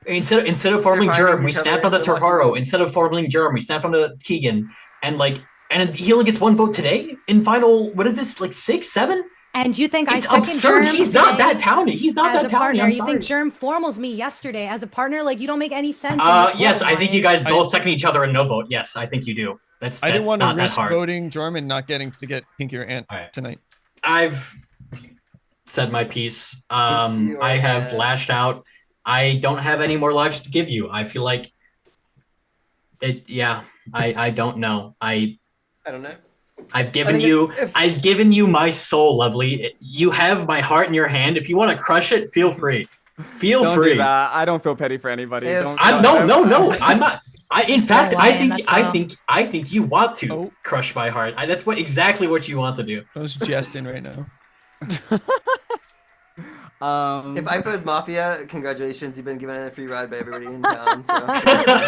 instead of farming Germ, we snapped onto Toharu. Instead of farming Germ, we snapped onto Keegan, and he only gets one vote today in final. What is this, like 6, 7? And you think It's I second absurd. Germ He's not today that towny. He's not as that a towny. partner? I'm You sorry. think Germ formals me yesterday as a partner? Like, you don't make any sense. In this Yes, world, I think you Ryan. guys both second each other and no vote. Yes, I think you do. That's I didn't want to not that risk hard. voting Jorm and not getting to get Pinky or Ant tonight. I've said my piece. I have lashed out. I don't have any more lives to give you. I feel like it. Yeah, I don't know. I don't know. I've given you my soul, Lovely. You have my heart in your hand. If you want to crush it, feel free. Feel Don't free. do that. I don't feel petty for anybody. If- No. I'm not. In fact, Ryan, I think you want to crush my heart. That's exactly what you want to do. I was jesting right now. If I was Mafia, congratulations, you've been given a free ride by everybody in town. So I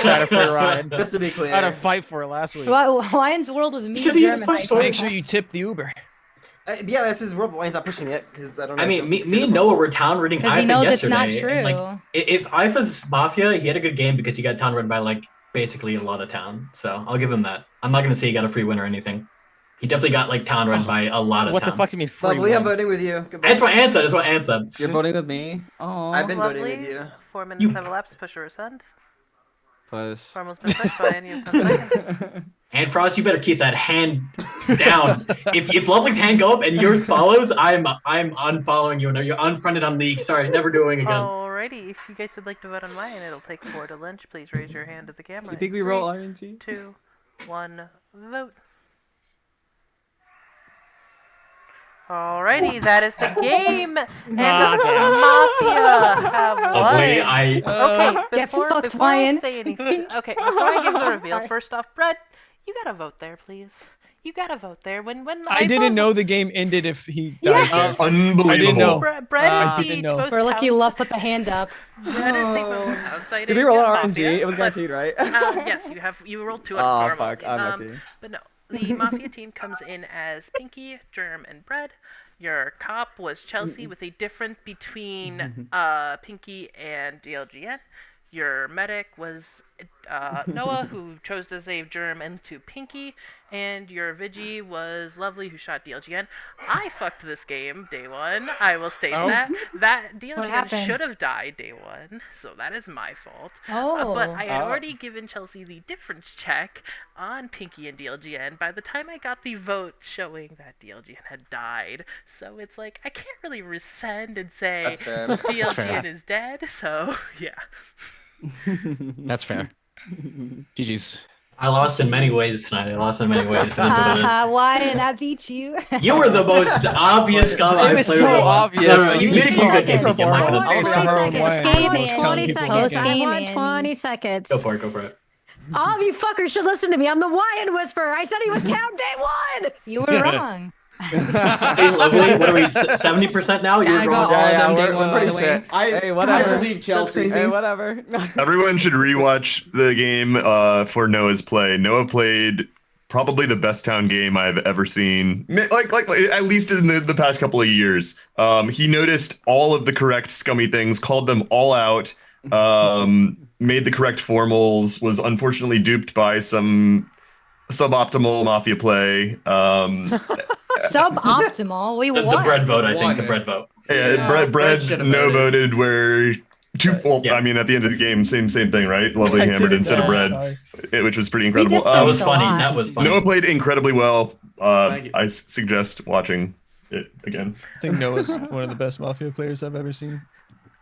had a free ride. just to be clear, I had a fight for it last week. Ryan's world was me, Should he Germ, and push high So make school. sure you tip the Uber. yeah, that's his world, but Wayne's not pushing it because I don't know. I mean, me and Noah were town reading Because he Ifa knows it's yesterday. not true. And, like, if Ifa's Mafia, he had a good game because he got town run by like basically a lot of town. So I'll give him that. I'm not gonna say he got a free win or anything. He definitely got like town run by a lot of What town. the fuck do you mean free Lovely, win? I'm voting with you. Good luck. That's what Ann said. That's what Ann said. You're voting with me? Oh, I've been voting Lovely. with you. 4 minutes have elapsed. Push or resend. push. Farmel's been pushed by and you have 10 seconds. And Frost, you better keep that hand down. If Lovely's hand go up and yours follows, I'm unfollowing you and you're unfriended on League. Sorry, never doing again. Alrighty, if you guys would like to vote on mine, it'll take 4 to lynch. Please raise your hand to the camera. You think we In roll 3, RNG? 2, 1, vote. Alrighty, that is the game, and Mafia have Lovely, won. Okay, Get before fucked, I Ryan. say anything, before I give the reveal, first off, Brett, you gotta vote there, please. You gotta vote there. When I didn't vote- know the game ended if he Yes. dies there. Unbelievable. I didn't know. Brett I is didn't the know. most For lucky town- Love put the hand up. Brett is the most town-sighted Did we roll an Mafia, RNG? It was but, guaranteed, right? yes, you rolled 2 Oh, out of 4. fuck, I'm lucky. But no, the Mafia team comes in as Pinky, Germ, and Bread. Your cop was Chelsea with a difference between Pinky and DLGN. Your medic was Noah, who chose to save Germ into Pinky, and your Vigi was Lovely, who shot DLGN. I fucked this game day one. I will state that. That DLGN happened? should have died day one, so that is my fault. Oh. But I had already given Chelsea the difference check on Pinky and DLGN by the time I got the vote showing that DLGN had died. So it's like, I can't really resend and say That's fair. DLGN fair. is dead, so yeah. That's fair. GG's. I lost in many ways tonight. It is what it is. Why I beat you? You were the most obvious scum It I was played so with. obvious. No, you You did a good game. said I'm not I gonna want take it 20 back. seconds. Why? Game I in. was 20 seconds. seconds. I want 20 seconds. Go for it. Go for it. All of you fuckers should listen to me. I'm the Wyan Whisperer. I said he was town day one. You were wrong. Hey, Lovely, what are we, 70% now? Yeah, I You're got wrong. all of them day we're one, by pretty the way. shit. Hey, I whatever. believe Chelsea. crazy. Hey, whatever. Everyone should rewatch the game for Noah's play. Noah played probably the best town game I've ever seen. Like at least in the past couple of years. He noticed all of the correct scummy things, called them all out, made the correct formals, was unfortunately duped by some suboptimal Mafia play. Suboptimal. We The won. bread vote, I think. The bread vote. Yeah, Brett Brett should have no voted. voted where two. Well, Yeah. I mean, at the end of the game, same thing, right? Lovely I hammered didn't instead of know, Bread, sorry. which was pretty incredible. dissed That was a funny. lot. That was funny. Noah played incredibly well. Thank you. I suggest watching it again. I think Noah's one of the best Mafia players I've ever seen.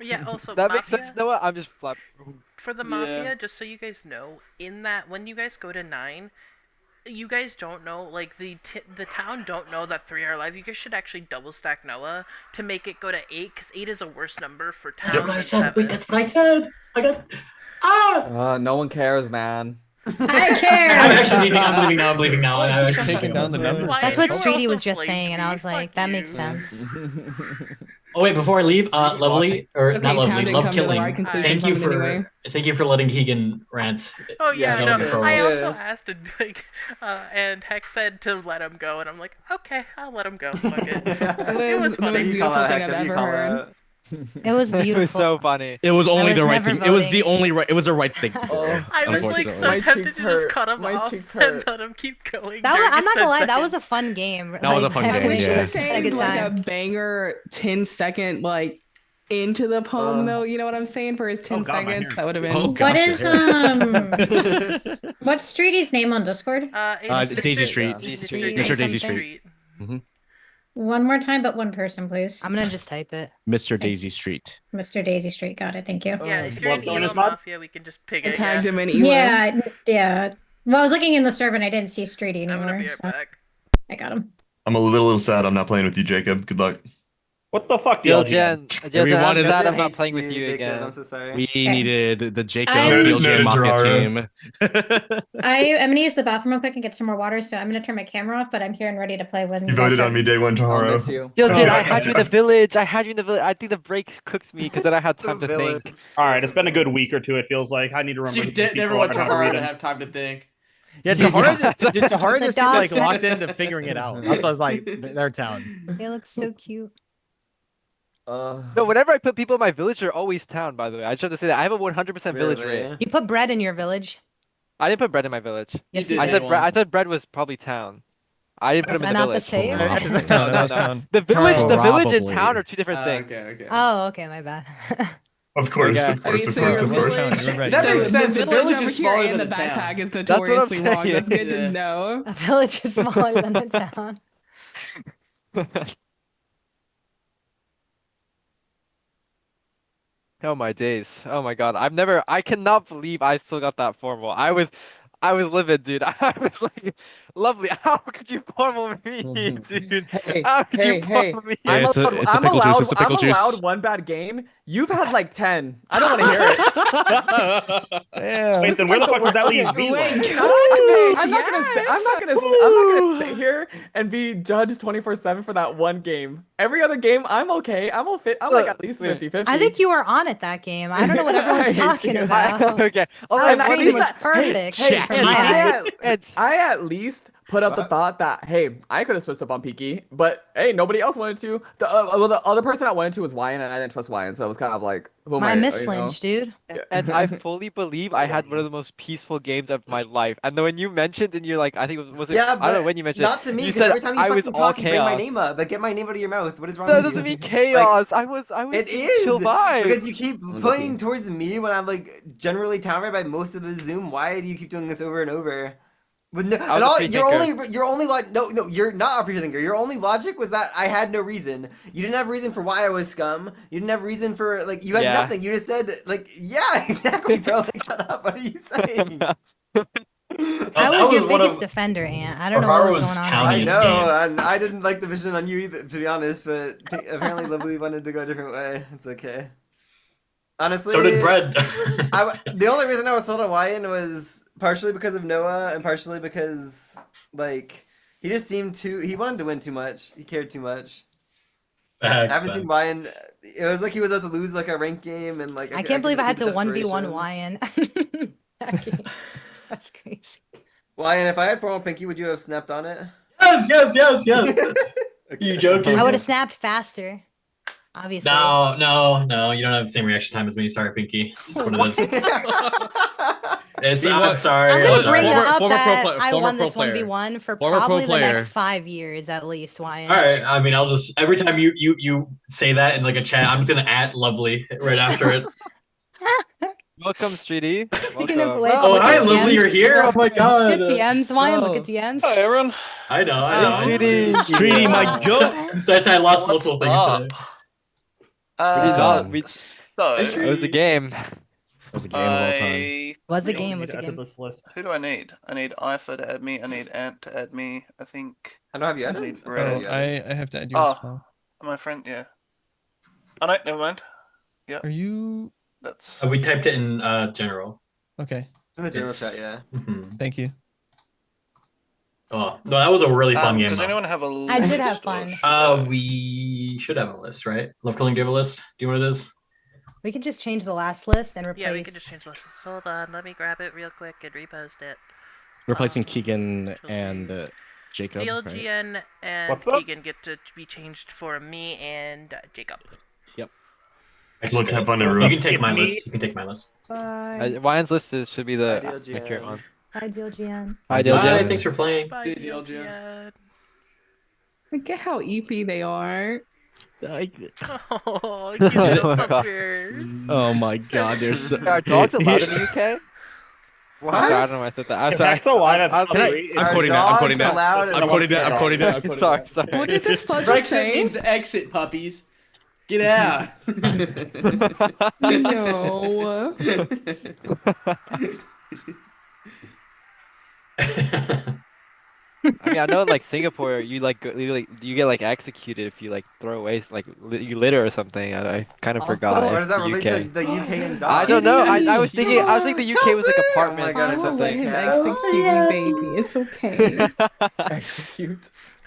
Yeah, also That Mafia, makes sense, Noah. I'm just flap. for the Yeah. Mafia, just so you guys know, in that when you guys go to 9, you guys don't know, like the town don't know that 3 are alive. You guys should actually double stack Noah to make it go to 8, because 8 is a worse number for town That's what I than said. 7. Wait, that's what I said. I got. Ah! No one cares, man. I care. I'm actually leaving. I'm leaving now. I'm leaving now. like I'm just actually taking down the numbers. Why- That's what you were Streety also was just flamed saying, and I me. was like, Fuck that you. makes sense. Oh wait, before I leave, lovely or Okay, not Town lovely, did love come to the killing. right conclusion Thank you from it for anyway. thank you for letting Keegan rant. Oh yeah, Going no. for a I while. also asked and like, and Heck said to let him go, and I'm like, okay, I'll let him go. Fuck it. It was The most funny. beautiful thing I've ever heard. It was It was beautiful. so funny. It was only was the right never thing. It was the voting. only right. It was the right thing to do. I was like unfortunately. so tempted to just cut him My off cheeks and hurt. let him keep going. That was, during I'm his not gonna 10 lie, that was a seconds. fun game. That was a fun I game, wish yeah. he Had a saved good like a time. banger 10-second like into the poem though. You know what I'm saying? For his 10 God, my seconds, hair. that would have been. Oh What gosh, is your hair. what's Streety's name on Discord? It's Daisy Mr. Street. Daisy Street. Mr. Daisy something. Street. One more time, but one person, please. I'm gonna just type it. Mr. Daisy Street. Mr. Daisy Street. Got it. Thank you. Yeah, if you're Love in going Elo as mod? Mafia, we can just pig I it. tagged Yeah. him in emo. Yeah. Well, I was looking in the server and I didn't see Streety I'm anymore. gonna be right so back. I got him. I'm a little sad I'm not playing with you, Jacob. Good luck. What the fuck, DLGN, We I'm wanted- sad Jen I'm not hates playing with you, you Jacob. again. I'm so sorry. We needed the Jacob Noted- DLJ noted, Mafia Gerara. team. I'm gonna use the bathroom real quick and get some more water, so I'm gonna turn my camera off, but I'm here and ready to play when You guys voted start. on me day one, I'll Taharo. miss you. DLGN, Oh, I had you in the village. I think the break cooked me because then I had time to Village. think. All right, it's been a good week or two. It feels like I need to remember. You who didn't people never are want and how to read Tahara to them. have time to think. Yeah, Yeah. Tahara The just seemed like dogs. locked into figuring it out. That's why I was like, their town. They look so cute. No, whenever I put people in my village, they're always town, by the way. I just have to say that. I have a 100% village rate. Really? You put bread in your village. I didn't put bread in my village. Yes, You you did. did. I said bread was probably town. I didn't put Is them in that the not the village. same? Wow. No, no, Nice no. town. The village and Probably. town are two different things. Okay. Oh, okay, my bad. Of course, Okay. of course, of so course, your of course. village, You're right. That so makes sense. The The village village over is here smaller and than the a town. backpack is what I'm notoriously long. saying. That's good Yeah. to know. A village is smaller than a town. Oh my days. Oh my God. I cannot believe I still got that formal. I was livid, dude. I was like, lovely. How could you formal me, dude? Hey, How could hey, you hey! formal me? Yeah, I'm it's a I'm pickle juice, allowed. it's a pickle I'm juice. allowed one bad game. You've had like 10. I don't want to hear it. Yeah. Wait, then where the fuck does that leave me? Wait, Like? bitch, I'm not gonna say. I'm not gonna sit here and be judged 24/7 for that one game. Every other game, I'm okay. I'm like at least Wait. 50-50. I think you were on it that game. I don't know what I everyone's hate talking you. about. Okay. Although Our And at game least was I- perfect Hey, from hey, my eyes. I at least put up the thought that hey, I could have switched up on Peaky, but hey, nobody else wanted to. The other person I wanted to was Wyan, and I didn't trust Wyan, so it was kind of like who am My I? miss you know? Lynch, dude. And I fully believe I had one of the most peaceful games of my life. And then when you mentioned, and you're like, I think was it? Yeah, I don't know but when you mentioned. not to me, You because said every time you I was fucking all talk, you bring my chaos. name up. Like, get my name out of your mouth. What is wrong That with doesn't you? mean chaos. I was It chill is vibes. because you keep pointing towards me when I'm like generally towered by most of the Zoom. Why do you keep doing this over and over? With no, I and was a all, free your only no, you're not a free thinker. Your only logic was that I had no reason. You didn't have reason for why I was scum. You didn't have reason for like you had Yeah. nothing. You just said like yeah, exactly, bro. Like shut up. What are you saying? I was your one biggest of defender, Ant. I don't know what was Haru's going on. towniest I know, games. and I didn't like the vision on you either, to be honest. But apparently, Lovely wanted to go a different way. It's okay. Honestly, So did Bread. The only reason I was sold on Wyan was partially because of Noah, and partially because like he just seemed he wanted to win too much. He cared too much. I haven't seen Wyan. It was like he was about to lose like a ranked game, and like I can't believe I had to could see the 1v1 desperation. Wyan. That's crazy. Wyan, if I had formal Pinky, would you have snapped on it? Yes. You joking? I would have snapped faster. Obviously. No. You don't have the same reaction time as me. Sorry, Pinky. It's just what it is. I'm sorry. I'm gonna bring Former- up former that pro pla- I former won pro this player. 1v1 for Former pro probably the player. next 5 years at least, Wyan. All right. I mean, I'll just every time you say that in like a chat, I'm just gonna add Lovely right after it. Welcome, Streety. Speaking of Welcome. which, Oh, look hi, at Lovely, DMs. you're here. Oh my god. Look at DMs, Wyan. Look at DMs. Hi, everyone. I know. Treaty, my goat. So I said I lost What's multiple things up? today. It was a game. It was a game of all time. Was a We game, only was need a to add to game. this list. Who do I need? I need Ifa to add me. I need Ant to add me. I think. I don't have you I added. need Okay, Bread. you I added. have to add you Oh. as well. My friend, yeah. Oh no, never mind. Yeah. Are you? That's. We typed it in general. Okay. In the general chat, yeah. Mhm. Thank you. Oh no, that was a really fun game. Does though. anyone have a list? I did have fun. We should have a list, right? Love Cooling, do you have a list? Do you know what it is? We could just change the last list and replace. Yeah, we can just change the list. Hold on, let me grab it real quick and repost it. Replacing Keegan and Jacob. Right? DLGN and What's up? Keegan get to be changed for me and Jacob. Yep. Look, have fun, You everyone. can take It's my me. list. You can take my list. Bye. Ryan's list should be the Ideal accurate GM. one. Ideal GN. Ideal Bye, Jen. thanks for playing. Bye, DLGN. DLGN. Look at how EP they are. Oh, cute Oh little my God. puppers. Oh my God, they're so. Are dogs allowed in the UK? What? I'm sorry, I don't know why I said that. I'm If sorry. that's allowed, I'm Can I, sorry. I'm Are quoting that. I'm dogs quoting that. allowed in I'm the quoting that. I'm UK? quoting that. I'm quoting Sorry, that. sorry. What did this sludge Brexit say? means exit, puppies. Get out. No. I mean, I know in like Singapore, you get like executed if you like throw away you litter or something. I kind of forgot. Where does that the relate UK. to the UK and I dogs? don't know. I was thinking the UK was like Chelsea! apartments Oh my God, or it's I will let something. him Yeah. execute you, baby. It's okay. Execute.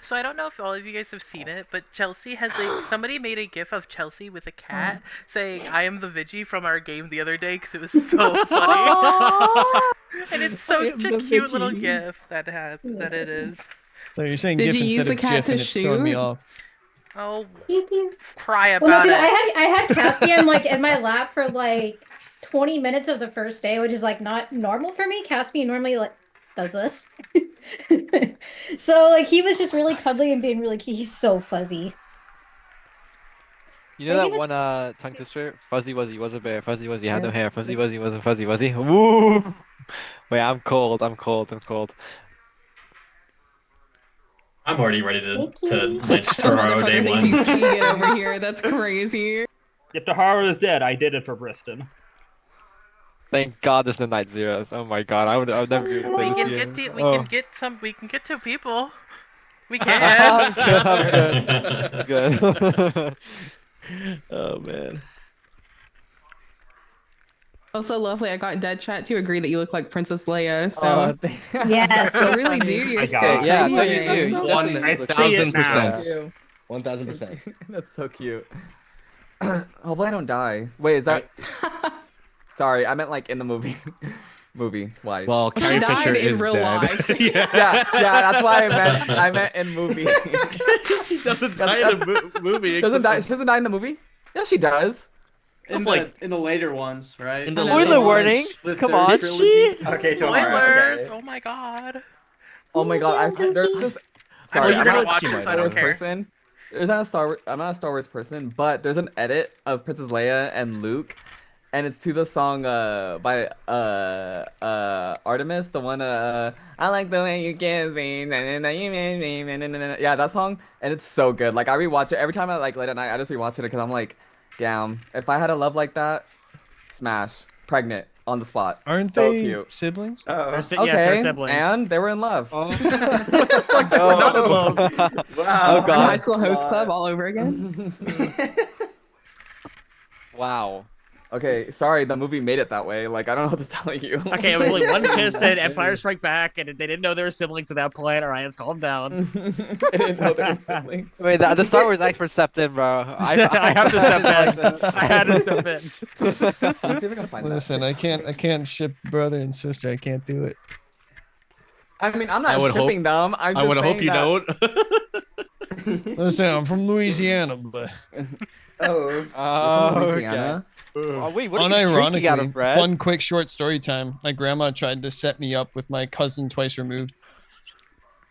So I don't know if all of you guys have seen it, but Chelsea has somebody made a gif of Chelsea with a cat saying "I am the Vigi" from our game the other day because it was so funny. And it's such a cute little gif that it is. So you're saying Did GIF you use instead the of cat GIF, to and it's throwing me shoot? off. Oh, Pew, pew. cry Well, no, about 'cause it. I had Caspian like in my lap for like 20 minutes of the first day, which is like not normal for me. Caspian normally like does this. So like he was just really cuddly and being really cute. He's so fuzzy. You know Maybe that one tongue twister? Fuzzy Wuzzy was a bear. Fuzzy Wuzzy had no hair. Fuzzy Wuzzy was a fuzzy wuzzy. Woo! Wait, I'm cold. I'm cold. I'm cold. I'm already ready to Thank lynch This Toro day motherfucker thinks one. he's Keegan over here. That's crazy. If the horror is dead, I did it for Briston. Thank God there's no night zeros. Oh my God, I would never be able to play We this can game. get to we can get two people. We I'm can. good. I'm good. Oh man. Also, lovely. I got Dead Chat to agree that you look like Princess Leia. So Yes. you really do. You're My so God. Yeah, pretty. no, you do. Ray. You One definitely I look see it like- now. 1000%. 1000%. That's so cute. Hopefully I don't die. Wait, is that? Sorry, I meant like in the movie. Movie wise. Well, She Carrie died Fisher in is real dead. life, so- yeah. yeah, that's why I meant in movie. She doesn't die in the movie. Doesn't die. except She doesn't die in the movie. Yeah, she does. In like- the later ones, right? In the Spoiler later warning. ones. The Come third on, trilogy. Okay, tomorrow. Spoilers! Okay. Oh my God. Oh my God, there's this. Sorry, You're I'm gonna not watch a it, so I Star don't Wars care. person. There's not a Star Wars. I'm not a Star Wars person, but there's an edit of Princess Leia and Luke, and it's to the song by Artemis, the one I like the way you kiss me, yeah, that song, and it's so good. Like I rewatch it every time I like late at night. I just rewatch it because I'm like, damn, if I had a love like that, smash, pregnant on the spot. Aren't so they cute. siblings? Oh. Yes, Okay, they're siblings. and they were in love. Oh. Not in love. Wow. Oh, God. High School Host Club all over again. Wow. Okay, sorry, the movie made it that way. Like, I don't know what to tell you. Okay, it was only one kiss in Empire Strike Back, and they didn't know they were siblings at that point. Ryan's calm down. I didn't know they were siblings. Wait, the Star Wars experts stepped in, bro. I have to step in. I had to step in. Let's see if I can find Listen, that. I can't ship brother and sister. I can't do it. I mean, I'm I not would shipping them. I'm I just would hope saying you that- don't. Listen, I'm from Louisiana, but Oh. Oh, Louisiana. Oh, wait, what are you drinking out of, unironically, Brad? fun, quick, short story time. My grandma tried to set me up with my cousin twice removed.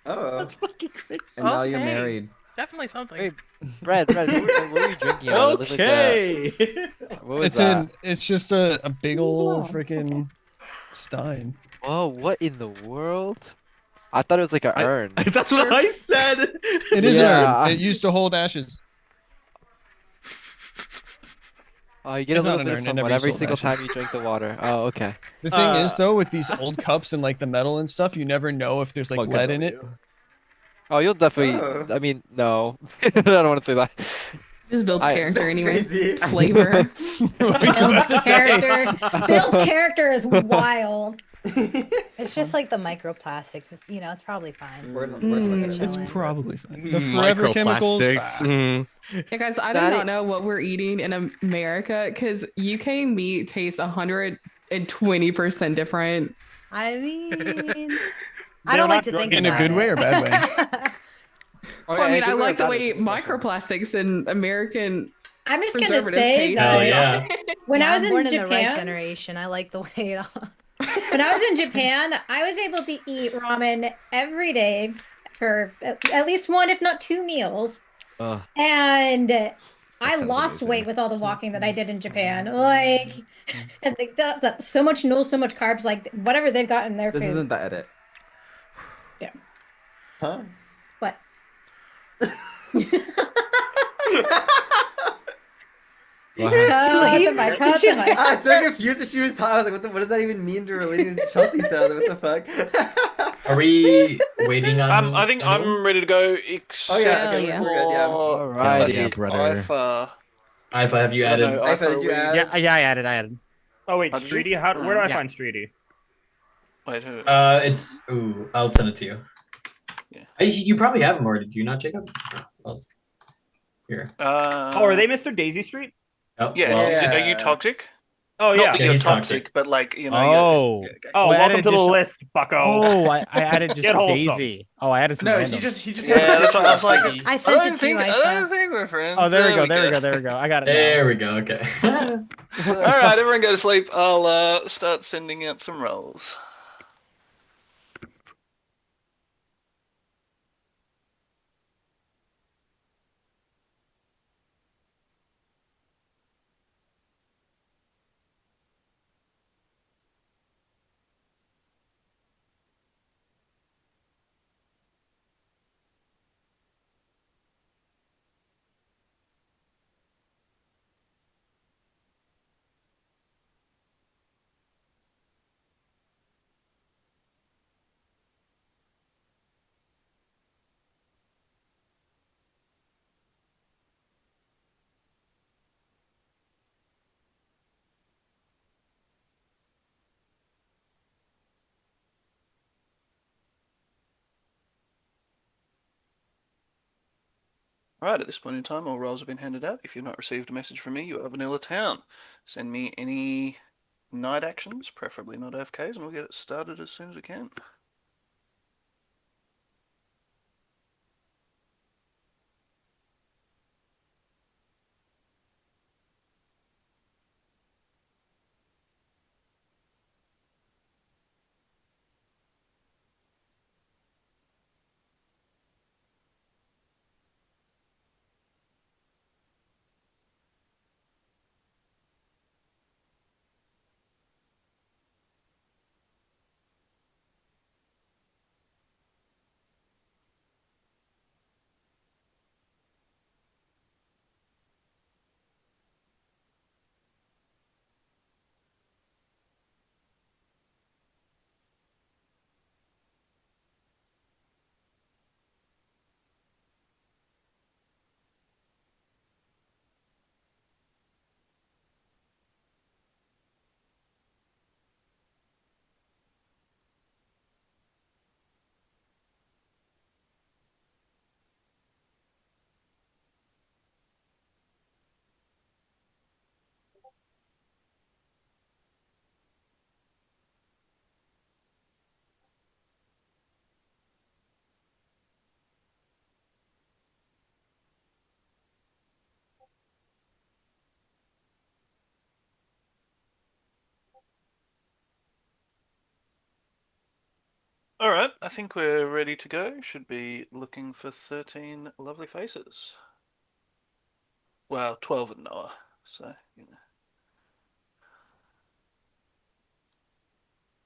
Oh. That's fucking crazy. And now you're Okay. married. Definitely something. Wait, Brad, what were you drinking out of? It looked like Okay. what was It's that? it's just a big old freaking stein. Whoa, what in the world? I thought it was like an urn. That's what I said. It is Yeah. an urn. It used to hold ashes. Oh, you get It's a not little an bit urn, of it from never what every used to single hold time ashes. you drink the water. Oh, okay. The thing is, though, with these old cups and like the metal and stuff, you never know if there's like lead in it. Oh, you'll definitely. Oh. I mean, no, I don't want to say that. Just builds character That's anyway. crazy. Flavor. Bill's character is wild. It's just like the microplastics. It's, it's probably fine. We're It's chilling. probably fine. The forever chemicals. Microplastics. Yeah, guys, I do That not it- know what we're eating in America because UK meat tastes 120% different. I mean, I They're don't like not to think In a about good way or bad way? Well, I mean, I like the way microplastics and American I'm just gonna preservatives say taste. that to be yeah. honest. when I was I'm in born in the right Japan, generation. I like the way it all. when I was in Japan, I was able to eat ramen every day for at least one, if not two meals. Ugh, And I sounds lost amazing. weight with all the walking that I did in Japan. Like, and so much noodles, so much carbs, like whatever they've got in their This food. isn't the edit. Yeah. Huh? What? What happened? Cut the mic, cut the mic. I was so confused when she was talking. I was like, what does that even mean to relating to Chelsea stuff? What the fuck? Are we waiting on? I think anyone? I'm ready to go. Except Oh yeah, okay, yeah. we're good. Yeah. Alright, yeah, brother. Ifa, have you I don't added? know, Ifa, did you add? Yeah, I added. Oh wait, How did you? Streety? Where do I Yeah. find Streety? Wait, who? It's I'll send it to you. Yeah. You probably have him already. Do you not, Jacob? Well, here. Oh, are they Mr. Daisy Street? Oh, Yeah, well, are you toxic? Oh Not yeah. that Yeah, you're he's toxic, toxic. but like, you know. Oh. Oh, I welcome added to the just- list, Bucko. Oh, I added just Get wholesome. Daisy. Oh, I added some No, random. he just Yeah, that's what I was like. I I sent don't it to think you, I Ifa. don't think we're friends. Oh, there we go. I got it. there we go. Okay. All right, everyone go to sleep. I'll start sending out some rolls. Alright, at this point in time, all roles have been handed out. If you've not received a message from me, you are Vanilla Town. Send me any night actions, preferably not AFKs, and we'll get it started as soon as we can. Alright, I think we're ready to go. Should be looking for 13 lovely faces. Well, 12 with Noah, so, you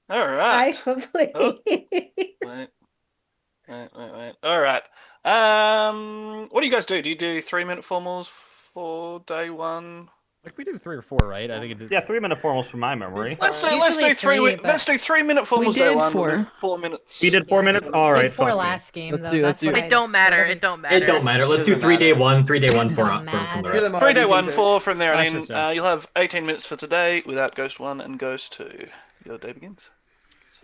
know. Alright. Please. Oh. Wait. Alright. What do you guys do? Do you do 3-minute formals for day one? Like we did 3 or 4, right? I think it did. Yeah, 3-minute formals from my memory. Let's do Usually three, but- 3-minute formals day did one. We'll do 4. 4 minutes. We did 4 minutes. All Did right. 4 fuck me. last game Let's though. do- let's That's what do- It don't matter. It don't matter. It don't matter. Let's do Doesn't 3 day matter. 1, 3 day 1 from Doesn't the matter. rest. 3 day 1, Anything 4 from there That's on in. it, You'll have 18 minutes for today without Ghost 1 and Ghost 2. Your day begins.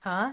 Huh?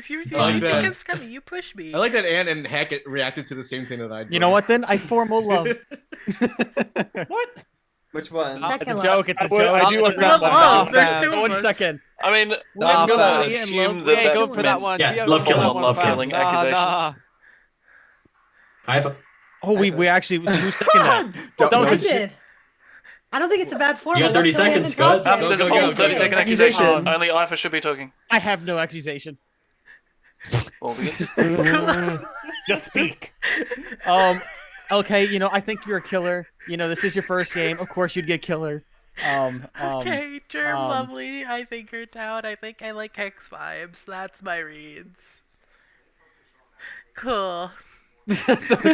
If you like think that. I'm scummy, you push me. I like that Ann and Hackett reacted to the same thing that I did. You know what? Then I formal love. What? Which one? It's a Second joke. It's a I joke. do It's a agree with joke. Love, there's two of 1 us. second. I mean, Nah, I'm gonna fam. assume We ain't that going for that one. Yeah, We ain't love going for killing, that love one, fam. killing. killing accusation. Nah. I have. Oh, we actually who seconded that? Don't- That was I a did. I don't think it's a bad You formal. got 30 Left Billy seconds, hasn't talked good. yet. There's a It's full his 30 day. second Accusation. accusation. Only Ifa should be talking. I have no accusation. Ball begins. Just speak. Okay, I think you're a killer. This is your first game. Of course you'd get killer. Okay, Germ um, Lovely, I think you're down. I think I like Hex vibes. That's my reads. Cool. Do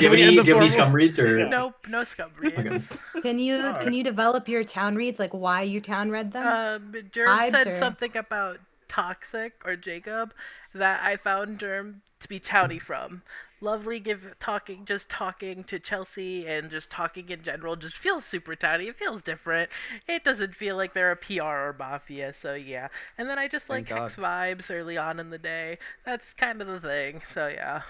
you have any scum reads or? Nope, no scum reads. Can you develop your town reads, like why you town read them? Germ Vibes said or- something about Toxic or Jacob that I found Germ to be towny from. Lovely just talking to Chelsea and just talking in general just feels super towny. It feels different. It doesn't feel like they're a PR or Mafia, so yeah. And then I just like Thank Hex vibes early on in the day. That's kind of the thing, so yeah.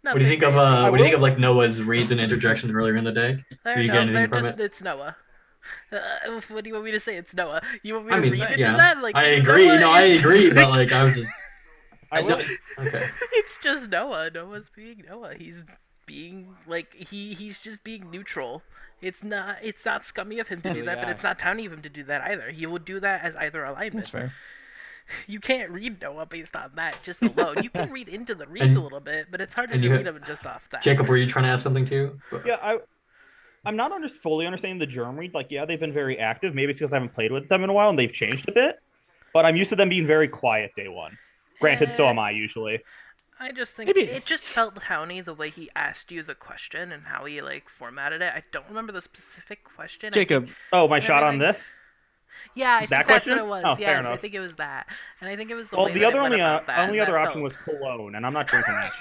What do you think of like Noah's reads and interjection earlier in the day? Do you get anything from it? It's Noah. What do you want me to say? It's Noah. You want me I to mean, read into yeah, that? Like, I agree. Noah No, I is agree, but just- like I was just. Okay. It's just Noah. Noah's being Noah. He's being like he's just being neutral. It's not scummy of him to do that, but it's not towny of him to do that either. He will do that as either alignment. That's fair. You can't read Noah based on that just alone. You can read into the reads a little bit, but it's harder to read them just off that. Jacob, were you trying to ask something too? Yeah, I'm not fully understanding the germ read. Like, yeah, they've been very active. Maybe it's because I haven't played with them in a while and they've changed a bit. But I'm used to them being very quiet day one. Granted, so am I usually. I just think it just felt towny the way he asked you the question and how he like formatted it. I don't remember the specific question. Jacob. Oh, my shot on this? Yeah, I think That that's question? what it was. Oh, fair Yes, I enough. think it was that, and I think it was the Well, way the that other it went about that. only and other that option felt- was cologne, and I'm not drinking that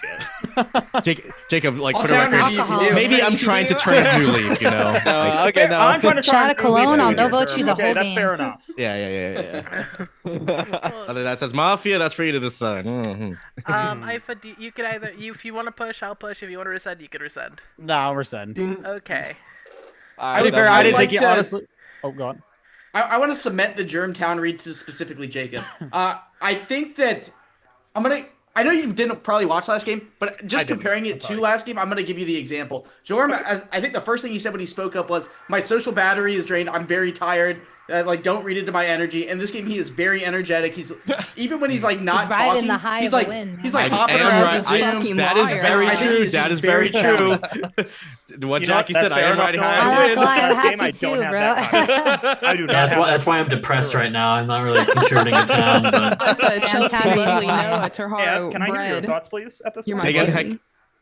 shit. Jacob, like I'll for the counter record, you if you do. maybe I'm trying to turn a new leaf, you know? Like, Okay, no. I'm trying to Shot try of cologne, I'll no vote you the okay, whole that's game. fair enough. yeah. Other than that says Mafia, that's for you to decide. you could either if you want to push, I'll push. If you want to resend, you can resend. No, we're send. Okay. To be fair, I didn't think you to- honestly. Oh, go on. I want to cement the Germtown read to specifically Jacob. I think that I know you didn't probably watch last game, but just comparing it to last game, I'm going to give you the example. Jorm, I think the first thing he said when he spoke up was, my social battery is drained. I'm very tired. Don't read into my energy. And this game, he is very energetic. He's even when he's like not He's riding talking, the high he's of a like win, he's man. like hopping around the I- Zoom. that is very I think true. he's That just is very very true. What You know Jackie what? said, That's I am fair riding enough. high. I'm on not the gonna lie, I'm Last game, happy I too, don't have bro. that content. I do not Yeah, have that's why I'm depressed right now. I'm not really contributing a town, but Alpha, Chelsea, Town Lovely, read. Noah, Can Taharo, I hear your Bread. thoughts, please, at this You're point? my Say again,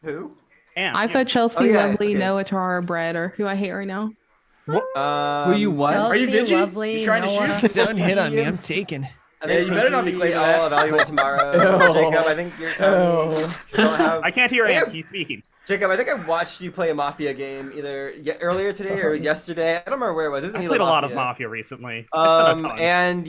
buddy. Who? And, Alpha, Chelsea, yeah, Lovely, okay. Noah, Taharo, Bread, or who I hate right now. Who you what? Are you Chelsea, Vinci? Lovely, You trying to Noah. shoot? Don't hit on me. I'm taken. I Yeah, think you better not be Pinky, claiming I'll that. evaluate tomorrow. Jacob, I think you're towny. You don't have. I can't hear I think Amp. He's speaking. Jacob, I think I watched you play a Mafia game either earlier today or yesterday. I don't remember where it was. It was in I Halo played a lot of Mafia. Mafia recently. It's been a ton. And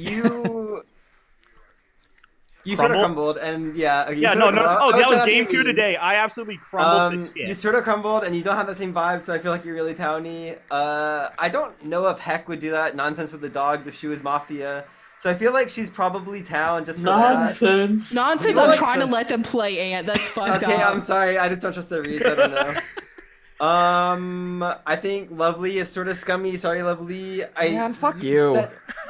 you sort of crumbled, and yeah. You Yeah, sort no, of no. crumbled. Oh, I that trying was not to game be 2 mean. today. I absolutely crumbled this You shit. sort of crumbled, and you don't have the same vibe, so I feel like you're really towny. I don't know if Heck would do that nonsense with the dogs if she was Mafia. So I feel like she's probably town just for nonsense. Nonsense. You I'm like trying to sense. let them play Ant. That's fucked that. Okay, up. I'm sorry. I just don't trust the reads. I don't know. I think Lovely is sort of scummy. Sorry, Lovely. Man, fuck you.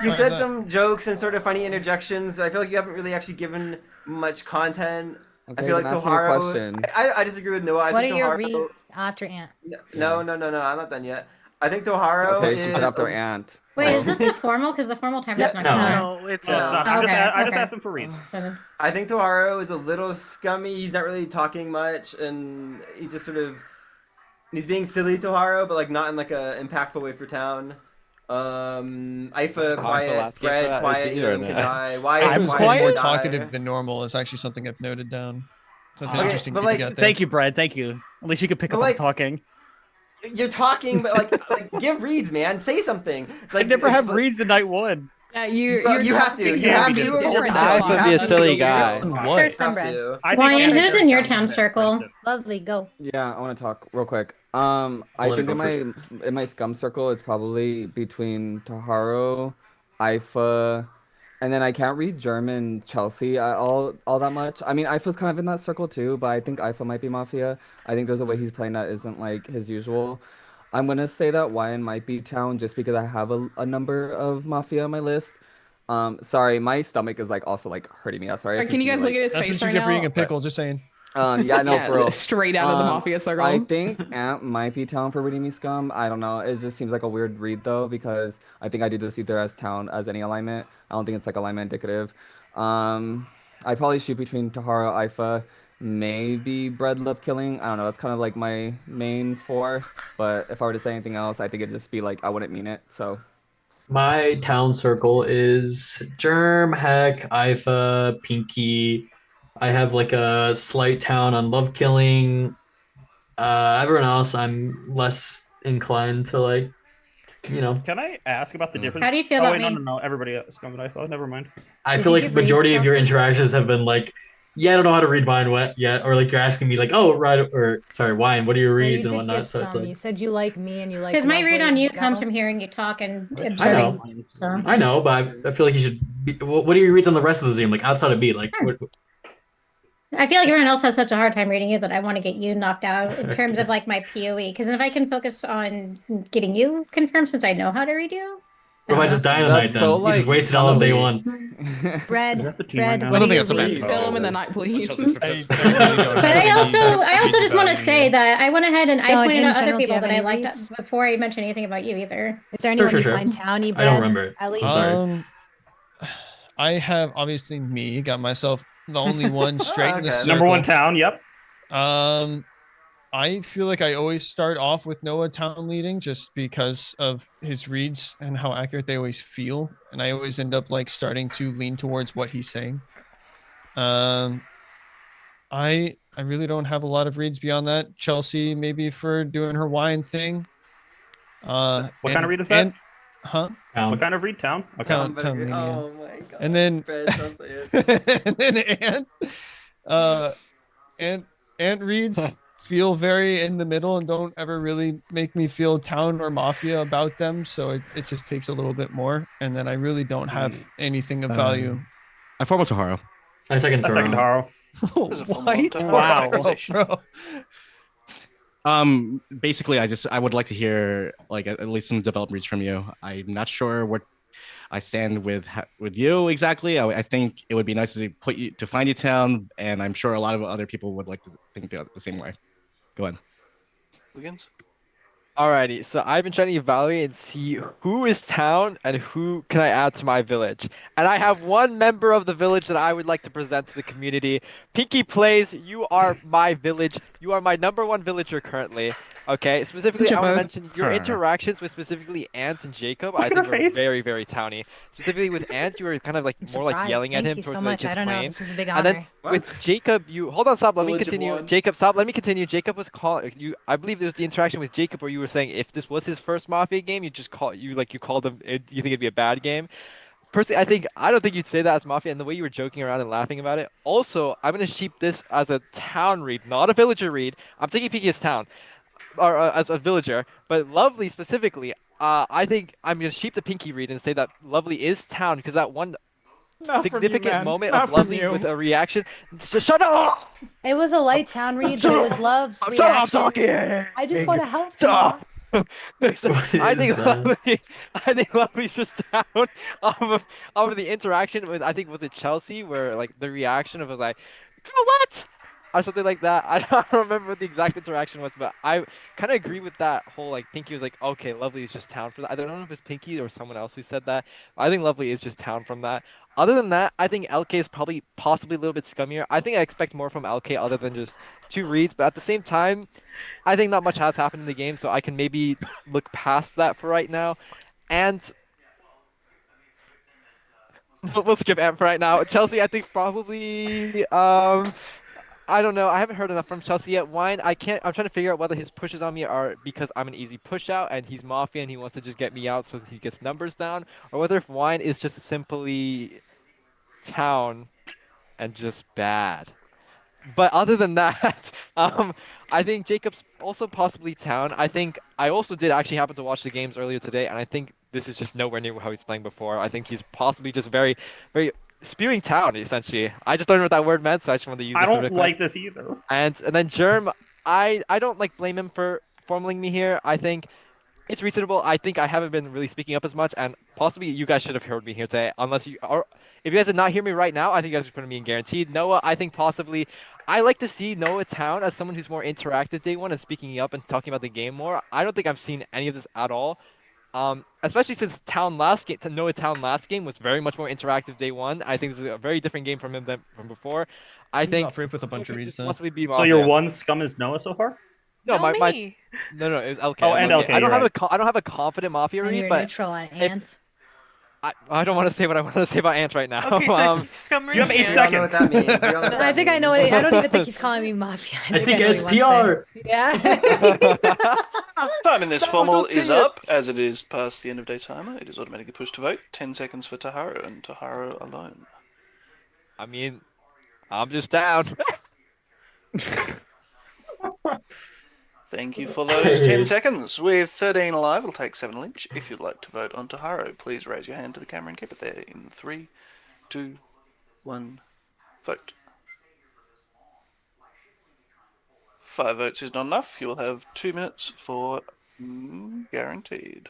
You said some jokes and sort of funny interjections. I feel like you haven't really actually given much content. Okay, I feel like then ask me a Toharo. question. I disagree with Noah. I What are think your Toharo. reads after Ant? No. I'm not done yet. I think Toharo Okay, is. she said after Ant. Wait, is this a formal? Because the formal timer is not coming. No, it's No, it's not. I just Okay. asked him for reads. I think Toharo is a little scummy. He's not really talking much, and he's just sort of. He's being silly, Toharo, but like not in like a impactful way for town. Ifa, quiet, last game for Bread, that, quiet, is it, or Ian, no? Kadai. Why I'm quiet, more Kadai. talkative than normal is actually something I've noted down. So it's an Okay, interesting but thing like- you got there. Thank you, Brad. Thank you. At least you could pick But up on like- talking. You're talking, but like give reads, man. Say something. I Like never have expl- reads in night one. Yeah, You have to. You have to. Different Or different no, I you could have be a to silly go guy. real. What? First Have bread. to. I think Ryan, Anna who's in your Fairtown town commits, for circle? instance. Lovely, go. Yeah, I want to talk real quick. I I'll let it think go first. in my scum circle, it's probably between Taharu, Ifa, and then I can't read German Chelsea all that much. I mean, Ifa's kind of in that circle too, but I think Ifa might be Mafia. I think there's a way he's playing that isn't like his usual. I'm gonna say that Wyan might be Town just because I have a number of Mafia on my list. Sorry, my stomach is like also like hurting me. I'm sorry Or if you can you see me guys look at like. his That's face what you right get for eating now? a pickle. Just saying. Yeah, no, for Yeah, real. straight out of the Mafia circle. I think Ant might be Town for reading me scum. I don't know. It just seems like a weird read though, because I think I do this either as Town as any alignment. I don't think it's like alignment indicative. I probably shoot between Tahara, Ifa, maybe Bread Love Killing. I don't know. That's kind of like my main four. But if I were to say anything else, I think it'd just be like I wouldn't mean it. So My town circle is Germ, Heck, Ifa, Pinky. I have like a slight town on Love Killing. Everyone else, I'm less inclined to like, you know. Can I ask about the difference? How do you feel Oh about wait, no, me? no, no. Everybody scum and iPhone. Never mind. I Did feel you like give reads, majority of your Chelsea? interactions have been like, yeah, I don't know how to read mine yet, or like you're asking me like, oh, right, or sorry, wine, what are your No, reads you and did give whatnot. So it's some. like, You said you like me and you like Because my read lovely. on you What comes else? from hearing you talk and I observing. know, So I know, but I feel like you should. What are your reads on the rest of the Zoom? Like outside of me, like what? I feel like everyone else has such a hard time reading you that I want to get you knocked out in terms of like my POE. Because if I can focus on getting you confirmed since I know how to read you, I What if I don't just know. die in the night? that's so Then you just like wasted all of day tunnely. one. Is Bread, that the team right now? what I are don't think your that's a bad reads? call. Fill him in the night, please. I really don't But have I also any I also reads just want to about say you. that I went ahead and I No, like, pointed in out other general, do you people have that I any liked reads? before I mentioned anything about you either. Is there anyone Sure, you sure. find towny I don't bread? remember it. At I'm least. sorry. I have obviously me, got myself the only one straight in the Okay. circle. Number one town. Yep. I feel like I always start off with Noah Town leading just because of his reads and how accurate they always feel. And I always end up like starting to lean towards what he's saying. Um, I really don't have a lot of reads beyond that. Chelsea maybe for doing her wine thing. What kind of read is and that? huh? What kind of read? Town. Okay. Town leading. Yeah. Oh my god. And then Bread, don't say it. and then uh and reads feel very in the middle and don't ever really make me feel town or mafia about them, so it just takes a little bit more, and then I really don't have anything of value. I form a Taharo. I second That second Taro. Haro. There's a formal on What? Taharo Wow, accusation. bro. Basically, I would like to hear like at least some development reads from you. I'm not sure what I stand with you exactly. I think it would be nice to find you town, and I'm sure a lot of other people would like to think the same way. Go ahead. Wiggins? Alrighty, so I've been trying to evaluate and see who is town and who can I add to my village. And I have one member of the village that I would like to present to the community. Pinky Plays, you are my village. You are my number one villager currently. Okay, specifically, I want to mention your interactions with specifically Ant and Jacob. I think were very, very towny. Specifically with Ant, you were kind of like more like Surprised. yelling at Thank him you so towards like much. his I don't know. claims. This is a big And then honor. with Jacob, you hold on, stop. Let me Village of continue. one. Jacob, stop. Let me continue. Jacob was calling you. I believe it was the interaction with Jacob where you were saying if this was his first Mafia game, you called him. You think it'd be a bad game. Personally, I don't think you'd say that as Mafia, and the way you were joking around and laughing about it. Also, I'm gonna sheep this as a town read, not a villager read. I'm taking Pinky as town, or as a villager, but Lovely specifically. I think I'm gonna sheep the Pinky read and say that Lovely is town because that one Not from you, significant man. moment Not of from Lovely you. with a reaction. Just shut up! It was a light town read, but it was Love's Shut up reaction. talking! I just want to help you. Stop! So, What I is think that? Lovely's just down off of the interaction with with the Chelsea where like the reaction of was like, "Girl, what?" or something like that. I don't remember what the exact interaction was, but I kind of agree with that whole like Pinky was like, "Okay, Lovely is just town for that." I don't know if it's Pinky or someone else who said that. I think Lovely is just town from that. Other than that, I think LK is probably possibly a little bit scummier. I think I expect more from LK other than just two reads, but at the same time, I think not much has happened in the game, so I can maybe look past that for right now. And we'll skip Ant for right now. Chelsea, I think probably I don't know. I haven't heard enough from Chelsea yet. Wine, I can't. I'm trying to figure out whether his pushes on me are because I'm an easy push out and he's Mafia and he wants to just get me out so he gets numbers down, or whether if Wine is just simply town and just bad. But other than that, I think Jacob's also possibly town. I think I also did actually happen to watch the games earlier today, and I think this is just nowhere near how he's playing before. I think he's possibly just very, very spewing town essentially. I just don't know what that word meant, so I just wanted to use I it for don't the like this either. and then Germ, I don't like blame him for formaling me here. I think it's reasonable. I think I haven't been really speaking up as much, and possibly you guys should have heard me here today. Unless you or if you guys did not hear me right now, I think you guys are putting me in guaranteed. Noah, I think possibly I like to see Noah Town as someone who's more interactive day one and speaking up and talking about the game more. I don't think I've seen any of this at all. Especially since Town last game, Noah Town last game was very much more interactive day one. I think this is a very different game from him than from before. I He's think off rip with a bunch of could reads just though. possibly be So your Mafia. one scum is Noah so far? No, No, my me. no, it was LK. Oh, It was and LK. LK, I don't you're have right. I don't have a confident Mafia And read, you're but neutral on if Ant. I don't want to say what I want to say about Ants right now. Okay, so scum You have read 8 We all know what that seconds. means. We all know what I that think I know what means. I don't even think he's calling me mafia. I think know it's what he wants to PR. say. Yeah. Time in this No, formal don't is say it. up, as it is past the end of day timer. It is automatically pushed to vote. 10 seconds for Taharo, and Taharo alone. I mean, I'm just down. Thank you for those 10 seconds. With 13 alive, it'll take 7 each. If you'd like to vote on Taharo, please raise your hand to the camera and keep it there in 3, 2, 1, vote. 5 votes is not enough. You'll have 2 minutes for guaranteed.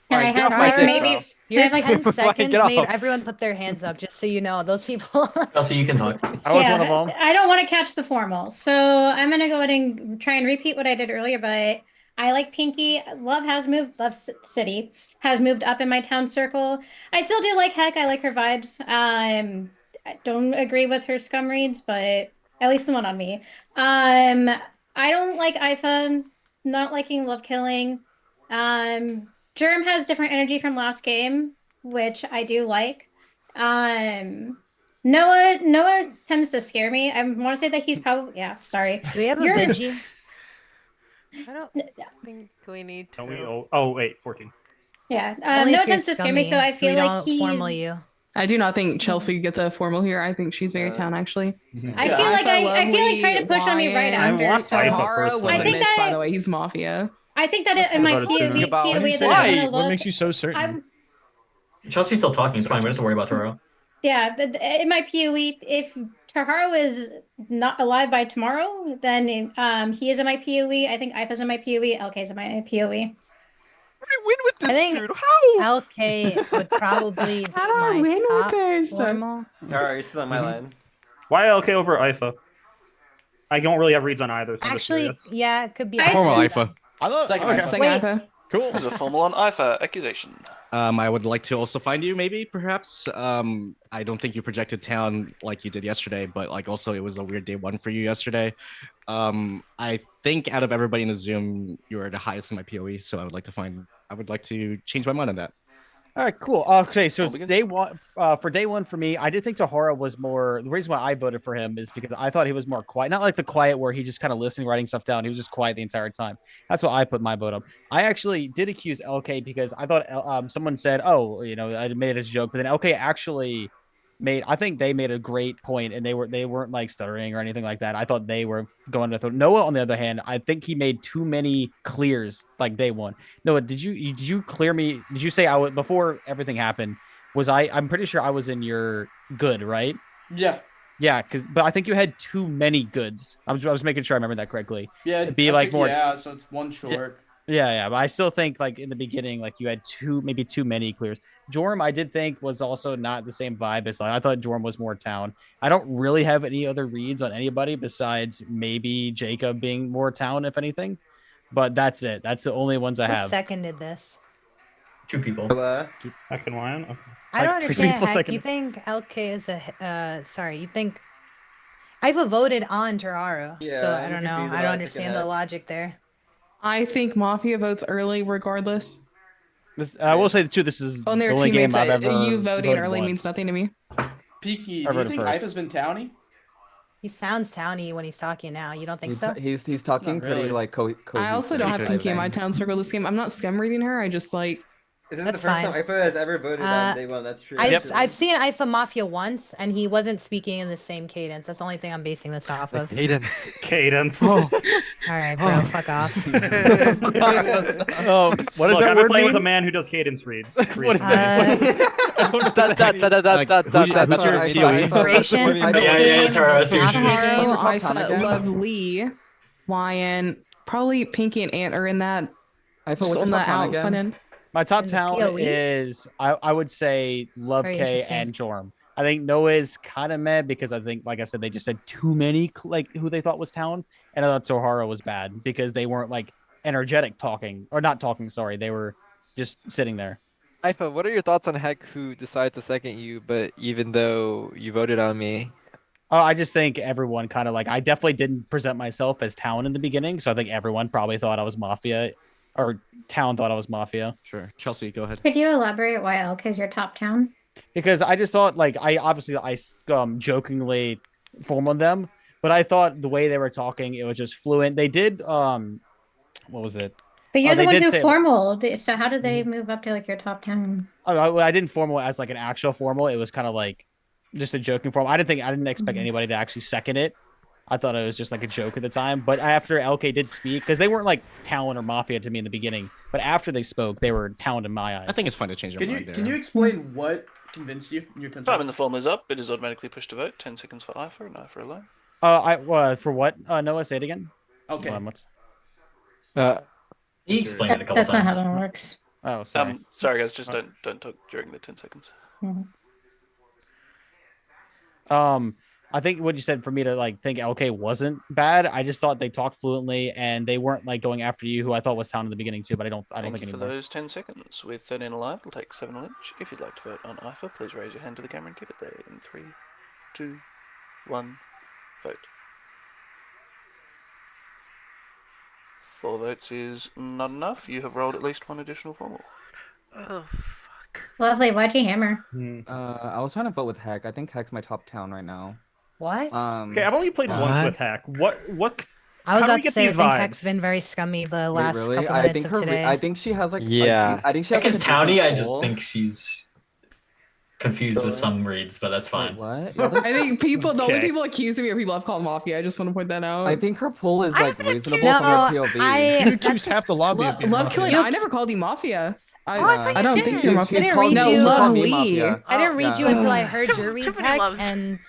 Can I Fine, get have off my like dick, maybe bro. can I Your have like 10 Fine, seconds get made off. everyone put their hands up, just so you know. Those people. Chelsea, you can talk. I was one of yeah, them. I don't want to catch the formal. So I'm gonna go ahead and try and repeat what I did earlier, but I like Pinky. Love has moved, Love City has moved up in my town circle. I still do like Heck. I like her vibes. I don't agree with her scum reads, but at least the one on me. I don't like Ifa, not liking Love Killing. Germ has different energy from last game, which I do like. Noah tends to scare me. I want to say that he's probably sorry. Do we have a You're Vigi? I don't think we need to. Don't we? Oh wait, 14. yeah. Only Noah if you're tends to scare me, so scummy, I we feel like don't he's. formal you. I do not think Chelsea gets a formal here. I think she's very town actually. I feel like I feel like trying to push on me right I after. want so Ifa Taharo was personally. I a think miss, by that- the way. He's Mafia. I think that in my Voted sooner. POV, About- What do you POV say? that I'm gonna What look. makes you so certain? I'm, Chelsea's still talking. It's fine. We don't have to worry about Toro. yeah, in my POE, if Taharu is not alive by tomorrow, then he is in my POE. I think Ipa's in my POE. LK's in my POE. I win with I this, think dude. How? LK would probably be How do I my win with top this? formal. Tara, you're still on my line. Why LK over Ifa? I don't really have reads on either. So I'm just Actually, curious. yeah, it could be. I- Formal either. IFA. I thought. Second okay. Ifa. Second Wait. Ifa. Cool. There's a formal on IFA accusation. I would like to also find you, maybe, perhaps. I don't think you projected town like you did yesterday, but like also it was a weird day one for you yesterday. I think out of everybody in the Zoom, you are the highest in my POE, so I would like to change my mind on that. All right, cool. Okay, so Well, it's we can- day one. For day one for me, I did think Tahara was more. The reason why I voted for him is because I thought he was more quiet, not like the quiet where he just kind of listening, writing stuff down. He was just quiet the entire time. That's why I put my vote up. I actually did accuse LK because I thought someone said, "Oh, I made it as a joke," but then LK actually made. I think they made a great point, and they weren't like stuttering or anything like that. I thought they were going to. Noah, on the other hand, I think he made too many clears like day one. Noah, did you clear me? Did you say I was before everything happened? Was I'm pretty sure I was in your good, right? Yeah. Yeah, but I think you had too many goods. I was making sure I remember that correctly. Yeah. To be I like think, more. Yeah, so it's one short. Yeah, but I still think like in the beginning, like you had maybe too many clears. Jorm, I did think was also not the same vibe as I thought Jorm was more town. I don't really have any other reads on anybody besides maybe Jacob being more town, if anything. But that's it. That's the only ones I Who have. seconded this? 2 people. Second one. Okay. I don't Like, 3 understand. people Heck, seconded. you think LK is a sorry? You think I've voted on Tararu, Yeah, so I I'm don't know. confused I about don't a understand second the head. logic there. I think Mafia votes early regardless. I will say too. This is On the their only game teammates, I've ever you voting voted early once. means nothing to me. Peaky, I do you voted think first. Ifa's been towny? He sounds towny when he's talking now. You don't think He's so? he's talking Not pretty really. like I also cohesive. don't have I Pinky in my think. town circle this game. I'm not scum reading her. I just like. This is That's the first fine. time IFA has ever voted on day one. That's true. I've seen IFA Mafia once, and he wasn't speaking in the same cadence. That's the only thing I'm basing this off of. Cadence. Cadence. All right, bro, fuck off. Oh, what does Look, that I've been word playing mean? with a man who does cadence reads. What is that? What's your Inspiration from this Yeah, game, Tara, I this see what you Mafia mean. game. Haro, What's your top town Ifa, again? Lovely, Wyan, probably Pinky and Ant are in that. What's Just your on the top town outside again? end. My top In the town PoE? is I would say Love Very K interesting. and Jorm. I think Noah's kind of meh because I think, like I said, they just said too many like who they thought was town, and I thought Tohara was bad because they weren't like energetic talking or not talking. Sorry, they were just sitting there. Ifa, what are your thoughts on Heck who decides to second you, but even though you voted on me? Oh, I just think everyone kind of like I definitely didn't present myself as town in the beginning, so I think everyone probably thought I was Mafia or town thought I was Mafia. Sure, Chelsea, go ahead. Could you elaborate why Elk is your top town? Because I just thought like I jokingly form on them, but I thought the way they were talking it was just fluent. They did what was it? But you're the They one did who say formal. So how did they move up to like your top town? I didn't formal as like an actual formal. It was kind of like just a joking form. I didn't expect Mhm. anybody to actually second it. I thought it was just like a joke at the time. But after LK did speak, because they weren't like Talon or Mafia to me in the beginning, but after they spoke, they were Talon in my eyes. I think it's fine to change your Can you mind there. can you explain what convinced you in your 10 Time seconds? in the form is up. It is automatically pushed to vote. 10 seconds for Ifa and Ifa alone. For what? Noah, say it again. Okay. He explained it a couple That's not how times. that works. Oh, sorry. Sorry guys, just don't talk during the 10 seconds. Mhm. I think what you said for me to like think LK wasn't bad. I just thought they talked fluently and they weren't like going after you, who I thought was Town in the beginning too. But I don't Thank think you for anymore. those 10 seconds. With 13 alive, we'll take 7 on each. If you'd like to vote on Ifa, please raise your hand to the camera and keep it there. In 3, 2, 1, vote. 4 votes is not enough. You have rolled at least one additional formal. Oh, fuck. Lovely. Why'd you hammer? I was trying to vote with Heck. I think Heck's my top town right now. What? Okay, I've only played once with Heck. What? I was how do we about to get say I these think vibes? Heck's been very scummy the Wait, last really? couple I minutes think of her. today. I think she has like. Yeah. I think she Heck has is like a decent towny. I just poll. think she's confused with some reads, but that's fine. Wait, what? I think people, the only Okay. people accusing me are people I've called Mafia. I just want to point that out. I think her poll is like reasonable No, from her POV. You accused half the lobby of being Love Mafia. killing. I never called you Mafia. I thought I you don't did. think you're She's Mafia. didn't called read me. you- She called me Lovely. Mafia. I didn't read you Yeah. until I heard your Too reads, many Heck, loves. and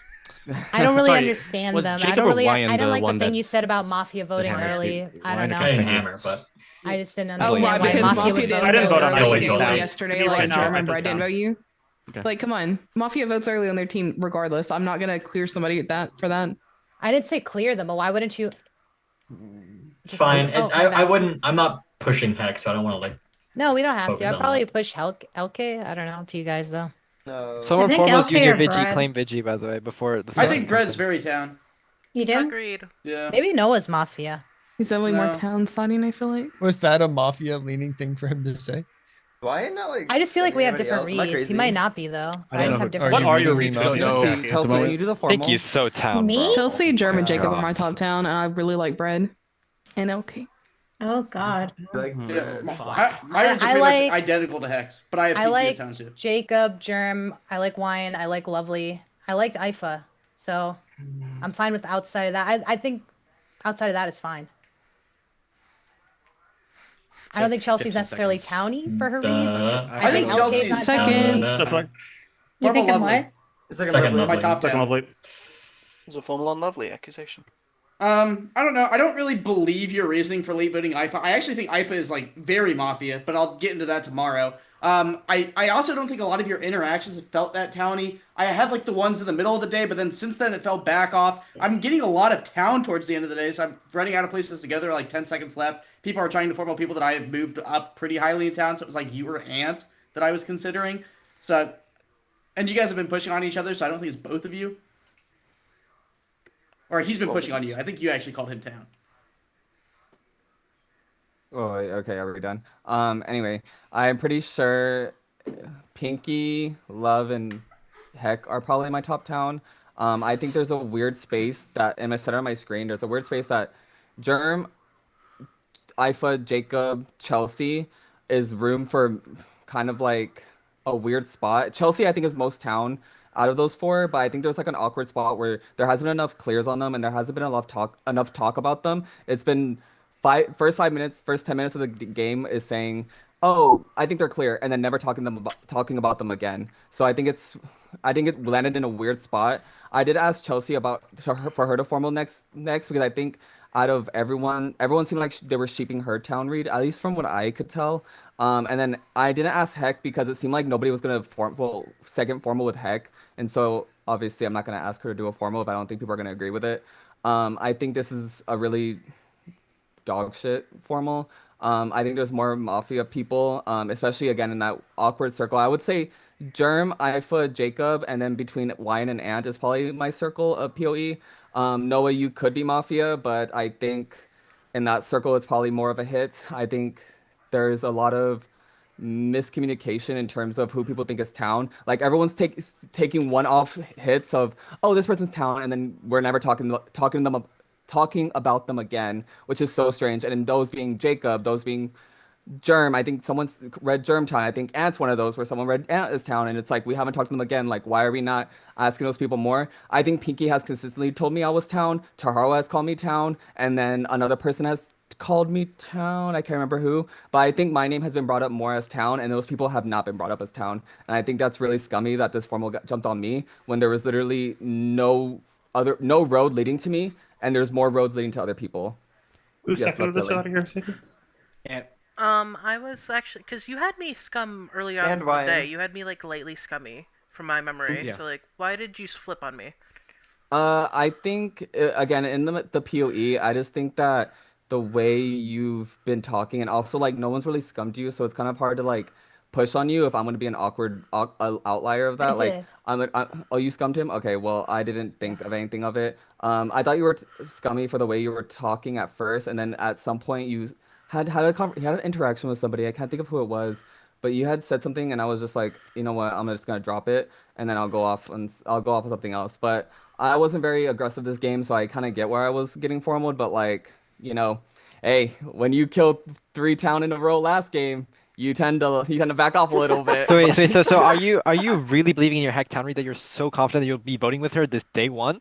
I don't really Sorry, understand was them. I Jacob don't or really. Ryan I didn't the like the one thing that you said about Mafia voting hammer? early. I Ryan don't or I know. didn't hammer, but I just didn't Oh, understand why? why Because Mafia Mafia would didn't vote. I didn't vote on early Always Mafia. vote. yesterday, Me like right now, German I Brad didn't vote vote you. Okay. Like, come on, Mafia votes early on their team regardless. I'm not gonna clear somebody for that. I didn't say clear them, but why wouldn't you? it's fine. Oh, I my bad. wouldn't. I'm not pushing Heck, so I don't want to like. No, we don't have to. Focus I'd on probably that. push LK. I don't know to you guys though. No. Someone I think foremost LK Junior or Vigi Brad. claim Vigi, by the way, before the I second think Bred's comes in. very town. You do? Agreed. Yeah. Maybe Noah's Mafia. He's definitely more No. town siding. I feel like. Was that a Mafia leaning thing for him to say? Why not like? I just feel like we have everybody different else? Am I reads. He crazy? might not be though. I I don't just know. have different. What are your reading reads, Mafia? Chelsea? Chelsea, Jackie? can you do the I formal? think he's so town, Me? bro. Chelsea, German, Jacob are my God. top town, and I really like Bread and LK. Oh God. Like, Yeah, my I reads are pretty like- much identical to Hex, but I have I PG as like town too. Jacob, Germ. I like Wine. I like Lovely. I liked Ifa. So I'm fine with outside of that. I think outside of that is fine. I don't think Chelsea's 15 necessarily seconds. towny for her reads. I think LK's Chelsea's not second. towny. That's fine. You Formal thinking Lovely. what? Second Second lovely. My Lovely. top Second 10. lovely. There's a formal on lovely accusation. I don't know. I don't really believe your reasoning for late voting IFA. I actually think IFA is like very Mafia, but I'll get into that tomorrow. I also don't think a lot of your interactions have felt that towny. I had like the ones in the middle of the day, but then since then it fell back off. I'm getting a lot of town towards the end of the day, so I'm running out of places to go. There are like 10 seconds left. People are trying to form people that I have moved up pretty highly in town, so it was like you or Ant that I was considering. So, and you guys have been pushing on each other, so I don't think it's both of you. Or he's been pushing on you. I think you actually called him town. Oh, okay, are we done? Anyway, I'm pretty sure Pinky, Love, and Heck are probably my top town. I think there's a weird space that in the center of my screen. There's a weird space that Germ, Ifa, Jacob, Chelsea is room for kind of like a weird spot. Chelsea, I think, is most town out of those four, but I think there's like an awkward spot where there hasn't been enough clears on them and there hasn't been enough talk about them. It's been first 5 minutes, first 10 minutes of the game is saying, "Oh, I think they're clear," and then never talking about them again. So I think it landed in a weird spot. I did ask Chelsea for her to formal next because I think out of everyone seemed like they were sheeping her town read, at least from what I could tell. And then I didn't ask Heck because it seemed like nobody was gonna second formal with Heck, and so obviously I'm not gonna ask her to do a formal if I don't think people are gonna agree with it. I think this is a really dog shit formal. I think there's more mafia people, especially again in that awkward circle. I would say Germ, Ifa, Jacob, and then between Wine and Ant is probably my circle of PoE. Noah, you could be mafia, but I think in that circle it's probably more of a hit. I think there's a lot of miscommunication in terms of who people think is town. Like everyone's taking one-off hits of, oh, this person's town, and then we're never talking about them again, which is so strange. And in those being Jacob, those being Germ, I think someone's read Germtown. I think Ant's one of those where someone read Ant is town, and it's like we haven't talked to them again. Like, why are we not asking those people more? I think Pinky has consistently told me I was town. Tahara has called me town, and then another person has called me town. I can't remember who, but I think my name has been brought up more as town, and those people have not been brought up as town. And I think that's really scummy that this formal jumped on me when there was literally no road leading to me, and there's more roads leading to other people. Who Yes, seconded left this Billy. out of here, Sadie? I was actually because you had me scum early on And in the day. Ryan. You had me like lightly scummy from my memory. Yeah. So like, why did you flip on me? I think again in the PoE, I just think that the way you've been talking and also like no one's really scummed you, so it's kind of hard to like push on you if I'm gonna be an awkward outlier of I that. Like did. oh, you scummed him? Okay, well I didn't think of anything of it. I thought you were scummy for the way you were talking at first, and then at some point you you had an interaction with somebody. I can't think of who it was, but you had said something, and I was just like, you know what, I'm just gonna drop it, and then I'll go off with something else. But I wasn't very aggressive this game, so I kind of get where I was getting formal, but like, hey, when you killed 3 town in a row last game, you tend to back off a little bit. So wait, But are you really believing in your Heck Town read that you're so confident that you'll be voting with her this day one?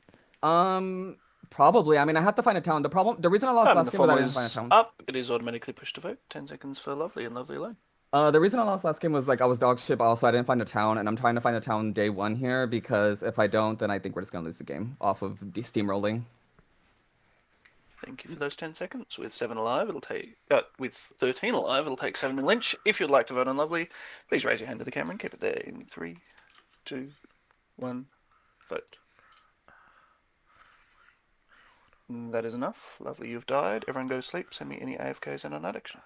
probably. I mean, I have to find a town. The reason I lost The last game was I formal didn't find a is town. up. It is automatically pushed to vote. 10 seconds for Lovely and Lovely alone. The reason I lost last game was like I was dog shit, but also I didn't find a town, and I'm trying to find a town day one here because if I don't, then I think we're just gonna lose the game off of steamrolling. Thank you for those 10 seconds. With 7 alive, with 13 alive, it'll take 7 to lynch. If you'd like to vote on Lovely, please raise your hand to the camera and keep it there in 3, 2, 1, vote. That is enough. Lovely, you've died. Everyone go to sleep. Send me any AFKs and night actions.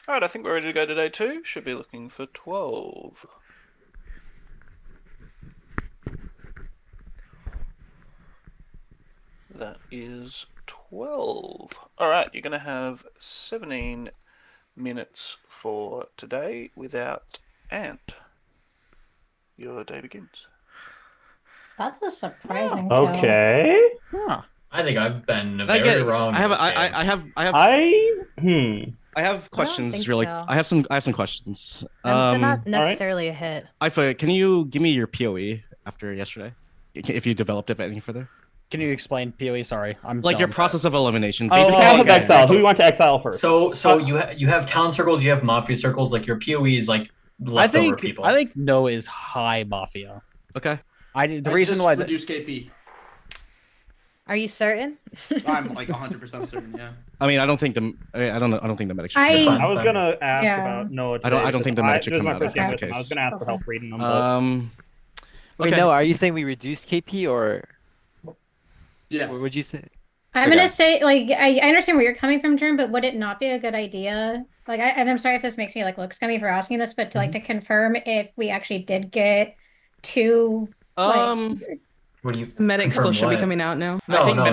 All right, I think we're ready to go to day 2. Should be looking for 12. That is 12. All right, you're going to have 17 minutes for today without Ant. Your day begins. That's a surprising Oh, kill. okay. Huh. I think I've been I very get. wrong. I have. in this game. I have. I have. I I have don't questions. think Really. so. I have some questions. They're not necessarily a hit. Ifa, can you give me your POE after yesterday, if you developed it any further? Can you explain PoE? Sorry, I'm like your dumb. process of elimination. Oh, path of exile. Who do we want to exile first? So you have town circles, you have mafia circles. Like your POE is like leftover people. I think Noah is high mafia. Okay. The reason just why reduce KP. Are you certain? I'm like 100% certain. Yeah. I mean, I don't think the. I don't know. I don't think the medic should. I was gonna ask about Noah. Today I don't think the medic should this is come my out first if game that's with the him. I was case. gonna ask for help reading them. But... Wait, Okay. no, are you saying we reduced KP or? Yes. What would you say? I'm gonna say, like, I understand where you're coming from, Jern, but would it not be a good idea? Like, and I'm sorry if this makes me like look scummy for asking this, but to like to confirm if we actually did get two. What do you? Medic still confirm should be what? coming out now. No, no.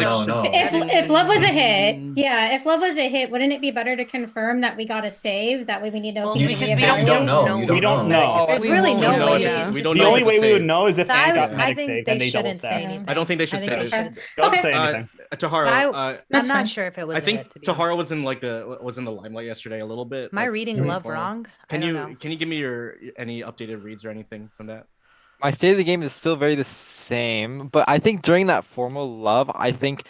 If love was a hit, yeah, if love was a hit, wouldn't it be better to confirm that we got a save? That way we need to know if we can reevaluate. We don't know. There's really no way. We don't The know only if it's way a we would save. know is if I Anne got think medic save, then they double shouldn't say stack. anything. I don't think they should I say think this. they shouldn't. Don't say anything. Taharo, I'm not sure if it was I a think hit, to be Taharo was in the limelight yesterday a little bit. Am I reading very love formal. wrong? Can I you don't know. can you give me any updated reads or anything from that? My state of the game is still very the same, but I think during that formal love, I think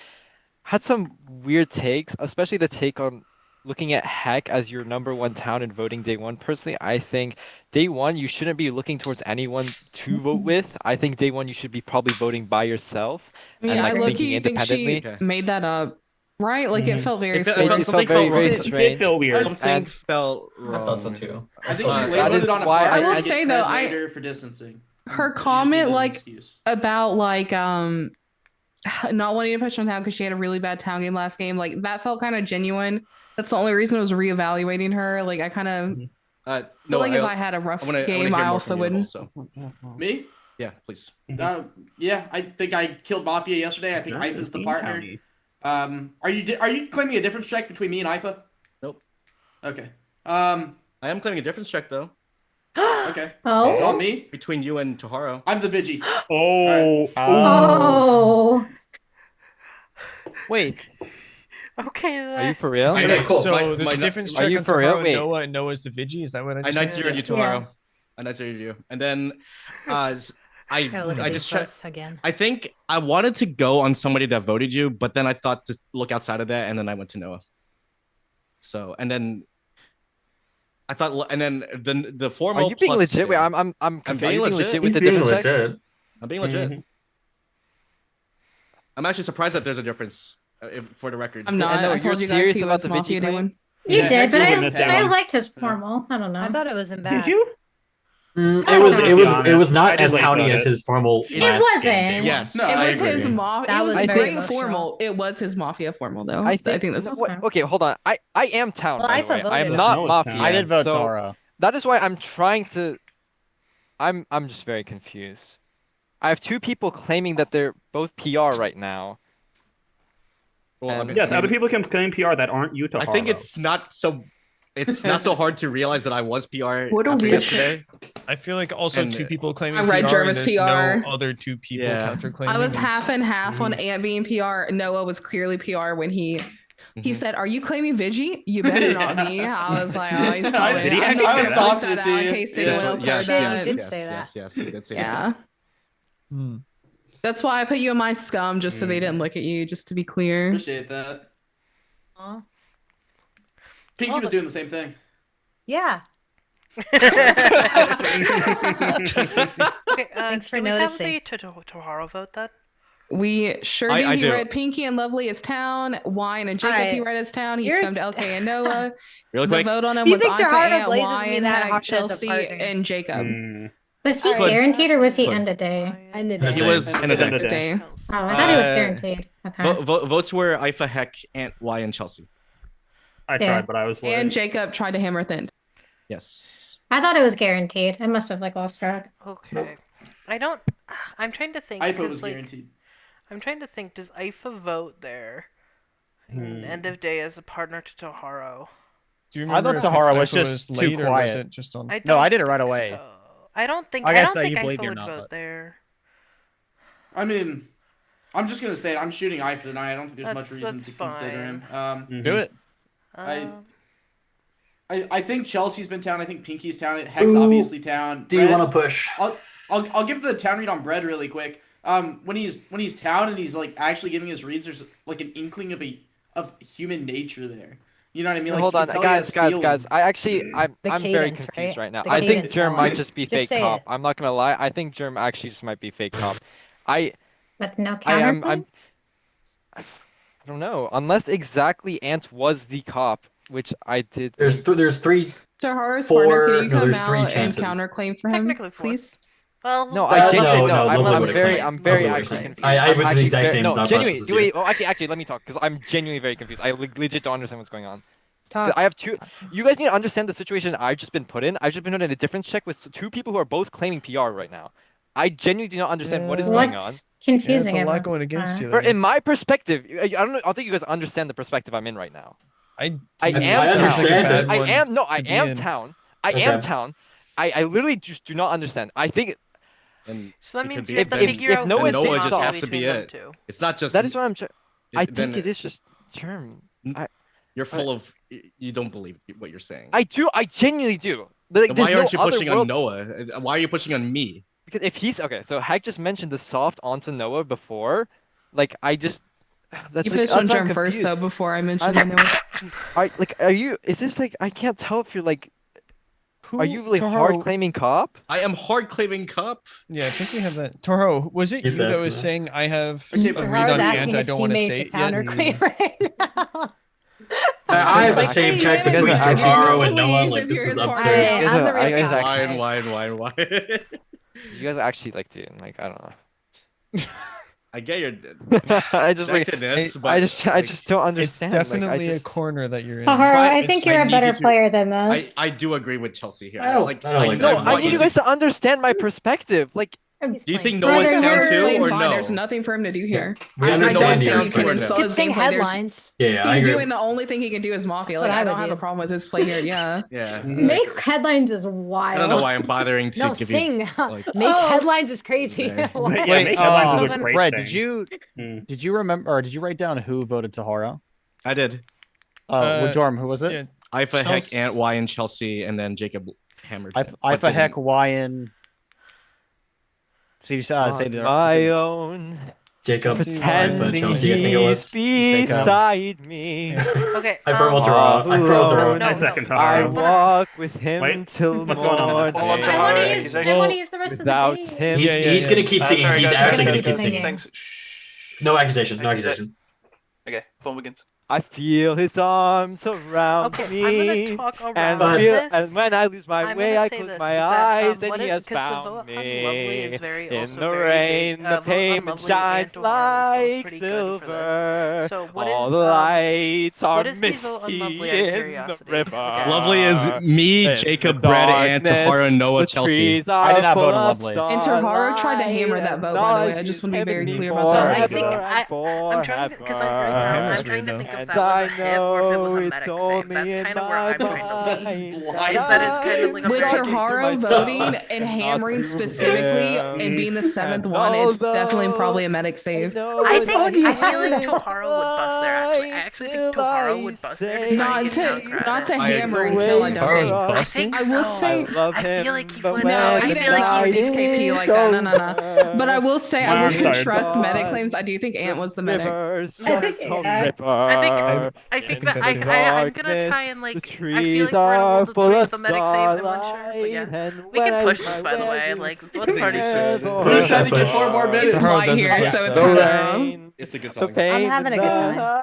had some weird takes, especially the take on looking at Heck as your #1 town and voting day 1. Personally, I think day 1 you shouldn't be looking towards anyone to vote with. I think day 1 you should be probably voting by yourself I mean, and I like look thinking you think independently. she made that up, right? Like it felt very. It felt very strange. It felt weird. Something felt wrong. I thought so too. I think she That labeled is it on a why part. I will and get say, though, cred I- later for distancing. Her She just comment needed an like excuse. about like not wanting to push on town because she had a really bad town game last game, like that felt kind of genuine. That's the only reason I was reevaluating her. Like I kind of feel like if I had a rough game, I also wouldn't. Me? Yeah, please. Yeah, I think I killed Mafia yesterday. I think Ifa's the partner. Are you claiming a difference check between me and Ifa? Nope. Okay. I am claiming a difference check though. Okay. Oh. It's on me. Between you and Taharo. I'm the Vigi. Oh. Oh. Wait. Okay. Are you for real? Okay, Cool. so there's a difference Are check you on for real? Taharo and Wait. Noah, and Noah's the Vigi. Is that what I I just night heard? zeroed you, Taharo. I night zeroed you, and then Gotta look at I these just checked posts again. I think I wanted to go on somebody that voted you, but then I thought to look outside of that, and then I went to Noah. So, and then I thought, and then the formal. Are you being plus legit? Wait, save. I'm being being legit. legit with He's the being difference check? legit. I'm being legit. Mhm. I'm actually surprised that there's a difference. For the record, I'm not. I know, I told you're you guys serious he about was the Mafia Vigi Day claim? 1. You Yeah, did, but Hector witnessed that I one. liked his formal. I don't know. I thought it wasn't bad. Did you? It was I not did as like towny that. as his formal. It last wasn't. game day one. Yes, No, It I was agree. his mafia. That It was was a very great emotional. formal. It was his mafia formal though. I think that's okay, hold on. I am town, Well, by I the way. voted I am him. not No, it's mafia. town. I did vote so Taharo. that is why I'm trying to. I'm just very confused. I have 2 people claiming that they're both PR right now. Well, And- Yes, other people can claim PR that aren't you. I think it's not so. It's not so hard to realize that I was PR What a after weird yesterday. I feel like also And, 2 people claiming I read PR, Jervis and there's PR. no other 2 people Yeah. counter claiming. I was half and half on Ant being PR. Noah was clearly PR when he Mhm. said, "Are you claiming Vigi? You better not be." I was like, "Oh, he's probably." Did he I'm actually not say gonna that? point Softened it that to out in you. case Yeah. anyone else heard Yes, that. did say that. Yes, he did say Yeah. Hmm. That's why I put you in my scum, just so they didn't look at you, just to be clear. Appreciate that. Aw. Pinky Well, was doing the same thing. Yeah. Okay, Thanks for do we have noticing. the Taharo vote then? We sure I- do. I He do. read Pinky and Lovely as town, Wine and Jacob. He Alright. read as town. He You're- scummed LK and Noah. Really The quick. vote on him Do you was think Ifa, Taharo Ant, blazes Wine, me that Heck, hard as a Chelsea, partner? and Jacob. Was he Could. guaranteed or was he Could. end of day? And the He day. was in a End of day. Day. Oh, I thought he was Uh, guaranteed. Okay. Votes were Ifa, Heck, Ant, Y, and Chelsea. I Yeah. tried, but I was like, And Jacob tried to hammer thin. Yes. I thought it was guaranteed. I must have like lost track. Okay. I don't. I'm trying to think. IFA 'cause, was like, guaranteed. I'm trying to think. Does IFA vote there? Hmm. End of day as a partner to Toharu. Do you I remember thought if Tahara was Ifa just too late or was quiet. it just on? I No, I don't did it right think away. so. I don't think. I I guess don't think you believe IFA me or would not, vote but- there. I mean, I'm just gonna say it. I'm shooting IFA tonight. I don't think there's much reason That's to consider fine. him. Do it. I think Chelsea's been town. I think Pinky's town. Heck's Who obviously town. do you want to push? I'll give the town read on Bread really quick. When he's town and he's like actually giving his reads, there's like an inkling of human nature there. You know what I mean? Like Hold you on, can tell he has guys. feelings. I'm The very cadence, confused right now. The I think cadence Germ going. might just be Just fake say cop. it. I'm not gonna lie. I think Germ actually just might be fake cop. I With no I am counterpoint? I don't know. Unless exactly Ant was the cop, which I did. There's there's three. Toharu's Four- partner, can you no, come there's three out and chances. counterclaim for him, Technically four. please? Well, No, I genuinely no, I'm Lovely would've claimed. I'm very Lovely would've actually claimed. confused. I I'm went through the actually exact same no, thought genuinely. process as Wait, you. well, actually, let me talk because I'm genuinely very confused. I legit don't understand what's going on. Talk. I have two. You guys need to understand the situation I've just been put in. I've just been put in a different check with two people who are both claiming PR right now. I genuinely do not understand what is going on. What's confusing Yeah, it's a lot about- going against you For, there. in my perspective, I don't know. I don't think you guys understand the perspective I'm in right now. I am I town. understand it. I am no. I to be am in. town. I am Okay. town. I literally just do not understand. I think And So that it means could be you have to then- figure out if Noah who's then the Noah just mafia has to be between them it. two. It's not just that is what I'm. I then think it is just term. You're full of you don't believe what you're saying. I do. I genuinely do. Like, Then why there's aren't no you other pushing world- on Noah? Why are you pushing on me? Because if he's okay, so Hack just mentioned the soft onto Noah before. Like I just. That's You like, pushed that's on why I'm Germ first, confused. though, before I mentioned I'm- Noah. Are you? Is this like? I can't tell if you're like. Who, Are you really Toharu- hard claiming cop? I am hard claiming cup. Yeah, I think we have that. Toro, was it Keeps you that asking was that. saying I have Okay, a but read Toharu's on asking Ant? I his don't want to teammates say to it yet. counterclaim right now. I have the Like, same hey, check you between guys are Toharu actually- and Noah. Please, Like if this you're is his absurd. partner. Hey, I'm the real guys cop, actually- guys. Why? You guys are actually like, dude. Like I don't know. I get your I just like. connectedness, but I just don't It's understand. Like, I definitely just- a corner that you're in. Toharu, I It's- think I you're a need better you to- player than this. I do agree with Chelsea here. I don't like No, I that. need you guys to understand my perspective. Like, Do you think Brother, Noah's you're down too, playing or fine. no? There's nothing for him to do here. We I understand don't your think you can perspective. install Could his sing gameplay. There's, headlines. Yeah, I he's agree. doing the only thing he can do is Mafia. That's Like, what I I don't would have a do. problem with his play here. Yeah. Yeah. Make headlines is I wild. don't know why I'm bothering to No, give sing. you. Like, Make Oh. headlines is crazy. Yeah. Why? Yeah, Wait, make headlines is a then- great Brad, thing. did you remember or did you write down who voted Tahara? I did. Well, Jorm, who was it? Yeah, Ifa, Heck, Chelsea- Ant, Y, and Chelsea, and then Jacob hammered. him, I but for heck didn't- Wyan. See, say on the my own, Jacob, Chelsea, pretending Ifa, Chelsea, I think it was. he's Jacob. beside me. Okay. I for Ultra. I for Ultra. No, I second no, Toharu. Oh, I wanna- uh, walk with him Wait, till what's going on? morning. Hold on, I Toharu, want to use, I accusation. want to use the rest Without of the day. him, He's gonna keep singing. Sorry, He's guys, actually guys, gonna guys, keep guys, singing. thanks. Shh. No accusation. No accusation. Okay, phone begins. I feel his arms around Okay, me. I'm gonna talk and, around feel, this. and when I lose my I'm way, gonna I say close this, my is that, eyes, and what he it- has 'cause the found vote on me. Lovely is very In also the very rain, big. the Vote on pavement Lovely shines and Toharu is both like pretty good for this. silver. So what All is, the lights are what is the vote on misty Lovely out of in the curiosity? river. Okay. Lovely is me, In Jacob, the Brad, Ant, darkness, Tahara, Noah, the Chelsea. trees I did are not vote full on of Lovely. And Toharu tried to starlight, hammer that and vote, by the way. I knowledge just is want to be very given me clear about that. I think forever I'm trying to, because like right now Hammer's I'm trying to weird, think though. if that was a hit or if it was a And I know medic it's save. only That's in kind of where I'm trying to my lean. That's mind. blind. That is kind of like a With very- Toharu voting and hammering specifically and being the seventh one, it's definitely probably a medic save. I feel like Toharu would bust there. Actually, I actually think Toharu would bust there to try Not and get to down not to I hammer agree. and kill. I don't Toharu's think. busting? I I will say. I feel like he would. No, I he feel didn't like like he he would KP like that. No, no, no. But I will say, My I arm's wish we tired. trust medic claims. I do think Ant was the medic. I think that I'm gonna try and like. I feel like we're in a world of three with the medic save. I'm unsure, but yeah, we can push this by the way. Like, let's already Who's trying to get 4 more minutes? It's Toharu light doesn't here, bust so it's though. kind of. It's a good song. I'm having a good time.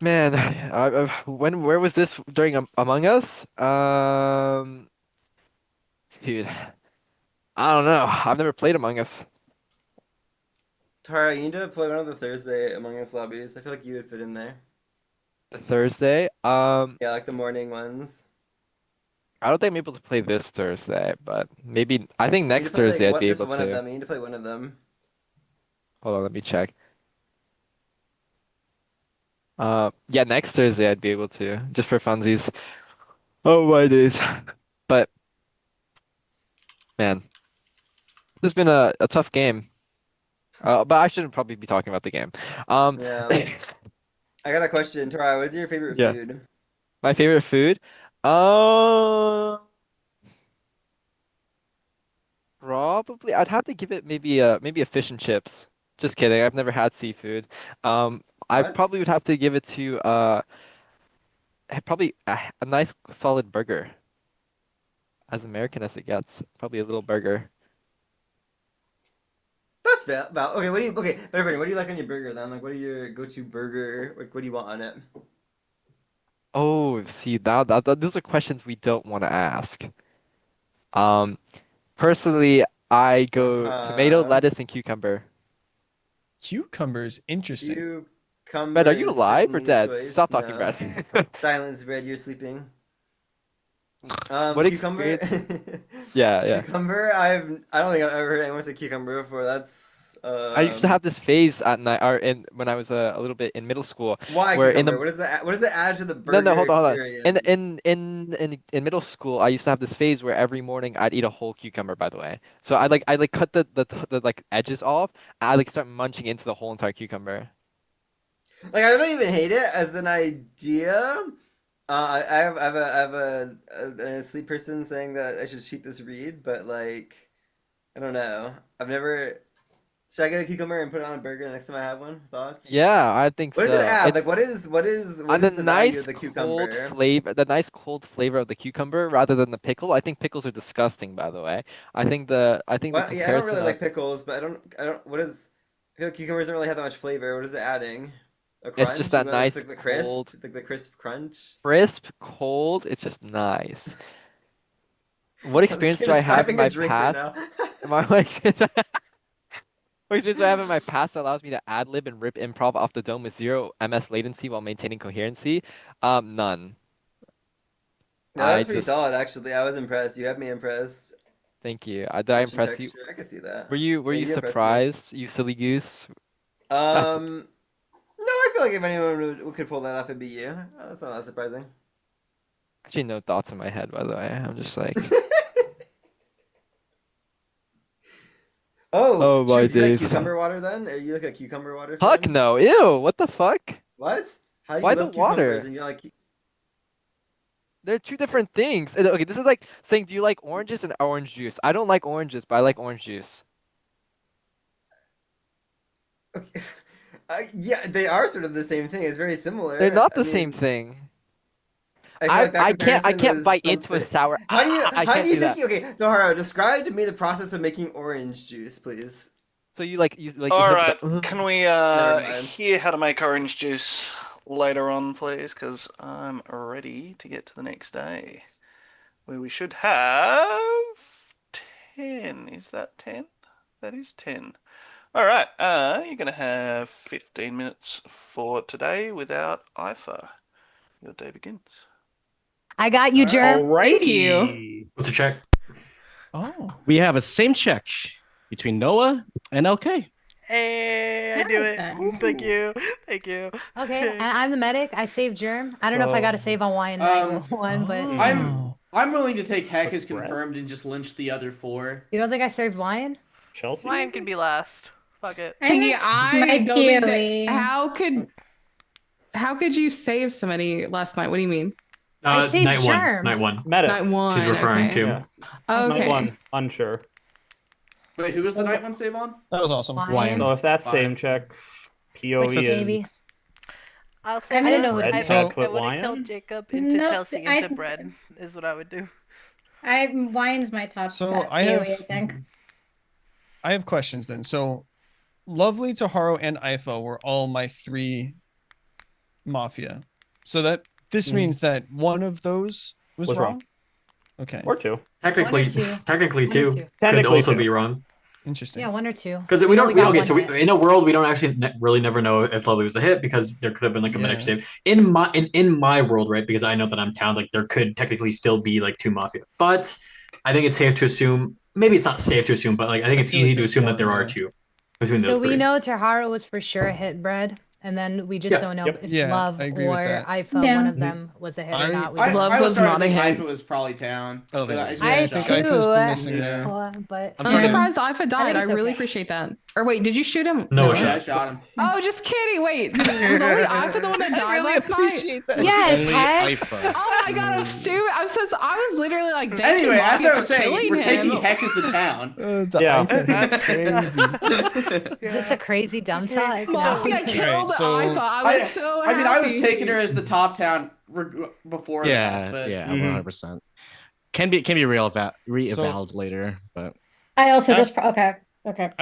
Man, where was this during Among Us? Dude, I don't know. I've never played Among Us. Tara, you need to play one of the Thursday Among Us lobbies. I feel like you would fit in there. Thursday. Yeah, like the morning ones. I don't think I'm able to play this Thursday, but maybe I think You need to next play Thursday I'd be just able one of to. them. You need to play one of them. Hold on, let me check. Yeah, next Thursday I'd be able to, just for funsies. Oh my days. But man, this has been a tough game. But I shouldn't probably be talking about the game. Yeah. I got a question, Tara. What is your favorite Yeah. food? My favorite food? Uh, Probably I'd have to give it maybe a fish and chips. Just kidding. I've never had seafood. I What? probably would have to give it to probably a nice solid burger. As American as it gets. Probably a little burger. That's fair. Okay, but everybody, what do you like on your burger then? Like, what are your go-to burger? Like, what do you want on it? Oh, see those are questions we don't want to ask. Um, Personally, I go tomato, Uh-huh. lettuce, and cucumber. Cucumbers, interesting. Brett, are Cucumber you is alive or certainly a dead? choice. Stop talking, No. Brett. Silence, Red, you're sleeping. What Cucumber. experience? Yeah, yeah. Cucumber. I don't think I've ever heard anyone say cucumber before. That's I used to have this phase at night, or in when I was a little bit in middle school, why where in cucumber? the What does that add to the no, burger hold on, hold on. experience? In middle school, I used to have this phase where every morning I'd eat a whole cucumber, by the way. So I cut the like edges off, and I like start munching into the whole entire cucumber. Like I don't even hate it as an idea. I have an asleep person saying that I should keep this read, but like I don't know. I've never. Should I get a cucumber and put it on a burger next time I have one? Thoughts? Yeah, I think What does it so. add? Like It's what the is the value of nice the cold cucumber? flavor, the nice cold flavor of the cucumber rather than the pickle. I think pickles are disgusting, by the way. I think the Well, yeah, I don't comparison really of like pickles, but I don't. What is? I feel like cucumbers don't really have that much flavor. What is it adding? A it's just crunch? You that want it's nice like cold, the crisp crunch. crisp, cold. It's just nice. What Sounds like experience you're do I have in describing a my drink right past? now. My experience, what experience do I have in my past that allows me to ad lib and rip improv off the dome with zero MS latency while maintaining coherency? None. No, I that's pretty just solid actually. I was impressed. You have me impressed. Thank you. Did I Crunch and impress you? texture. I can see that. Were Yeah, you you impressed me. surprised, you silly goose? No, I feel like if anyone could pull that off, it'd be you. That's not that surprising. Actually, no thoughts in my head, by the way. I'm just like, Oh, oh my shoot, do you like days. cucumber water then? Are you like a cucumber water Fuck fan? no. Ew, what the fuck? What? How do Why you the love cucumbers water? and you're like, They're two different things. Okay, this is like saying, do you like oranges and orange juice? I don't like oranges, but I like orange juice. okay. Yeah, they are sort of the same thing. It's very They're similar. not I the same mean, thing. I feel like that I comparison can't was bite into a something. sour. I How do can't you do think that. you, okay, Dohara, describe to me the process of making orange juice, please. So you All heard right, the can we Never mind. hear how to make orange juice later on, please? Because I'm ready to get to the next day, where we should have 10. Is that 10? That is 10. All right, you're gonna have 15 minutes for today without IFA. Your day begins. I got you, Germ. Thank you. What's a check? Oh. We have a same check between Noah and LK. Hey, I I do like it. that. Thank you. Thank you. Okay, and I'm the medic. I saved Germ. I don't know if I got to save on Y and night one, but I'm willing to take Heck What's as confirmed and just lynch the other four. you don't think I saved Wyan? Chelsea? Lion can be last. Fuck it. Yeah, I my don't think that. POV. How could you save somebody last night? What do you mean? I saved Night one. Germ. Night one. Medic. Night one. She's referring okay. to. Yeah. Okay. Night one. Unsure. Wait, who was the night one save on? That was awesome. Wyan. So if that's Wyan. same check, POV Makes is Maybe. I'll say I didn't this. know Red who I, to Cat pick. put I would have killed Lion. Jacob into No, Chelsea into bread is what I would do. Wine's my top So POV, I have I think. I have questions then. So Lovely, Toharu, and Ifo were all my 3 Mafia. So this means that one of those was wrong? Okay. Or 2. Technically, One or two. technically One or two two. could Technically also two. be wrong. Interesting. Yeah, 1 or 2. Because we don't get so in a world we don't actually really never know if Lovely was a hit because there could have been like a medic save in my world, right? Because I know that I'm town, like there could technically still be like 2 Mafia, but I think it's safe to assume. Maybe it's not safe to assume, but like I think it's easy to assume that there are 2 between those So we 3. know Tahara was for sure a hit, Bread, and then we just don't know if Love I agree with or that. IFA, one of them, was a hit or not. We don't I know. was starting to think IFA was probably town. I but I I think too, IFA's the missing there. but I'm surprised Ifa I died. think I it's really okay. appreciate that. Or wait, did you shoot him? No, Yeah, I shot him. Oh, just kidding. Wait, was only Ifa the one that died last night? Yes, Only Heck. IFA. Oh my god, I'm stupid. I was literally like, thank you, Anyway, as Mafia, I was for saying, killing we're him. taking Heck as the town. That's crazy. Is this a crazy dumb talk? Mafia killed so- Ifa. I was so happy. I mean, I was taking her as the top town before Yeah, that. But yeah, 100%. Can be re-evaluated later, but I also just okay.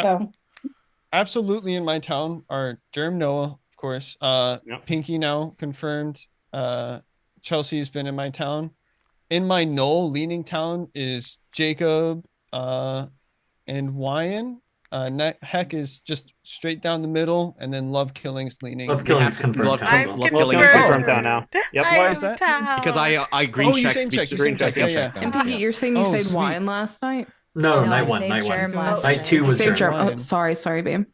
Go. Absolutely in my town are Germ Noah, of course. Pinky now confirmed. Chelsea's been in my town. In my Knoll leaning town is Jacob and Wyan. Heck is just straight down the middle, and then Love Killing's leaning. Love Killing's confirmed. Love Killing Killing confirmed down now. Yep. Why is that? because I green Oh, you checked same checked. You same checked. Yeah. And Pinky, you're saying you Oh, saved sweet. wine last night? No, No, night I 1, saved night 1. Germ last Night night. 2 was Saved Germ. Germ. Oh, sorry, babe.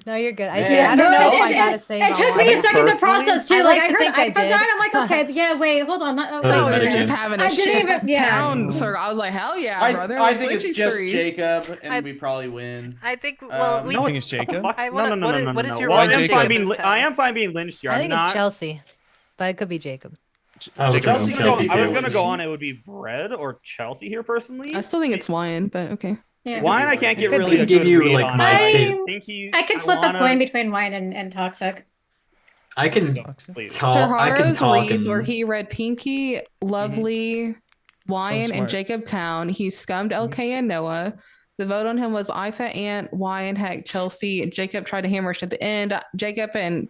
No, you're good. I, Yeah, I don't know if I it- gotta say. It took me a second to process too. I Like like I to heard think I IFA died. did. I'm like, okay, yeah, wait, hold on. Oh, No, wait, no, wait, no, Just no. having a I didn't shit even- yeah. town circle. I was like, hell yeah, brother. I let's think win it's these just 3. Jacob, and we probably win. I think. Well, we You think it's Jacob? I No, wanna, no. what is your Why Well, ranking Jacob? in this I town? am fine being lynched here. I I'm think not. it's Chelsea, but it could be Jacob. I was Jacob. going I was Chelsea gonna too. go on. It would be Bread or Chelsea here personally. I still think it's wine, but okay. Yeah. Wine, I can't get I really can a give good you, read like, on. my I state. think he. I could flip a coin between wine and toxic. I can Please. talk. I can Taharo's talk reads and where he read Pinky, Lovely, Wyan, and smart. Jacob Town. He scummed LK and Noah. The vote on him was Ifa, Ant, Wyan, Heck, Chelsea. Jacob tried to hammer at the end. Jacob and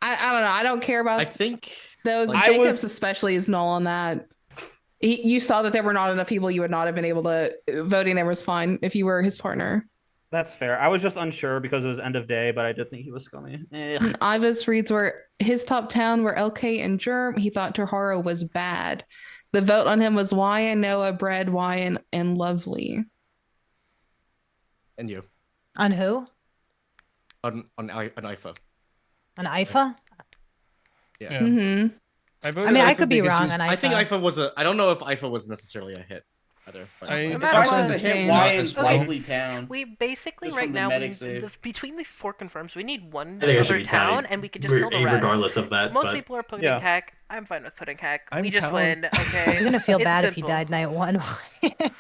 I don't know. I don't care about I think those. like, Jacobs especially is null on that. You saw that there were not enough people. You would not have been able to voting there was fine if you were his partner. That's fair. I was just unsure because it was end of day, but I did think he was scummy. Iva's reads were his top town were LK and Germ. He thought Taharo was bad. The vote on him was Wyan, Noah, Bread, Wyan, and Lovely. and you On who? on IFA. On IFA? Yeah. Mm-hmm. I mean, I could be wrong on IFA. I think IFA was I don't know if IFA was necessarily a hit either. But If I was a hit, Wyan's likely town. We basically Just right from the now medic save. between the 4 confirms, we need one I think it should other be town, tied. and we can just kill the rest. Regardless of that, Most but- people are putting Yeah. Heck. I'm fine with putting Heck. I'm We just town. win. Okay. I'm gonna feel It's bad if he simple. died night 1.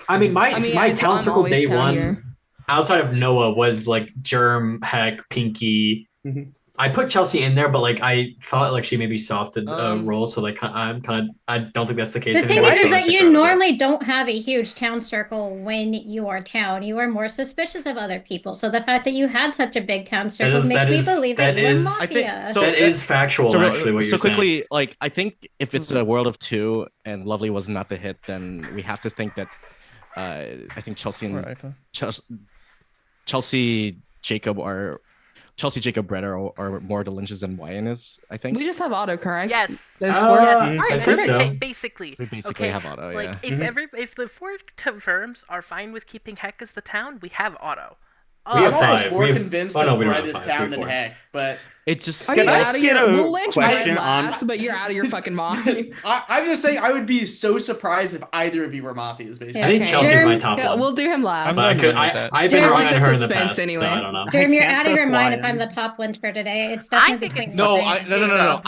I mean, my I'm town circle always day down 1, here. outside of Noah, was like Germ, Heck, Pinky. Mhm. I put Chelsea in there, but like I thought like she maybe softed role, so like I don't think that's the case The thing anymore. is so I that think you we're out of that. normally don't have a huge town circle when you are town. You are more suspicious of other people. So the fact that you had such a big town circle is- makes that me is- believe that that you were is- I think mafia. so. That is factual, So, actually, what so you're saying. quickly, like I think if it's a world of 2 and Lovely was not the hit, then we have to think that I think Chelsea Or and IFA. Chelsea Jacob Brett are more the lynches than Wyan is. I think We just have auto, correct? Yes. Those Yes. four? All I right, think perfect. so. Basically, we basically okay, have auto. like Yeah. if the 4 firms are fine with keeping Heck as the town, we have auto. We have I'm almost 5. more We have- convinced oh, no, that we don't Brett have is 5, town we have than 4. Heck, but It just Are Can you I out of get your a we'll lynch Brett question on- last, but you're out of your fucking mind. I'm just saying I would be so surprised if either of you were mafias. Basically, I think Okay. Chelsea's my Germ- top Yeah, one. we'll do him last. But I'm done with that. I've been Yeah, I wrong like on the her in the suspense past, anyway. so I don't know. Jeremy, you're can't out of your trust mind if Wyan. I'm the top lynch for today. It's definitely between No, Wyan and no. Jacob.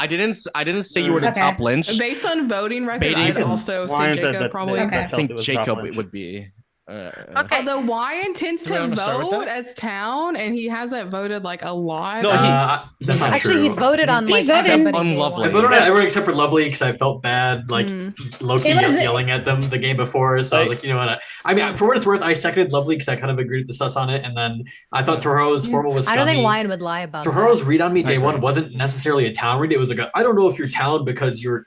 I didn't say you were the Okay. top lynch. Based on voting record, Baiting I'd him. also say Wyan said Jacob that- probably. Okay. I think Chelsea was the top Jacob lynch. would be. Okay. Although Wyan tends Do we to wanna start with vote that? as town, and he hasn't voted like a lot. No, That's not Actually, true. he's voted on He's like voted. somebody On day Lovely. I one. voted on everyone except for Lovely because I felt bad, like Loki It was- yelling at them the game before. So I was like, you know what? I mean, for what it's worth, I seconded Lovely because I kind of agreed with the sus on it, and then I thought Taharo's formal was I scummy. don't think Wyan would lie about Taharo's that. read on me day I one agree. wasn't necessarily a town read. It was like I don't know if you're town because you're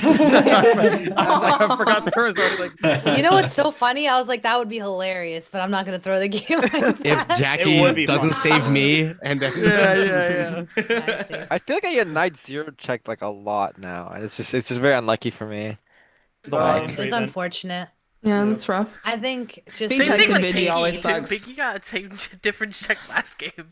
I forgot there was already like. You know what's so funny? I was like, that would be hilarious, but I'm not gonna throw the game like If that. Jackie doesn't save me, and then Yeah. I feel like I get knight zero checked like a lot now, and it's just very unlucky for me. It was unfortunate. Yeah, that's rough. I think just Being Same checked thing in with Vigi Pinky. always sucks. Pinky got a different check last game.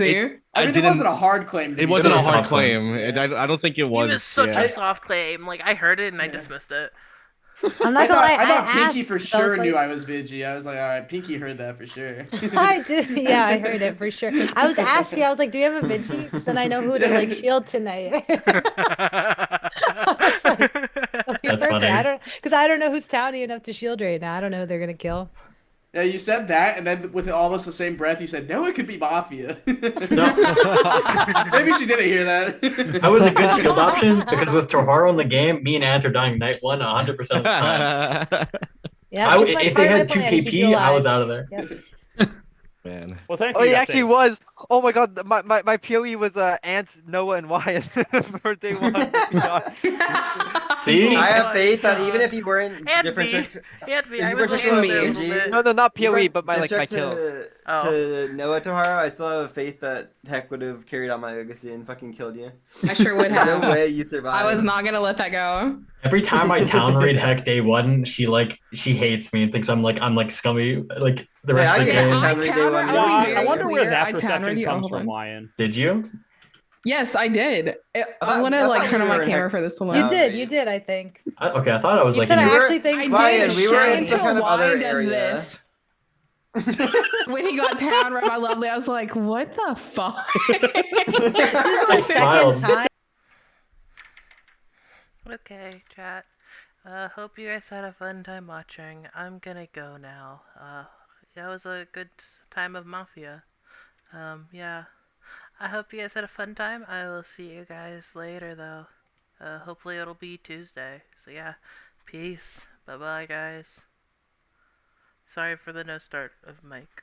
crazy. I mean, it wasn't a hard claim. To It be wasn't a fair. hard claim. I don't think it He was. was such yeah. a soft claim. Like I heard it and I dismissed it. I'm not gonna lie. I thought I Pinky asked, for so I was sure like- knew I was Vigi. I was like, all right, Pinky heard that for sure. I did. Yeah, I heard it for sure. I was asking. I was like, "Do you have a Vinci?" Because then I know who to like shield tonight. I was like, okay, That's perfect. funny. I don't because I don't know who's towny enough to shield right now. I don't know who they're gonna kill. Yeah, you said that, and then with almost the same breath, you said, "No, it could be Mafia." No. Maybe she didn't hear that. That was a good shield option because with Toharu in the game, me and Ant are dying night 1 100% of the time. Yeah, just like if part they of my had 2 plan to keep you KP, I was alive. out of there. Yep. Man. Well, Oh, technically, he you got actually saved. was. Oh my god, my POE was Ants, Noah, and Wyatt for day one. See? I have my faith that even God. if you weren't And different me. trick, And me. if I you was weren't also trick there a to little bit. No, not you POE, weren't but my district kills. to Noah tomorrow, I still have faith that Heck would have carried out my legacy and fucking killed you. I sure would There's have. no way you survived. I was not gonna let that go. Every time I town raid Heck day one, she hates me and thinks I'm like scummy like the rest I of the get game. town raid day one. Yeah, I really wonder too. where clear. that I town perception raid you. Oh, comes hold from, on. Lion. Did you? Yes, I did. I thought- want I to like thought turn you on my were in camera for Hex this town alone. You did, I think. Okay, I thought I was You like said in I your... actually think I Ryan, did we were straight in some until kind of other Wine does area. this. When he got town right by Lovely, I was like, what the fuck? This is I the smiled. second time. Okay, chat. Hope you guys had a fun time watching. I'm gonna go now. That was a good time of Mafia. Yeah. I hope you guys had a fun time. I will see you guys later, though. Hopefully it'll be Tuesday. So yeah, peace. Bye-bye, guys. Sorry for the no start of Mike.